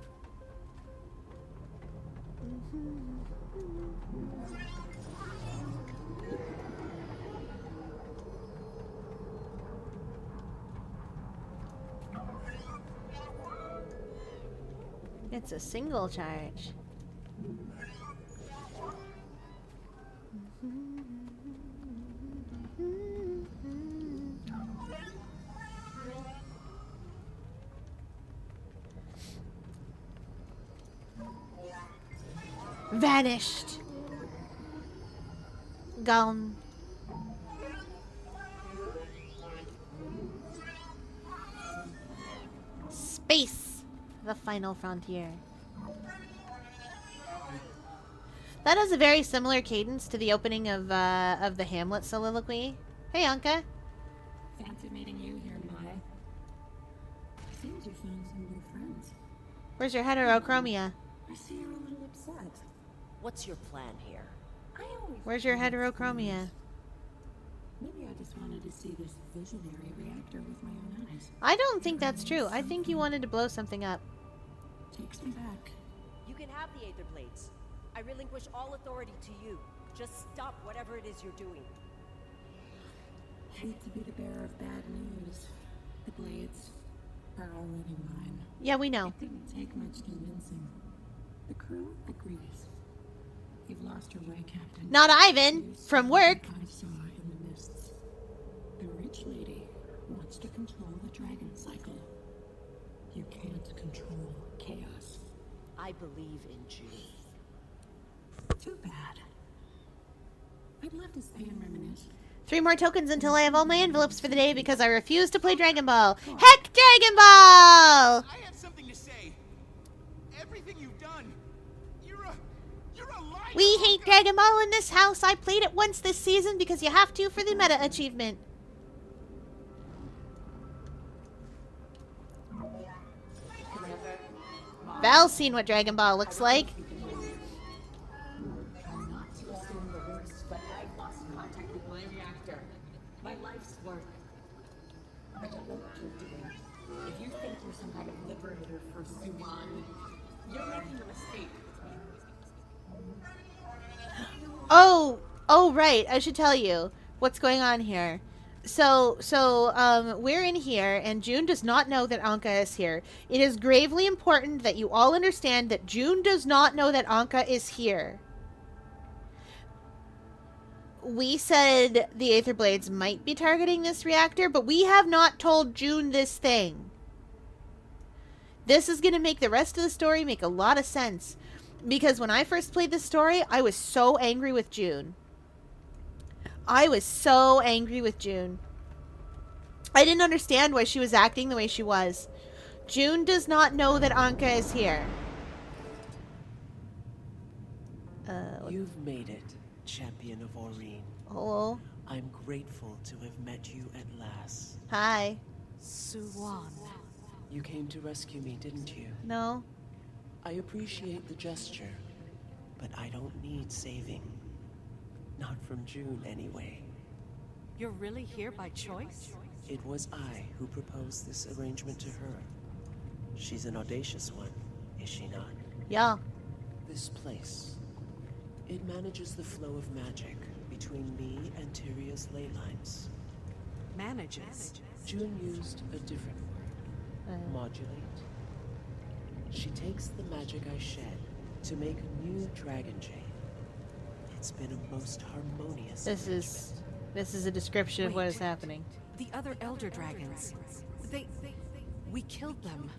It's a single charge. Vanished. Gone. Space. The final frontier. That has a very similar cadence to the opening of the Hamlet soliloquy. Hey, Anka. Fancy meeting you here, Mai. Seems you found some new friends. Where's your heterochromia? I see you're a little upset. What's your plan here? Where's your heterochromia? Maybe I just wanted to see this visionary reactor with my own eyes. I don't think that's true. I think you wanted to blow something up. Takes me back. You can have the Aether Blades. I relinquish all authority to you. Just stop whatever it is you're doing. Hate to be the bearer of bad news. The blades are already mine. Yeah, we know. It didn't take much convincing. The crew agrees. You've lost your way, Captain. Not Ivan! From work! I saw in the mists. The rich lady wants to control the dragon cycle. You can't control chaos. I believe in June. Too bad. I'd love to stay and reminisce. 3 more tokens until I have all my envelopes for the day because I refuse to play Dragon Ball. Heck Dragon Ball! I have something to say. Everything you've done, you're a liar. We hate Dragon Ball in this house. I played it once this season because you have to for the meta achievement. Val's seen what Dragon Ball looks like. I'm not to assume the worst, but I've lost contact with my reactor. My life's work. I don't know what you're doing. If you think you're some kind of liberator for Suman, you're making a mistake. Oh, right. I should tell you what's going on here. So, we're in here, and June does not know that Anka is here. It is gravely important that you all understand that June does not know that Anka is here. We said the Aether Blades might be targeting this reactor, but we have not told June this thing. This is going to make the rest of the story make a lot of sense. Because when I first played this story, I was so angry with June. I was so angry with June. I didn't understand why she was acting the way she was. June does not know that Anka is here. You've made it, champion of Aureen. Hello. I'm grateful to have met you at last. Hi. Suwan. You came to rescue me, didn't you? No. I appreciate the gesture, but I don't need saving. Not from June, anyway. You're really here by choice? It was I who proposed this arrangement to her. She's an audacious one, is she not? Yeah. This place. It manages the flow of magic between me and Tyria's ley lines. Manages? June used a different word. Modulate. She takes the magic I shed to make a new dragon chain. It's been a most harmonious This is a description of what is happening. The other Elder Dragons. We killed them.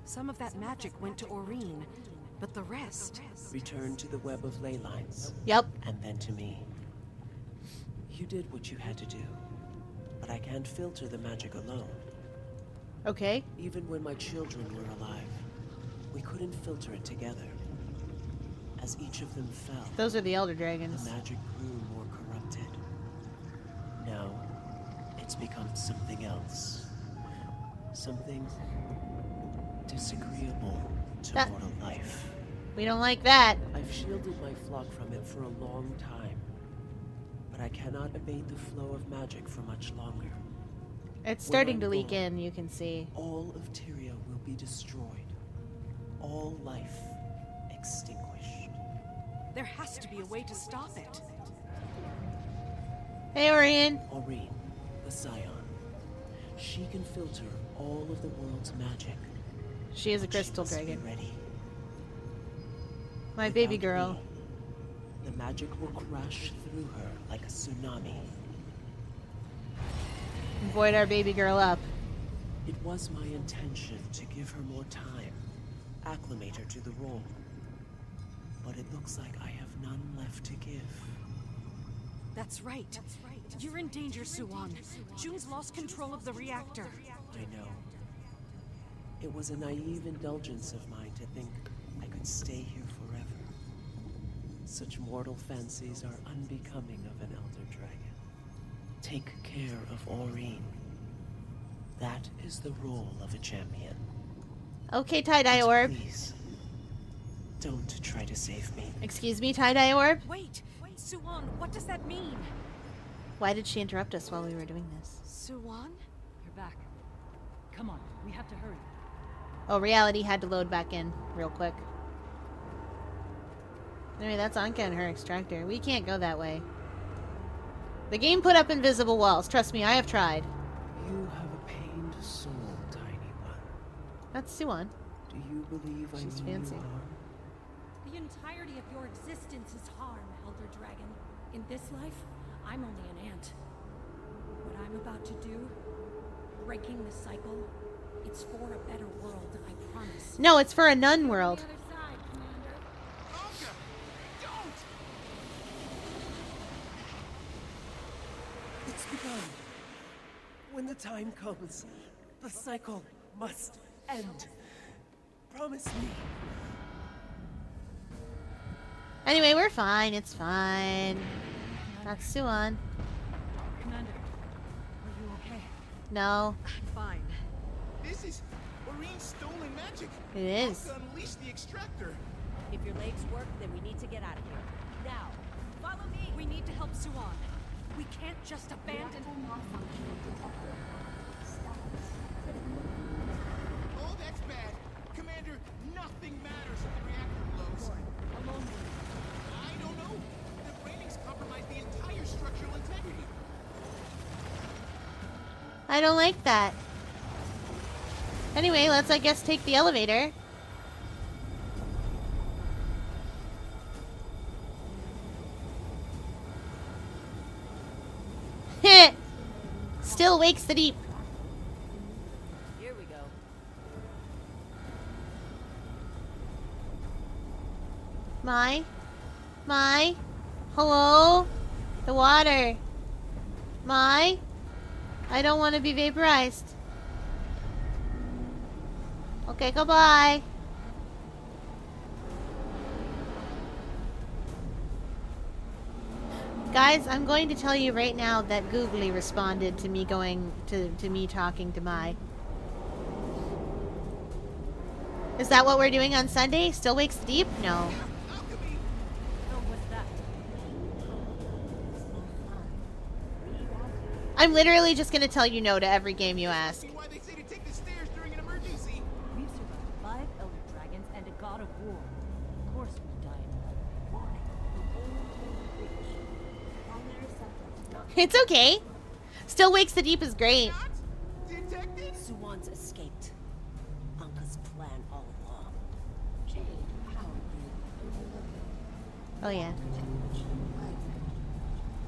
Some of that magic went to Aureen, but the rest... Return to the web of ley lines. Yep. And then to me. You did what you had to do, but I can't filter the magic alone. Okay. Even when my children were alive, we couldn't filter it together. As each of them fell, Those are the Elder Dragons. the magic grew more corrupted. Now, it's become something else. Something disagreeable to mortal life. We don't like that. I've shielded my flock from it for a long time, but I cannot abate the flow of magic for much longer. It's starting to leak in, you can see. All of Tyria will be destroyed. All life extinguished. There has to be a way to stop it. Hey, Aureen. Aureen, the Scion. She can filter all of the world's magic. She is a crystal dragon. Ready. My baby girl. Me, the magic will crash through her like a tsunami. Void our baby girl up. It was my intention to give her more time, acclimate her to the role. but it looks like I have none left to give. That's right. You're in danger, Suwon. June's lost control of the reactor. I know. It was a naive indulgence of mine to think I could stay here forever. Such mortal fancies are unbecoming of an elder dragon. Take care of Aureen. That is the role of a champion. Okay, tie-dye orb. Please, don't try to save me. Excuse me, tie-dye orb? Wait, Suwon, what does that mean? Why did she interrupt us while we were doing this? Suwon? You're back. Come on, we have to hurry. Oh, reality had to load back in real quick. Anyway, that's Anka and her extractor. We can't go that way. The game put up invisible walls. Trust me, I have tried. You have a pained soul, tiny one. That's Suwon. Do you believe She's I mean fancy. you harm? The entirety of your existence is harm, Elder Dragon. In this life, I'm only an ant. What I'm about to do, breaking the cycle, it's for a better world, I promise. No, it's for a nun world. It's begun. When the time comes, the cycle must end. Promise me. Anyway, we're fine. It's fine. That's Suwon. Commander, are you okay? No. I'm fine. This is Aureen's stolen magic. It is. Anka unleashed the extractor. If your legs work, then we need to get out of here. Now, follow me! We need to help Suwon. We can't just abandon... Oh, that's bad. Commander, nothing matters if the reactor blows. Alone. I don't know. The rainings compromise the entire structural integrity. I don't like that. Anyway, let's, I guess, take the elevator. Heh! Still wakes the deep. Here we go. My? Hello? The water. I don't want to be vaporized. Okay, goodbye. Guys, I'm going to tell you right now that Googly responded to me going to me talking to Mai. Is that what we're doing on Sunday? Still wakes the deep? No. Oh, what's that? I'm literally just gonna tell you no to every game you ask. Why they say to take the stairs during an emergency? We've survived 5 Elder Dragons and a God of War. Of course we died. It's okay. Still wakes the deep is great. Detected? Suwon's escaped. Anka's plan all along. Oh yeah.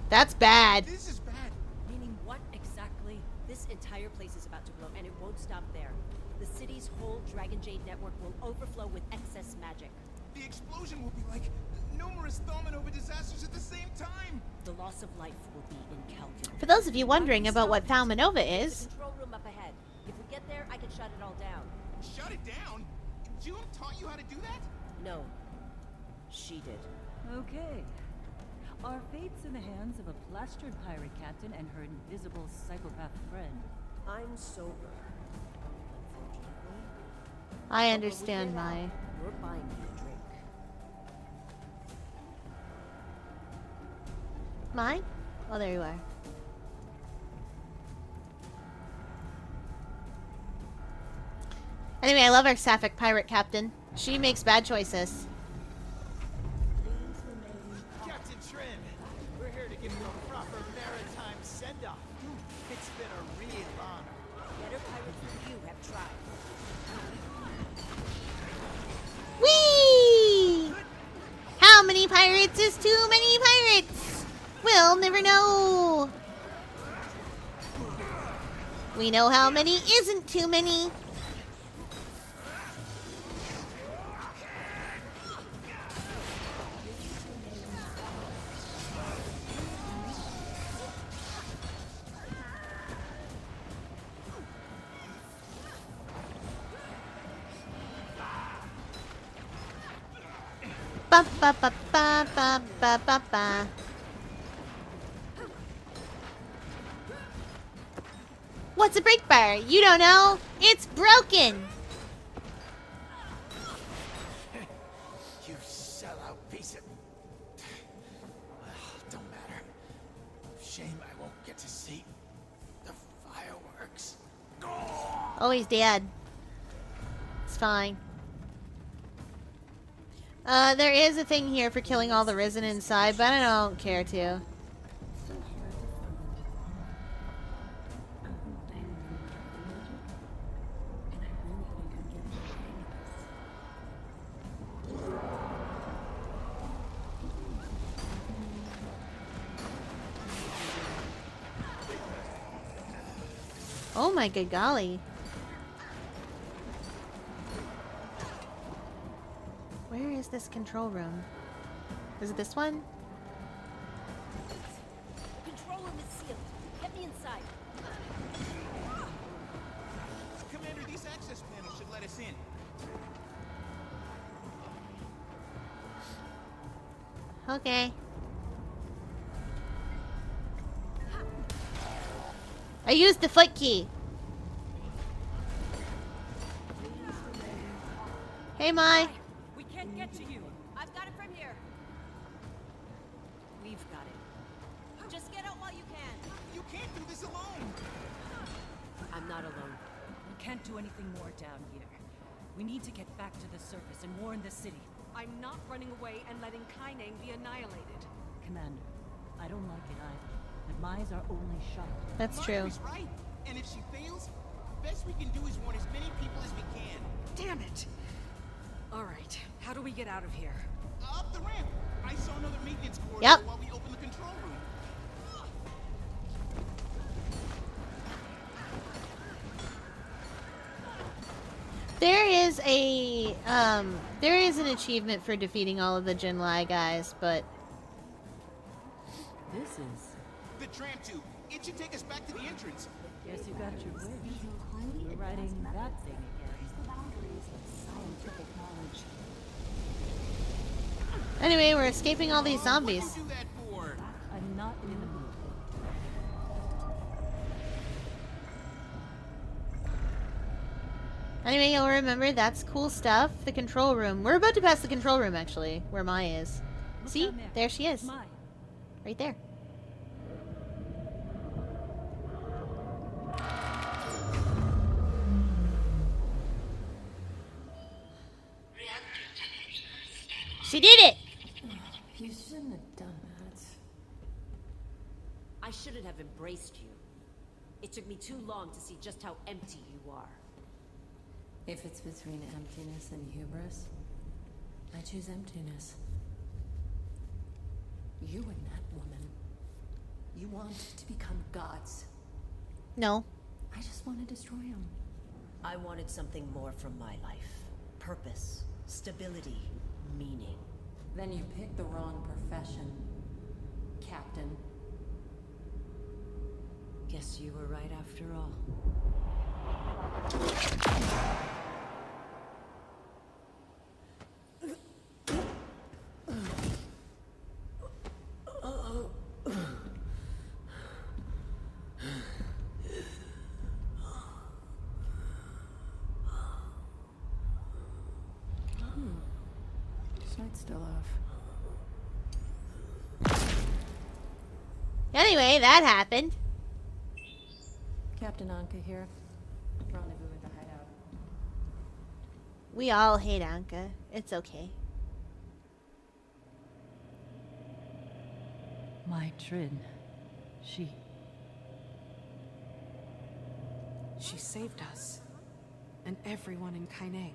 That's bad. This is bad. Meaning what exactly? This entire place is about to blow, and it won't stop there. The city's whole Dragon Jade network will overflow with excess magic. The explosion will be like numerous Dominova disasters at the same time. The loss of life will be incalculable. For those of you wondering about what Thalmanova There's is, a control room up ahead. If we get there, I can shut it all down. Shut it down? June taught you how to do that? No. She did. Okay. Our fate's in the hands of a plastered pirate captain and her invisible psychopath friend. I'm sober. I understand Mai. You're buying me a drink. Mai? Oh, there you are. Anyway, I love our Sapphic pirate captain. She makes bad choices. Captain Trin, we're here to give you a proper maritime send-off. It's been a real honor. Better pirates than you have tried. Whee! How many pirates is too many pirates? We'll never know. We know how many isn't too many. Ba ba ba ba ba ba ba ba. What's a break bar? You don't know? It's broken! You sellout piece of... Well, don't matter. Shame I won't get to see the fireworks. Oh, he's dead. It's fine. There is a thing here for killing all the risen inside, but I don't care to. Oh my good golly. Where is this control room? Is it this one? Control room is sealed. Get me inside. Commander, these access panels should let us in. Okay. I used the foot key. Hey, Mai. We can't get to you. I've got it from here. We've got it. Just get out while you can. You can't do this alone. I'm not alone. We can't do anything more down here. We need to get back to the surface and warn the city. I'm not running away and letting Kaineng be annihilated. Commander, I don't like it either. But Mai's our only shot. That's true. Marjorie's right. And if she fails, the best we can do is warn as many people as we can. Damn it! Alright, how do we get out of here? Up the ramp. I saw another maintenance corridor Yep. while we opened the control room. There is an achievement for defeating all of the Jinlai guys, but This is... The tram tube. It should take us back to the entrance. Guess you got your wish. We're riding that thing again. The boundaries of scientific knowledge. anyway, we're escaping all these zombies. What do you do that for? I'm not in the mood. Anyway, you'll remember that's cool stuff. The control room. We're about to pass the control room, actually, where Mai is. Look See? down There she is. Mai. Right there. She did it! You shouldn't have done that. I shouldn't have embraced you. It took me too long to see just how empty you are. If it's between emptiness and hubris, I choose emptiness. You and that woman, you want to become gods. No. I just want to destroy them. I wanted something more from my life. Purpose, stability, meaning. Then you picked the wrong profession, Captain. Guess you were right after all. Sight's still off. Anyway, that happened. Captain Anka here. Rendezvous at the hideout. We all hate Anka. It's okay. My Trin. She saved us. And everyone in Kaineng.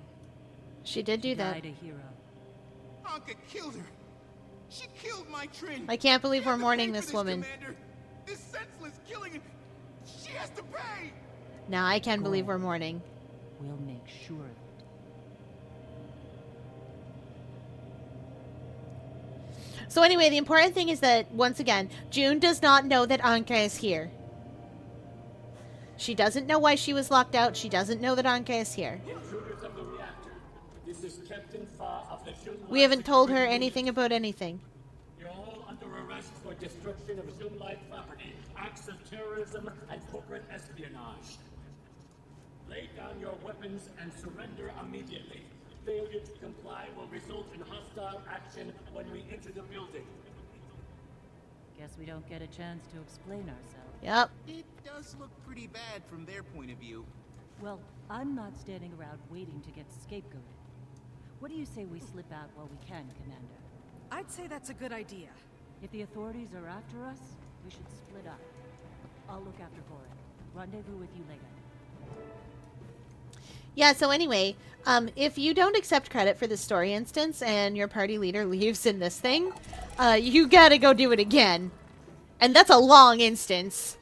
She did do that. died a hero. Anka killed her. She killed my Trin. I can't believe we're You have to mourning pay for this woman. Commander. This senseless killing. She has to pay. Now I can believe we're mourning. We'll make sure of it. So anyway, the important thing is that, once again, June does not know that Anka is here. She doesn't know why she was locked out. She doesn't know that Anka is here. Intruders of the reactor. This is Captain Fa of the Junla We haven't told her anything about anything. You're all under arrest for destruction of Zoom-like property, acts of terrorism, and corporate espionage. Lay down your weapons and surrender immediately. Failure to comply will result in hostile action when we enter the building. Guess we don't get a chance to explain ourselves. Yep. It does look pretty bad from their point of view. Well, I'm not standing around waiting to get scapegoated. What do you say we slip out while we can, Commander? I'd say that's a good idea. If the authorities are after us, we should split up. I'll look after Goran. Rendezvous with you later. Yeah, so anyway, if you don't accept credit for the story instance and your party leader leaves in this thing, you gotta go do it again. And that's a long instance.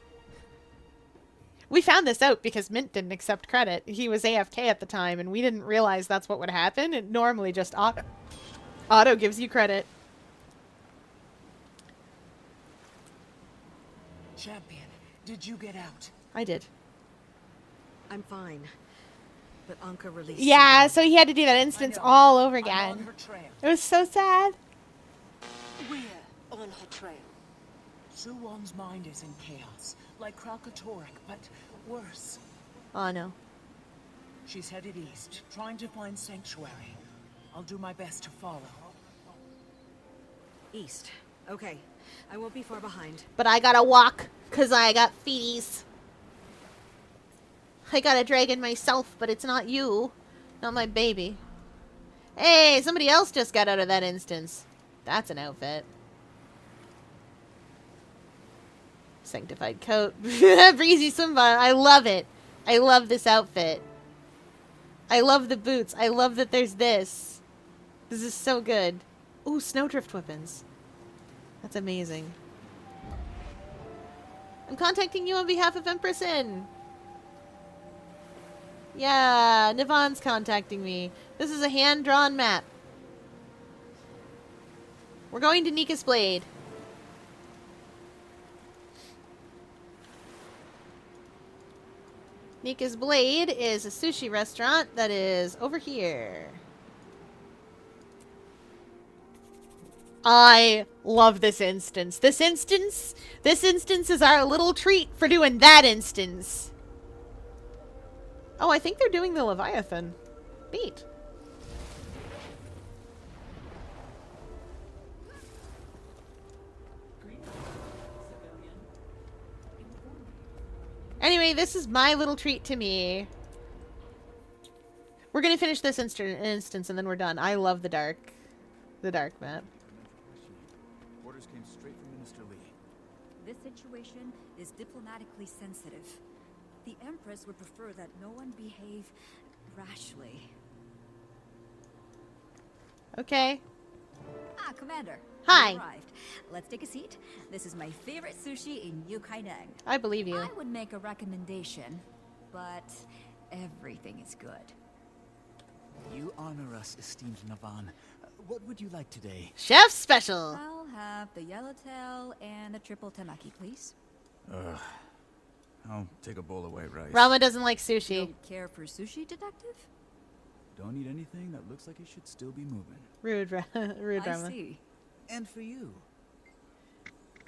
We found this out because Mint didn't accept credit. He was AFK at the time, and we didn't realize that's what would happen. It normally just auto gives you credit. Champion, did you get out? I did. I'm fine. But Anka released Yeah, Suwon. so he had to do that instance all over again. It was so sad. We're on her trail. Suwon's mind is in chaos, like Kralkatorek, but worse. Oh, no. She's headed east, trying to find sanctuary. I'll do my best to follow. East. Okay. I won't be far behind. But I gotta walk, because I got feeties. I got a dragon myself, but it's not you. Not my baby. Hey, somebody else just got out of that instance. That's an outfit. Sanctified coat. Breezy swim bottom. I love it. I love this outfit. I love the boots. I love that there's this. This is so good. Ooh, snowdrift weapons. That's amazing. I'm contacting you on behalf of Empress Inn. Yeah, Nivon's contacting me. This is a hand-drawn map. We're going to Nika's Blade. Nika's Blade is a sushi restaurant that is over here. I love this instance. This instance is our little treat for doing that instance. Oh, I think they're doing the Leviathan. Neat. Anyway, this is my little treat to me. We're gonna finish this instance and then we're done. I love the dark map. Orders came straight from Minister Lee. This situation is diplomatically sensitive. The Empress would prefer that no one behave rashly. Okay. Ah, Commander. Hi. You arrived. Let's take a seat. This is my favorite sushi in New Kaineng. I believe you. I would make a recommendation, but everything is good. You honor us, esteemed Navan. What would you like today? Chef special. I'll have the yellowtail and the triple temaki, please. I'll take a bowl of white rice. Rama doesn't like sushi. You don't care for sushi, detective? Don't eat anything that looks like it should still be moving. Rude, rude Rama. I see. And for you.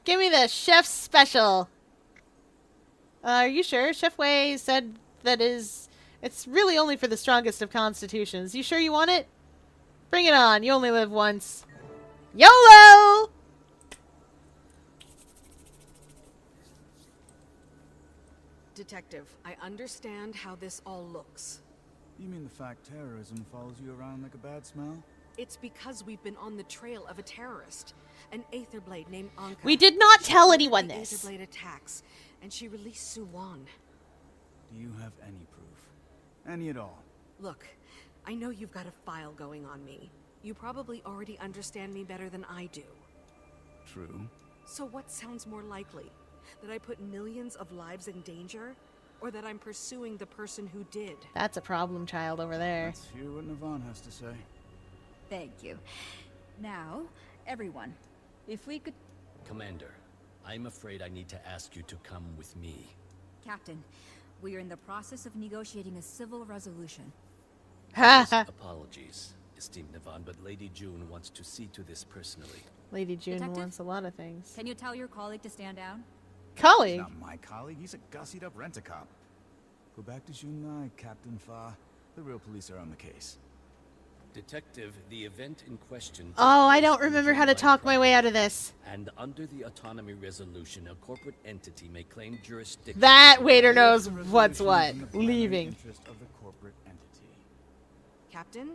Give me the chef's special. Are you sure? Chef Wei said that it's really only for the strongest of constitutions. You sure you want it? Bring it on. You only live once. YOLO! Detective, I understand how this all looks. You mean the fact terrorism follows you around like a bad smell? It's because we've been on the trail of a terrorist, an Aetherblade named Anka. We did not She tell ordered anyone the this. Aetherblade attacks, and she released Suwon. Do you have any proof? Any at all? Look, I know you've got a file going on me. You probably already understand me better than I do. True. So what sounds more likely? That I put millions of lives in danger? Or that I'm pursuing the person who did? That's a problem child over there. Let's hear what Navan has to say. Thank you. Now, everyone, if we could... Commander, I'm afraid I need to ask you to come with me. Captain, we are in the process of negotiating a civil resolution. Apologies. esteemed Navon, but Lady June wants to see to this personally. Lady June Detective? wants a lot of things. Can you tell your colleague to stand down? Colleague? Not my colleague. He's a gussied-up rent-a-cop. Go back to Junai, Captain Fa. The real police are on the case. Detective, the event in question... Oh, I don't remember how to talk my way out of this. And under the autonomy resolution, a corporate entity may claim jurisdiction... That waiter knows what's what. Leaving. Interest of the corporate entity. Captain,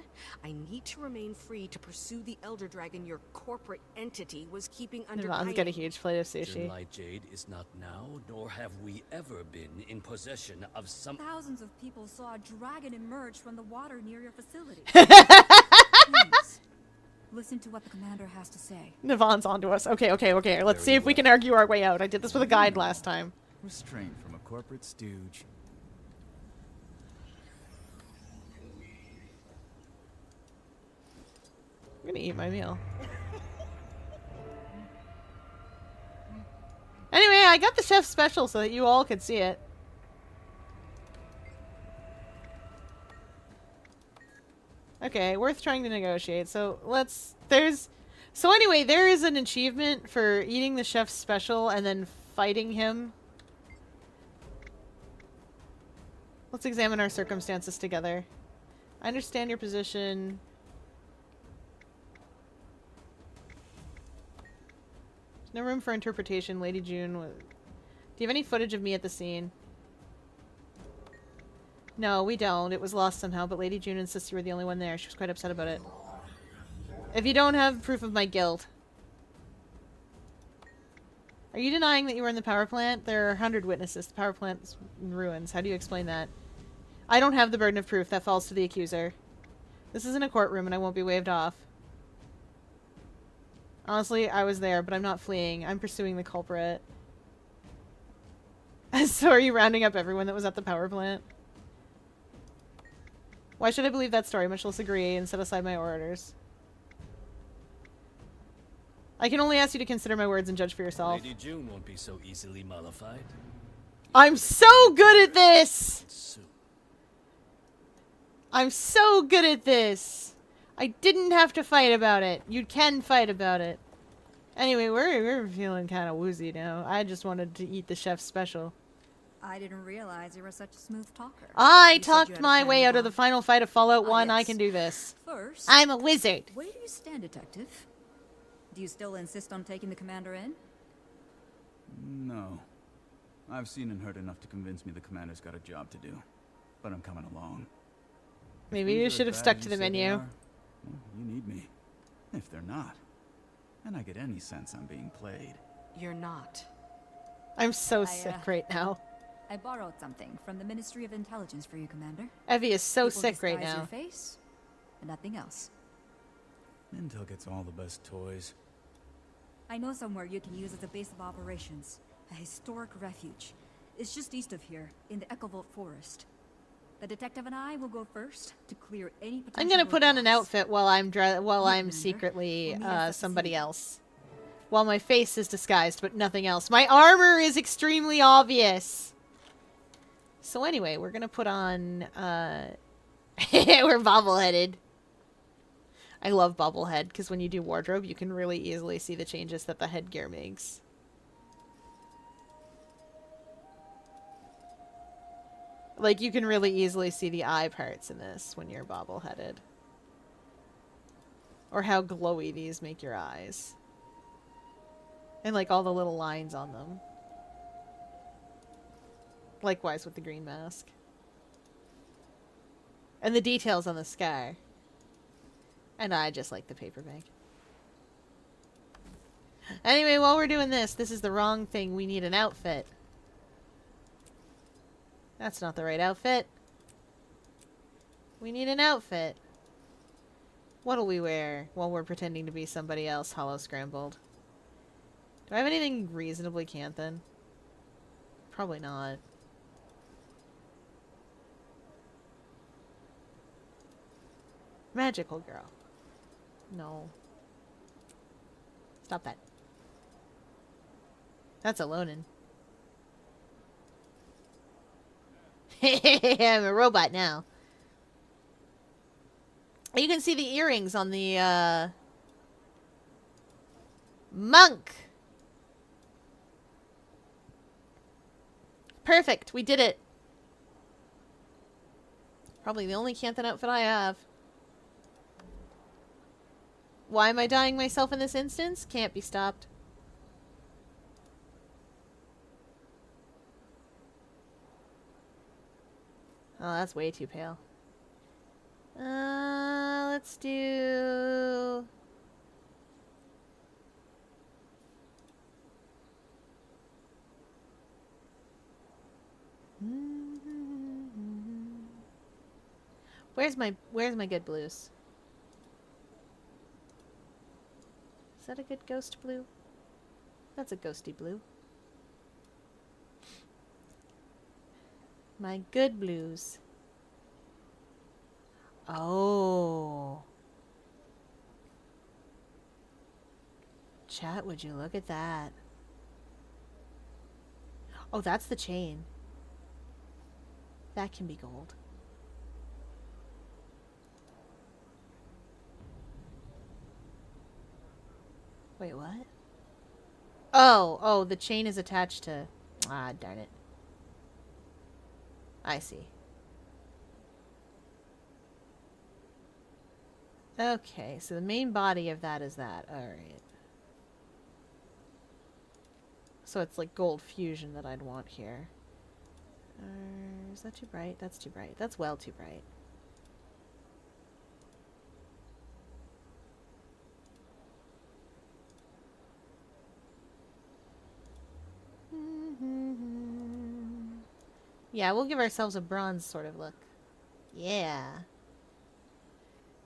I need to remain free to pursue the Elder Dragon your corporate entity was keeping under Navon's got a huge plate of sushi. Junai Jade is not now, nor have we ever been, in possession of some... Thousands of people saw a dragon emerge from the water near your facility. Please, listen to what the commander has to say. Navon's onto us. Okay. Let's see if we can argue our way out. I did this with a guide last time. Restraint from a corporate stooge. I'm gonna eat my meal. Anyway, I got the chef's special so that you all could see it. Okay, worth trying to negotiate. So so anyway, there is an achievement for eating the chef's special and then fighting him. Let's examine our circumstances together. I understand your position. No room for interpretation, Lady June. Do you have any footage of me at the scene? No, we don't. It was lost somehow, but Lady June insists you were the only one there. She was quite upset about it. If you don't have proof of my guilt... Are you denying that you were in the power plant? There are 100 witnesses. The power plant's in ruins. How do you explain that? I don't have the burden of proof. That falls to the accuser. This isn't a courtroom and I won't be waved off. Honestly, I was there, but I'm not fleeing. I'm pursuing the culprit. So are you rounding up everyone that was at the power plant? Why should I believe that story, much less agree, and set aside my orders? I can only ask you to consider my words and judge for yourself. Lady June won't be so easily mollified. I'm so good at this! I'm so good at this! I didn't have to fight about it. You can fight about it. Anyway, we're feeling kind of woozy now. I just wanted to eat the chef's special. I didn't realize you were such a smooth talker. I talked my way out of the final fight of Fallout 1. Yes. I can do this. First, I'm a wizard. Where do you stand, Detective? Do you still insist on taking the commander in? No. I've seen and heard enough to convince me the commander's got a job to do. But I'm coming along. Maybe you should have stuck to the menu. Well, you need me. If they're not, then I get any sense I'm being played. You're not. I'm so sick right now. I borrowed something from the Ministry of Intelligence for you, Commander. Evie is so People sick right disguise now. Your face, and nothing else. Intel gets all the best toys. I know somewhere you can use as a base of operations. A historic refuge. It's just east of here, in the Echovolt Forest. The detective and I will go first to clear any potential. I'm gonna put on an roadblocks. outfit while I'm secretly somebody else. While my face is disguised, but nothing else. My armor is extremely obvious. So anyway, we're gonna put on, we're bobbleheaded. I love bobblehead, because when you do wardrobe, you can really easily see the changes that the headgear makes. Like, you can really easily see the eye parts in this when you're bobbleheaded. Or how glowy these make your eyes. And, like, all the little lines on them. Likewise with the green mask. And the details on the scar. And I just like the paper bag. Anyway, while we're doing this is the wrong thing. We need an outfit. That's not the right outfit. We need an outfit. What'll we wear while we're pretending to be somebody else, hollow scrambled? Do I have anything reasonably Canthan? Probably not. Magical girl. No. Stop that. That's a Lonin. I'm a robot now. You can see the earrings on the monk. Perfect. We did it. Probably the only Cantha outfit I have. Why am I dying myself in this instance? Can't be stopped. Oh, that's way too pale. Let's do... Where's my good blues? Is that a good ghost blue? That's a ghosty blue. My good blues. Oh. Chat, would you look at that? Oh, that's the chain. That can be gold. Wait, what? Oh, the chain is attached to... Ah, darn it. I see. Okay, so the main body of that is that. Alright. So it's like gold fusion that I'd want here. Is that too bright? That's too bright. That's well too bright. Yeah, we'll give ourselves a bronze sort of look. Yeah.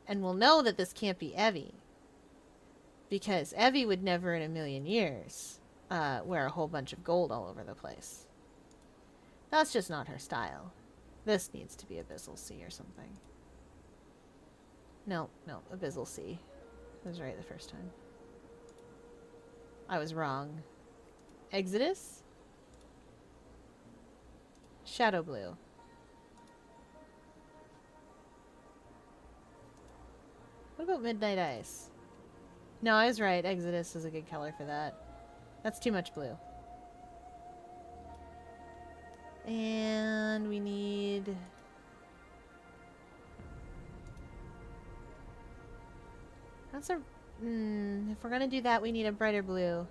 And we'll know that this can't be Evie. Because Evie would never in a million years wear a whole bunch of gold all over the place. That's just not her style. This needs to be Abyssal Sea or something. No, Abyssal Sea. I was right the first time. I was wrong. Exodus? Shadow Blue. What about Midnight Ice? No, I was right. Exodus is a good color for that. That's too much blue. And we need... That's a... if we're gonna do that, we need a brighter blue.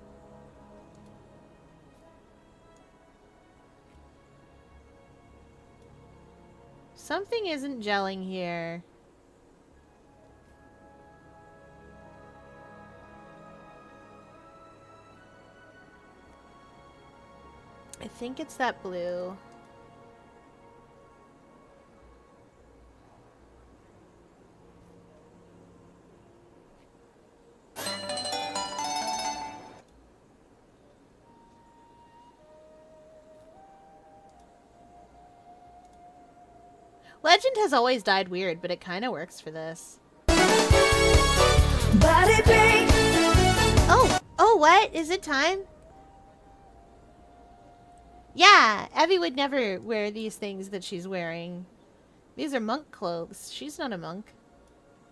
Something isn't gelling here. I think it's that blue. Legend has always died weird, but it kind of works for this. Oh, what? Is it time? Yeah, Evie would never wear these things that she's wearing. These are monk clothes. She's not a monk.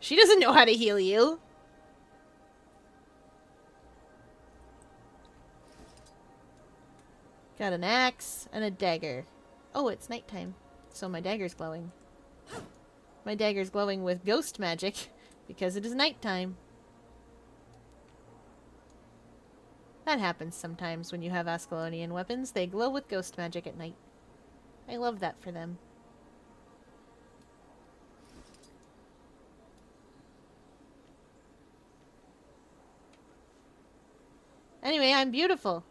She doesn't know how to heal you. Got an axe and a dagger. Oh, it's nighttime, so my dagger's glowing. My dagger's glowing with ghost magic because it is nighttime. That happens sometimes when you have Ascalonian weapons. They glow with ghost magic at night. I love that for them. Anyway, I'm beautiful.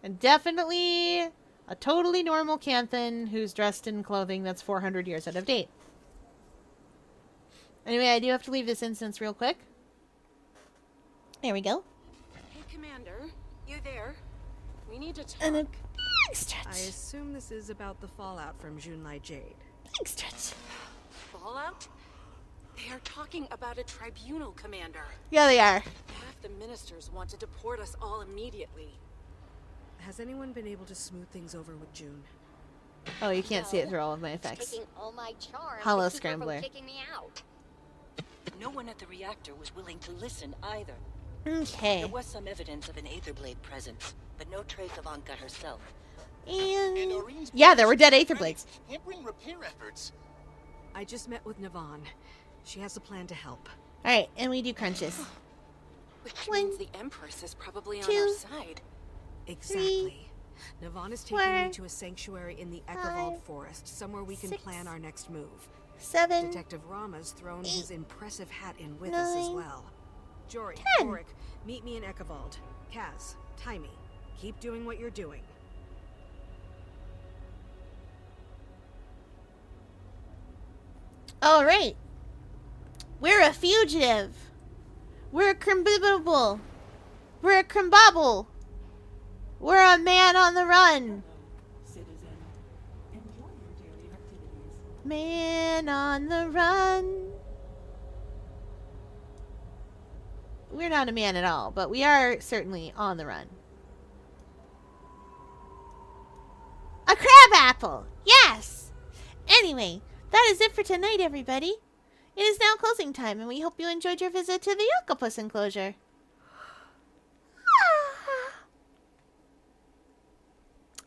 And definitely a totally normal Canthan who's dressed in clothing that's 400 years out of date. Anyway, I do have to leave this instance real quick. There we go. Hey, Commander. You there? We need to talk. And a big stretch. I assume this is about the fallout from Junlai Jade. Big stretch. Fallout? They are talking about a tribunal, Commander. Yeah, they are. Half the ministers want to deport us all immediately. Has anyone been able to smooth things over with June? Oh, you can't see it through all of my effects. Taking all my charm Hollow to keep her from Scrambler. kicking me out. No one at the reactor was willing to listen either. Okay. There was some evidence of an Aether Blade presence, but no trace of Anka herself. And Orene's yeah, there were dead Aether Blades. hampering repair efforts. I just met with Navon. She has a plan to help. Alright, and we do crunches. Which means the Empress is probably on our side. Exactly. Navon is taking me to a sanctuary in the Eckerwald Forest, somewhere we can plan our next move. 7. Detective Rama's thrown his impressive hat in with us as 9, well. Jory, 10. Boric, meet me in Eckerwald. Kaz, Timey, keep doing what you're doing. Alright. We're a fugitive. We're a crimbibble. We're a crimbobble. We're a man on the run. Citizen, enjoy your daily activities. Man on the run. We're not a man at all, but we are certainly on the run. A crab apple! Yes! Anyway, that is it for tonight, everybody. It is now closing time, and we hope you enjoyed your visit to the octopus enclosure.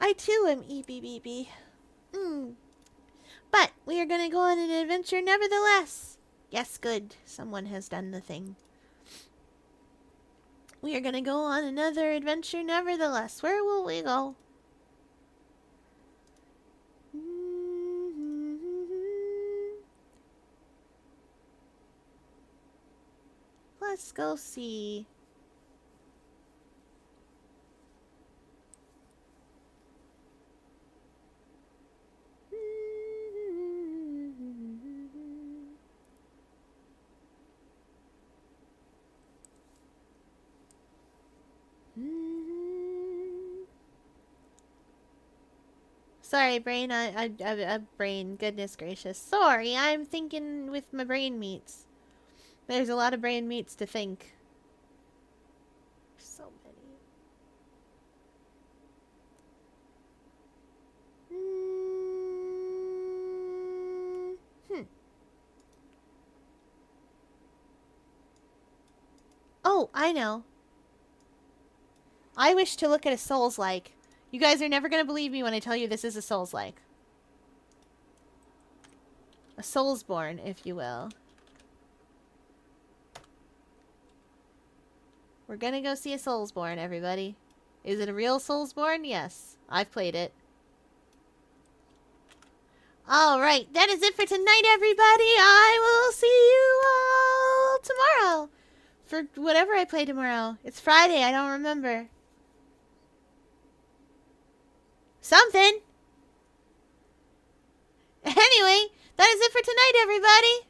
I too am EBBB. But we are going to go on an adventure nevertheless. Yes, good. Someone has done the thing. We are going to go on another adventure nevertheless. Where will we go? Let's go see. Sorry, brain. I brain. Goodness gracious. Sorry, I'm thinking with my brain meats. There's a lot of brain meats to think. So many. Oh, I know. I wish to look at a Souls-like. You guys are never going to believe me when I tell you this is a Souls-like. A Soulsborne, if you will. We're going to go see a Soulsborne, everybody. Is it a real Soulsborne? Yes. I've played it. Alright, that is it for tonight, everybody. I will see you all tomorrow. For whatever I play tomorrow. It's Friday, I don't remember. Something. Anyway, that is it for tonight, everybody.